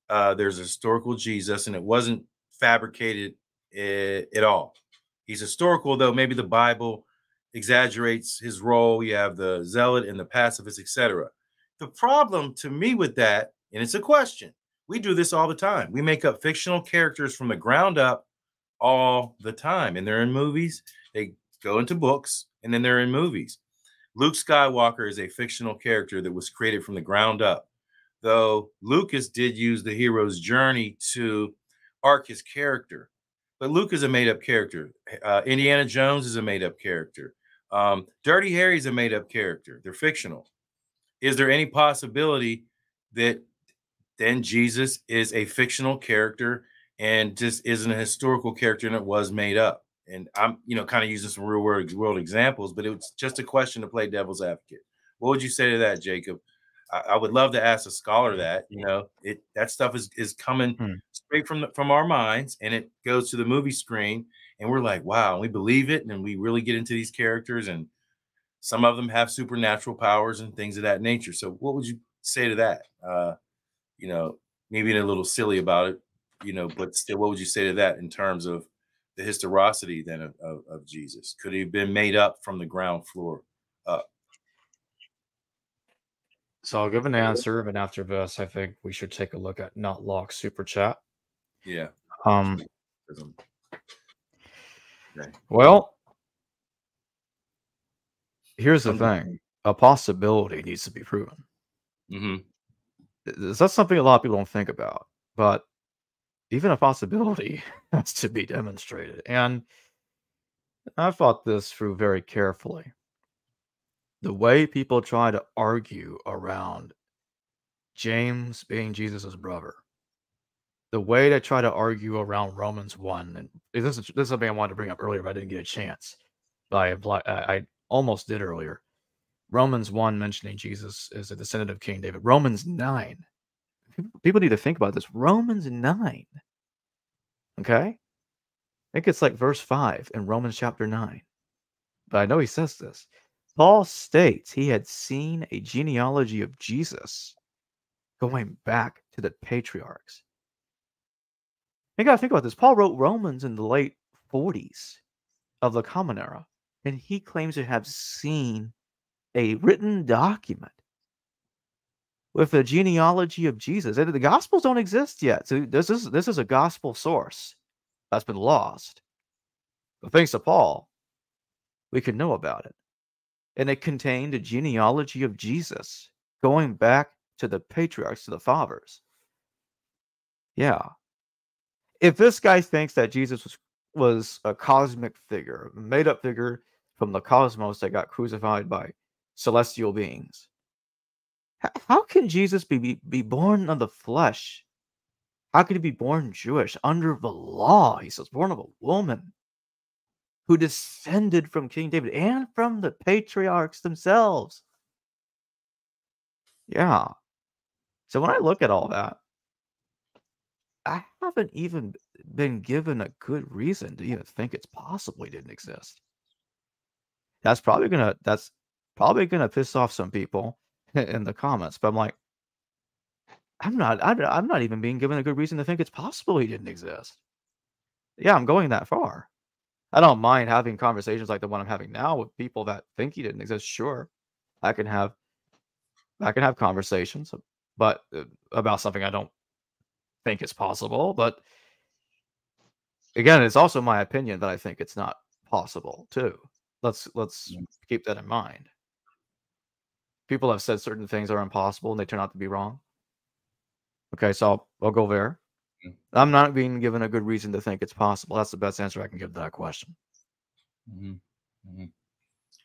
there's a historical Jesus and it wasn't fabricated at all. He's historical, though maybe the Bible exaggerates his role. You have the zealot and the pacifist, etc. The problem to me with that, and it's a question, we do this all the time. We make up fictional characters from the ground up all the time, and they're in movies. They go into books, and then they're in movies. Luke Skywalker is a fictional character that was created from the ground up, though Lucas did use the hero's journey to arc his character. But Luke is a made-up character. Indiana Jones is a made-up character. Dirty Harry is a made-up character. They're fictional. Is there any possibility that then Jesus is a fictional character and just isn't a historical character and it was made up? And I'm, kind of using some real world examples, but it was just a question to play devil's advocate. What would you say to that, Jacob? I would love to ask a scholar that, that stuff is coming straight from our minds, and it goes to the movie screen, and we're like, wow, and we believe it, and we really get into these characters, and some of them have supernatural powers and things of that nature. So what would you say to that? Maybe a little silly about it, but still, what would you say to that in terms of the historicity then of Jesus? Could he have been made up from the ground floor up? So I'll give an answer, but after this, I think we should take a look at Not Lock Super Chat. Yeah. Okay. Well, here's the thing. A possibility needs to be proven. That's something a lot of people don't think about, but even a possibility has to be demonstrated. And I've thought this through very carefully. The way people try to argue around James being Jesus's brother, the way they try to argue around Romans 1, and this is something I wanted to bring up earlier, but I didn't get a chance. But I almost did earlier. Romans 1 mentioning Jesus as a descendant of King David. Romans 9. People need to think about this. Romans 9. Okay? I think it's like verse 5 in Romans chapter 9. But I know he says this. Paul states he had seen a genealogy of Jesus going back to the patriarchs. You got to think about this. Paul wrote Romans in the late 40s of the Common Era, and he claims to have seen a written document with a genealogy of Jesus. And the Gospels don't exist yet. So this is a gospel source that's been lost. But thanks to Paul, we can know about it. And it contained a genealogy of Jesus going back to the patriarchs, to the fathers. Yeah. If this guy thinks that Jesus was a cosmic figure, a made-up figure from the cosmos that got crucified by celestial beings, how can Jesus be born of the flesh? How could he be born Jewish under the law? He says, born of a woman who descended from King David and from the patriarchs themselves. Yeah. So when I look at all that, I haven't even been given a good reason to even think it's possible he didn't exist. That's probably gonna piss off some people in the comments, but I'm like, I'm not even being given a good reason to think it's possible he didn't exist. Yeah, I'm going that far. I don't mind having conversations like the one I'm having now with people that think he didn't exist. Sure, I can have conversations, but about something I don't think is possible. But again, it's also my opinion that I think it's not possible too. Let's keep that in mind. People have said certain things are impossible and they turn out to be wrong. Okay, so I'll go there. I'm not being given a good reason to think it's possible. That's the best answer I can give to that question.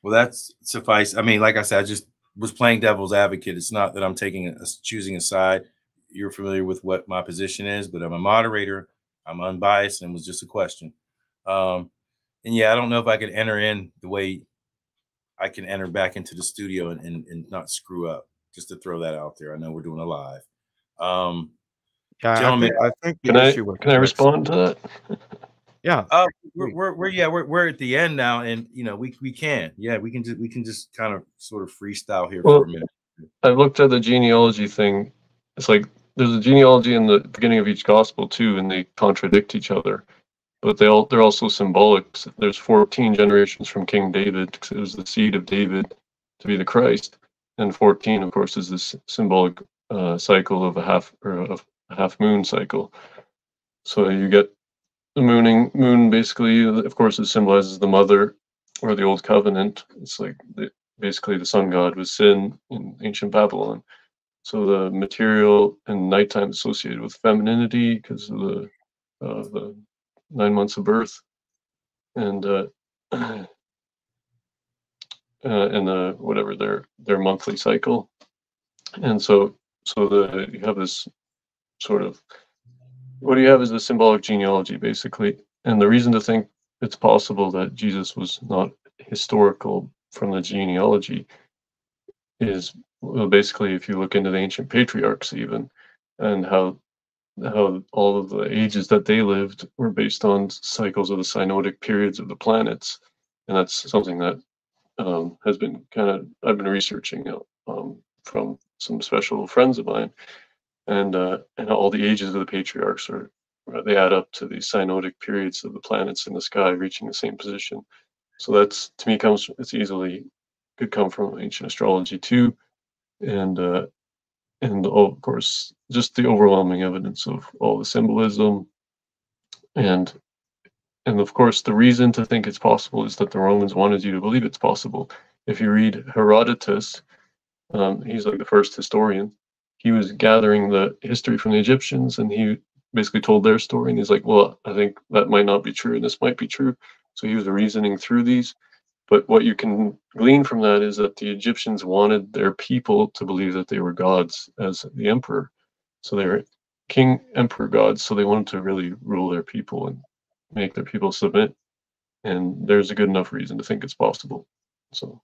Well, that's suffice. I mean, like I said, I just was playing devil's advocate. It's not that I'm choosing a side. you're familiar with what my position is, but I'm a moderator. I'm unbiased, and it was just a question. And yeah, I don't know if I could enter in the way I can enter back into the studio and not screw up. Just to throw that out there. I know we're doing a live. Yeah, gentlemen, I think can I respond to that? Yeah. We're at the end now, and we can just kind of sort of freestyle here Well, for a minute. I've looked at the genealogy thing. It's like there's a genealogy in the beginning of each gospel too, and they contradict each other. But they're also symbolic. There's 14 generations from King David, because it was the seed of David to be the Christ, and 14, of course, is this symbolic cycle of a half moon cycle. So you get the moon basically, of course, it symbolizes the mother or the old covenant. It's like basically the sun god was sin in ancient Babylon. So the material and nighttime associated with femininity because of the 9 months of birth, and whatever their monthly cycle, and so you have this sort of, what you have is the symbolic genealogy basically, and the reason to think it's possible that Jesus was not historical from the genealogy is, well, basically if you look into the ancient patriarchs even, and how all of the ages that they lived were based on cycles of the synodic periods of the planets, and that's something that has been I've been researching from some special friends of mine, and all the ages of the patriarchs they add up to the synodic periods of the planets in the sky reaching the same position. So that's, to me, could come from ancient astrology too, and of course just the overwhelming evidence of all the symbolism, and of course the reason to think it's possible is that the Romans wanted you to believe it's possible. If you read Herodotus, he's like the first historian. He was gathering the history from the Egyptians, and he basically told their story, and he's like, well, I think that might not be true and this might be true. So he was reasoning through these. But what you can glean from that is that the Egyptians wanted their people to believe that they were gods as the emperor. So they were king, emperor gods. So they wanted to really rule their people and make their people submit. And there's a good enough reason to think it's possible. So,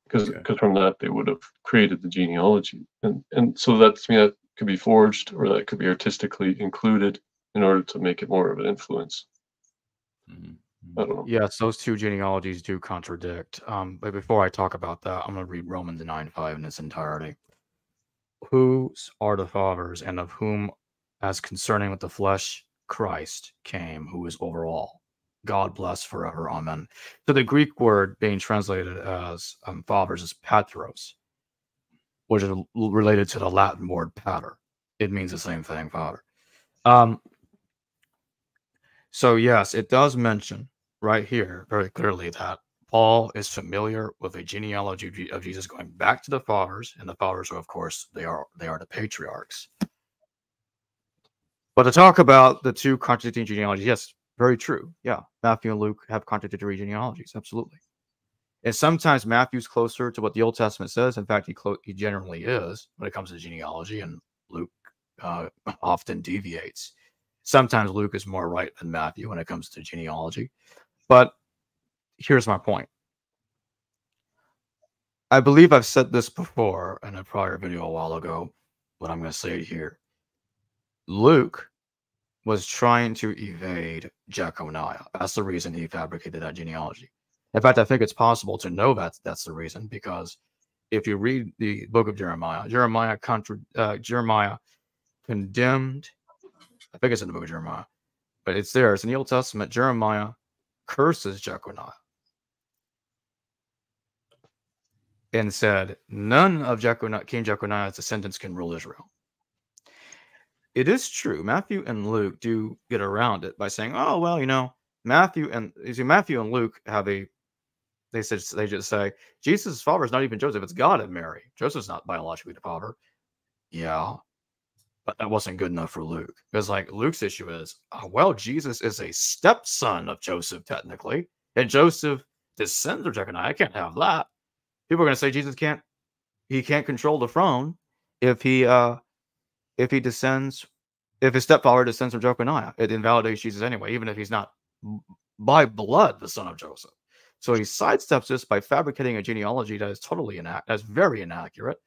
because from that they would have created the genealogy, and so that, to me, that could be forged, or that could be artistically included in order to make it more of an influence. I don't know. Yes, those two genealogies do contradict. But before I talk about that, I'm going to read Romans 9:5 in its entirety. Whose are the fathers, and of whom, as concerning with the flesh, Christ came, who is over all. God bless forever. Amen. So the Greek word being translated as fathers is patros, which is related to the Latin word pater. It means the same thing, father. So yes, it does mention right here very clearly that Paul is familiar with a genealogy of Jesus going back to the fathers, and the fathers are, of course, they are the patriarchs. But to talk about the two contradicting genealogies, yes, very true. Yeah, Matthew and Luke have contradictory genealogies, absolutely. And sometimes Matthew's closer to what the Old Testament says. In fact, he generally is when it comes to genealogy, and Luke often deviates. Sometimes Luke is more right than Matthew when it comes to genealogy. But here's my point. I believe I've said this before in a prior video a while ago, but I'm going to say it here. Luke was trying to evade Jeconiah. That's the reason he fabricated that genealogy. In fact, I think it's possible to know that that's the reason, because if you read the book of Jeremiah, Jeremiah condemned, I think it's in the book of Jeremiah, but it's there. It's in the Old Testament. Jeremiah curses Jeconiah and said, none of King Jeconiah's descendants can rule Israel. It is true. Matthew and Luke do get around it by saying, oh, well, Matthew and Luke have they just say, Jesus' father is not even Joseph, it's God and Mary. Joseph's not biologically the father. Yeah, but that wasn't good enough for Luke. Because Luke's issue is, Jesus is a stepson of Joseph, technically, and Joseph descends from Jeconiah. I can't have that. People are going to say Jesus can't control the throne if he descends, if his stepfather descends from Jeconiah, it invalidates Jesus anyway, even if he's not by blood the son of Joseph. So he sidesteps this by fabricating a genealogy that is that's very inaccurate,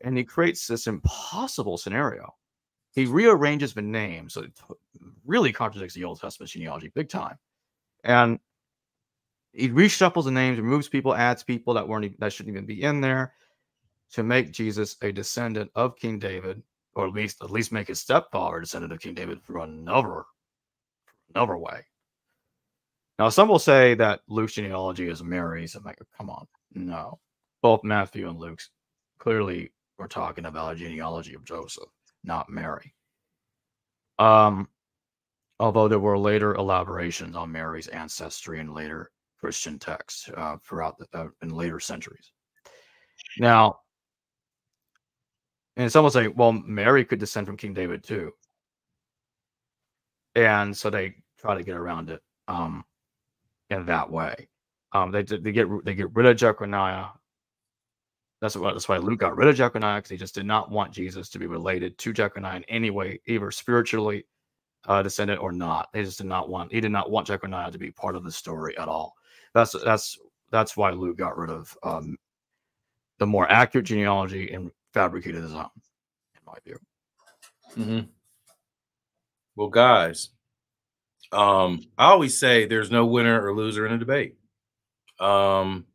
and he creates this impossible scenario. He rearranges the names, so it really contradicts the Old Testament genealogy big time, and he reshuffles the names, removes people, adds people that shouldn't even be in there, to make Jesus a descendant of King David, or at least make his stepfather a descendant of King David through another way. Now, some will say that Luke's genealogy is Mary's. I'm like, come on, no. Both Matthew and Luke clearly were talking about a genealogy of Joseph, not Mary. Although there were later elaborations on Mary's ancestry in later Christian texts throughout in later centuries. Now, and some will say, well, Mary could descend from King David too. And so they try to get around it in that way. They get rid of Jeconiah. That's why Luke got rid of Jeconiah, because he just did not want Jesus to be related to Jeconiah in any way, either spiritually descendant or not. He did not want Jeconiah to be part of the story at all. That's why Luke got rid of the more accurate genealogy and fabricated his own, in my view. Mm-hmm. Well, guys, I always say there's no winner or loser in a debate. One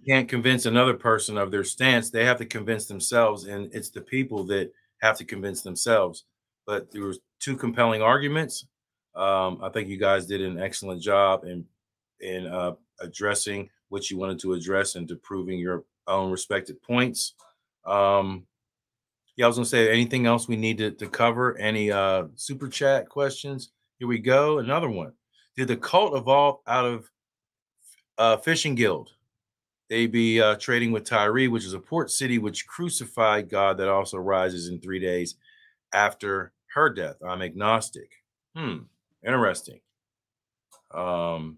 can't convince another person of their stance. They have to convince themselves, and it's the people that have to convince themselves. But there was two compelling arguments. I think you guys did an excellent job in addressing what you wanted to address and to proving your own respected points. Yeah, I was gonna say, anything else we need to cover? Any super chat questions? Here we go. Another one. Did the cult evolve out of fishing guild? They be trading with Tyre, which is a port city which crucified God that also rises in 3 days after her death. I'm agnostic. Interesting. I'll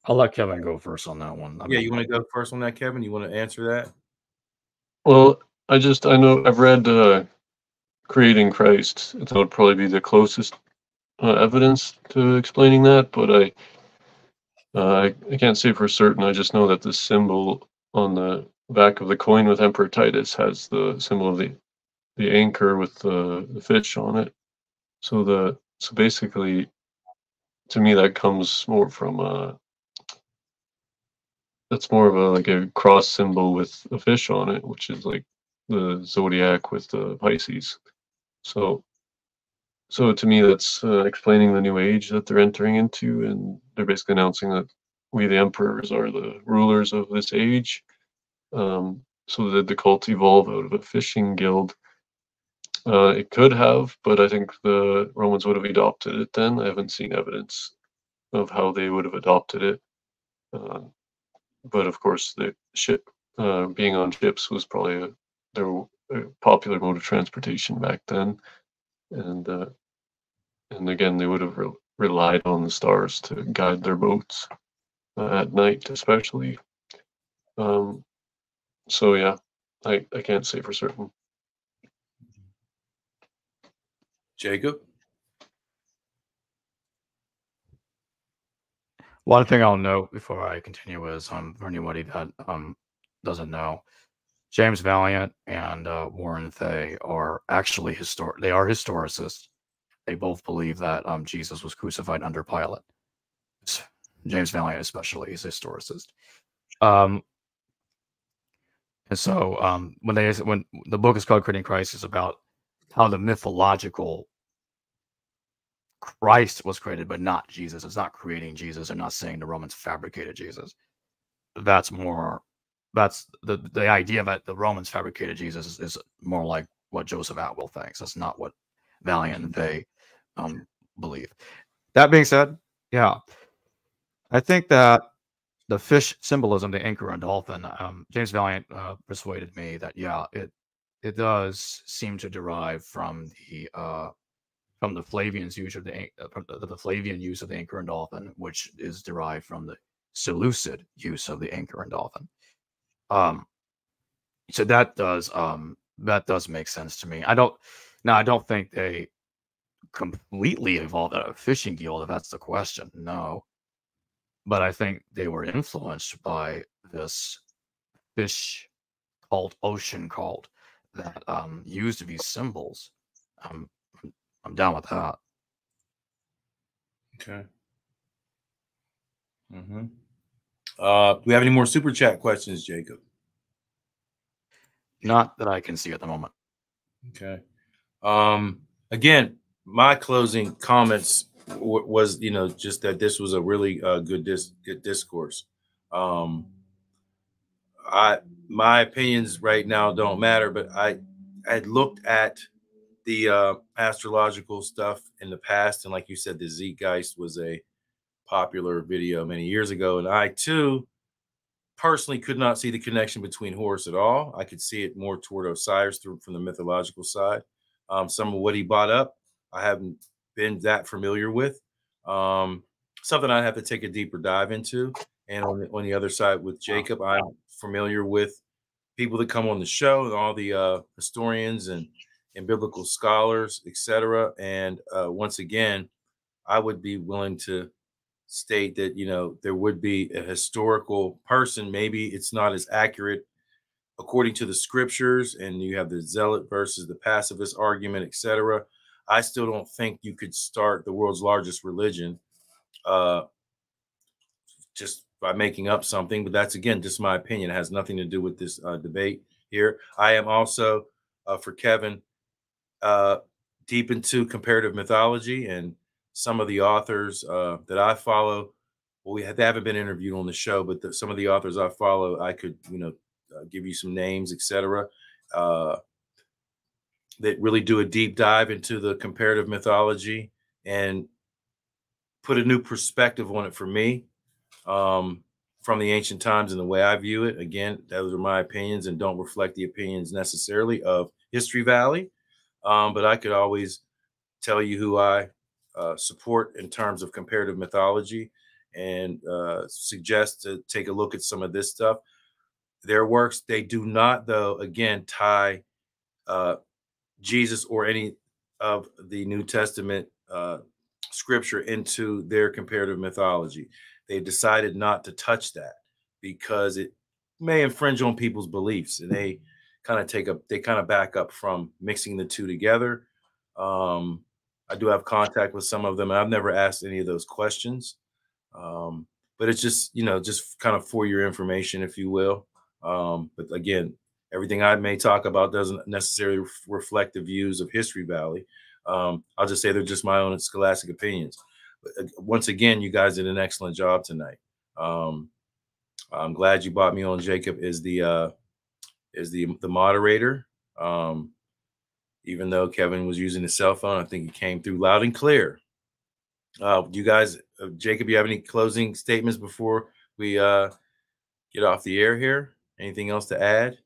let Kevin go first on that one. You want to go first on that, Kevin? You want to answer that? Well, I know I've read Creating Christ. That would probably be the closest evidence to explaining that, but I can't say for certain. I just know that the symbol on the back of the coin with Emperor Titus has the symbol of the anchor with the fish on it. So basically, to me, that comes more from that's more of a cross symbol with a fish on it, which is like the zodiac with the Pisces. So to me, that's explaining the new age that they're entering into, and they're basically announcing that we, the emperors, are the rulers of this age. So did the cult evolve out of a fishing guild? It could have, but I think the Romans would have adopted it then. I haven't seen evidence of how they would have adopted it. But of course, the ship, being on ships was probably a popular mode of transportation back then. And again, they would have relied on the stars to guide their boats at night, especially. So yeah, I can't say for certain. Jacob? One thing I'll note before I continue is, for anybody that doesn't know, James Valiant and Warren Thay are actually historicists. They both believe that Jesus was crucified under Pilate. James Valiant especially is a historicist. And so when the book is called Creating Christ, is about how the mythological Christ was created, but not Jesus. It's not creating Jesus. They're not saying the Romans fabricated Jesus. That's the idea that the Romans fabricated Jesus is more like what Joseph Atwill thinks. That's not what Valiant and they believe. That being said, yeah, I think that the fish symbolism, the anchor and dolphin, James Valiant persuaded me that it does seem to derive from the Flavian's use of the Flavian use of the anchor and dolphin, which is derived from the Seleucid use of the anchor and dolphin. So that does make sense to me. I don't think they completely evolved out of fishing guild, if that's the question. No. But I think they were influenced by this fish cult, ocean cult, that used these symbols. I'm down with that. Okay. Do we have any more super chat questions, Jacob? Not that I can see at the moment. Okay. Again, my closing comments was, just that this was a really good discourse. My opinions right now don't matter, but I had looked at the astrological stuff in the past, and like you said, the Zeitgeist was a popular video many years ago, and I too personally could not see the connection between Horus at all. I could see it more toward Osiris from the mythological side. Some of what he brought up, I haven't been that familiar with. Something I'd have to take a deeper dive into. And on the other side with Jacob, I'm familiar with people that come on the show and all the historians and biblical scholars, etc. And once again, I would be willing to state that, there would be a historical person. Maybe it's not as accurate according to the scriptures, and you have the zealot versus the pacifist argument, etc. I still don't think you could start the world's largest religion just by making up something. But that's, again, just my opinion. It has nothing to do with this debate here. I am also, for Kevin, deep into comparative mythology, and some of the authors that I follow, well, they haven't been interviewed on the show, but some of the authors I follow, I could, give you some names, etc. That really do a deep dive into the comparative mythology and put a new perspective on it for me, from the ancient times and the way I view it. Again, those are my opinions and don't reflect the opinions necessarily of History Valley. But I could always tell you who I support in terms of comparative mythology, and suggest to take a look at some of this stuff. Their works, they do not, though, again, tie Jesus or any of the New Testament scripture into their comparative mythology. They decided not to touch that because it may infringe on people's beliefs, and they kind of back up from mixing the two together. I do have contact with some of them, and I've never asked any of those questions. But it's just, just kind of for your information, if you will. But again, everything I may talk about doesn't necessarily reflect the views of History Valley. I'll just say they're just my own scholastic opinions. But once again, you guys did an excellent job tonight. I'm glad you brought me on. Jacob is the moderator. Even though Kevin was using his cell phone, I think he came through loud and clear. You guys, Jacob, you have any closing statements before we get off the air here? Anything else to add?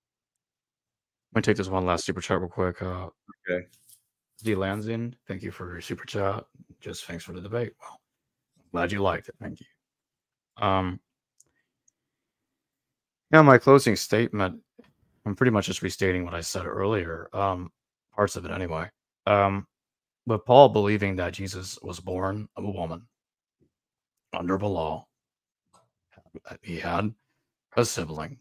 I'm going to take this one last super chat real quick. Okay. D. Lanzin, thank you for your super chat. Just thanks for the debate. Well, glad you liked it. Thank you. Now, my closing statement, I'm pretty much just restating what I said earlier, parts of it anyway. But Paul believing that Jesus was born of a woman under the law, he had a sibling,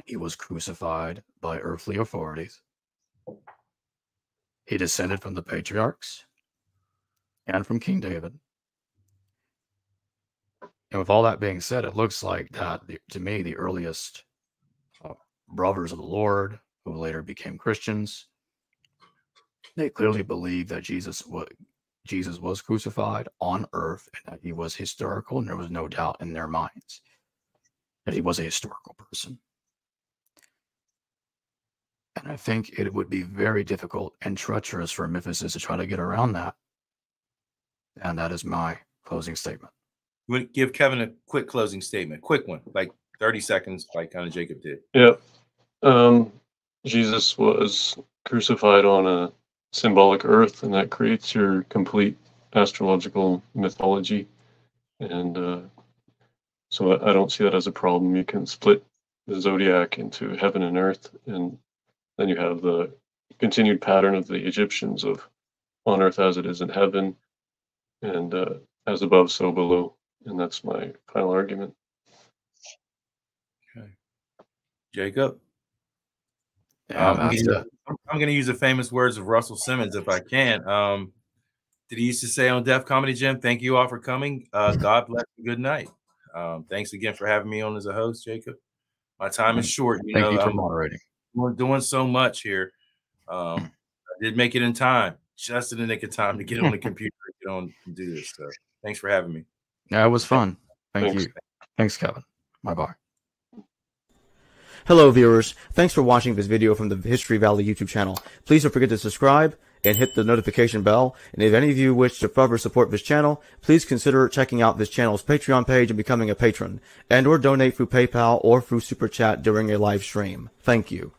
he was crucified by earthly authorities, he descended from the patriarchs and from King David. And with all that being said, it looks like that, to me, the earliest brothers of the Lord, who later became Christians, they clearly believed that Jesus was crucified on earth, and that he was historical, and there was no doubt in their minds that he was a historical person. And I think it would be very difficult and treacherous for a mythicist to try to get around that. And that is my closing statement. You want to give Kevin a quick closing statement, quick one, like 30 seconds, like kind of Jacob did. Yeah. Jesus was crucified on a symbolic earth, and that creates your complete astrological mythology. And so I don't see that as a problem. You can split zodiac into heaven and earth, and then you have the continued pattern of the Egyptians of on earth as it is in heaven, and as above, so below. And that's my final argument. Okay. Jacob? Yeah, I'm going to use the famous words of Russell Simmons if I can. Did he used to say on Def Comedy Gym, thank you all for coming. God bless you. Good night. Thanks again for having me on as a host, Jacob. My time is short. Thank you for moderating. We're doing so much here. I did make it in time, just in the nick of time to get on the computer and get on and do this. So thanks for having me. Yeah, it was fun. Thank you. Thanks, Kevin. Bye-bye. Hello, viewers. Thanks for watching this video from the History Valley YouTube channel. Please don't forget to subscribe and hit the notification bell. And if any of you wish to further support this channel, please consider checking out this channel's Patreon page and becoming a patron, and or donate through PayPal or through Super Chat during a live stream. Thank you.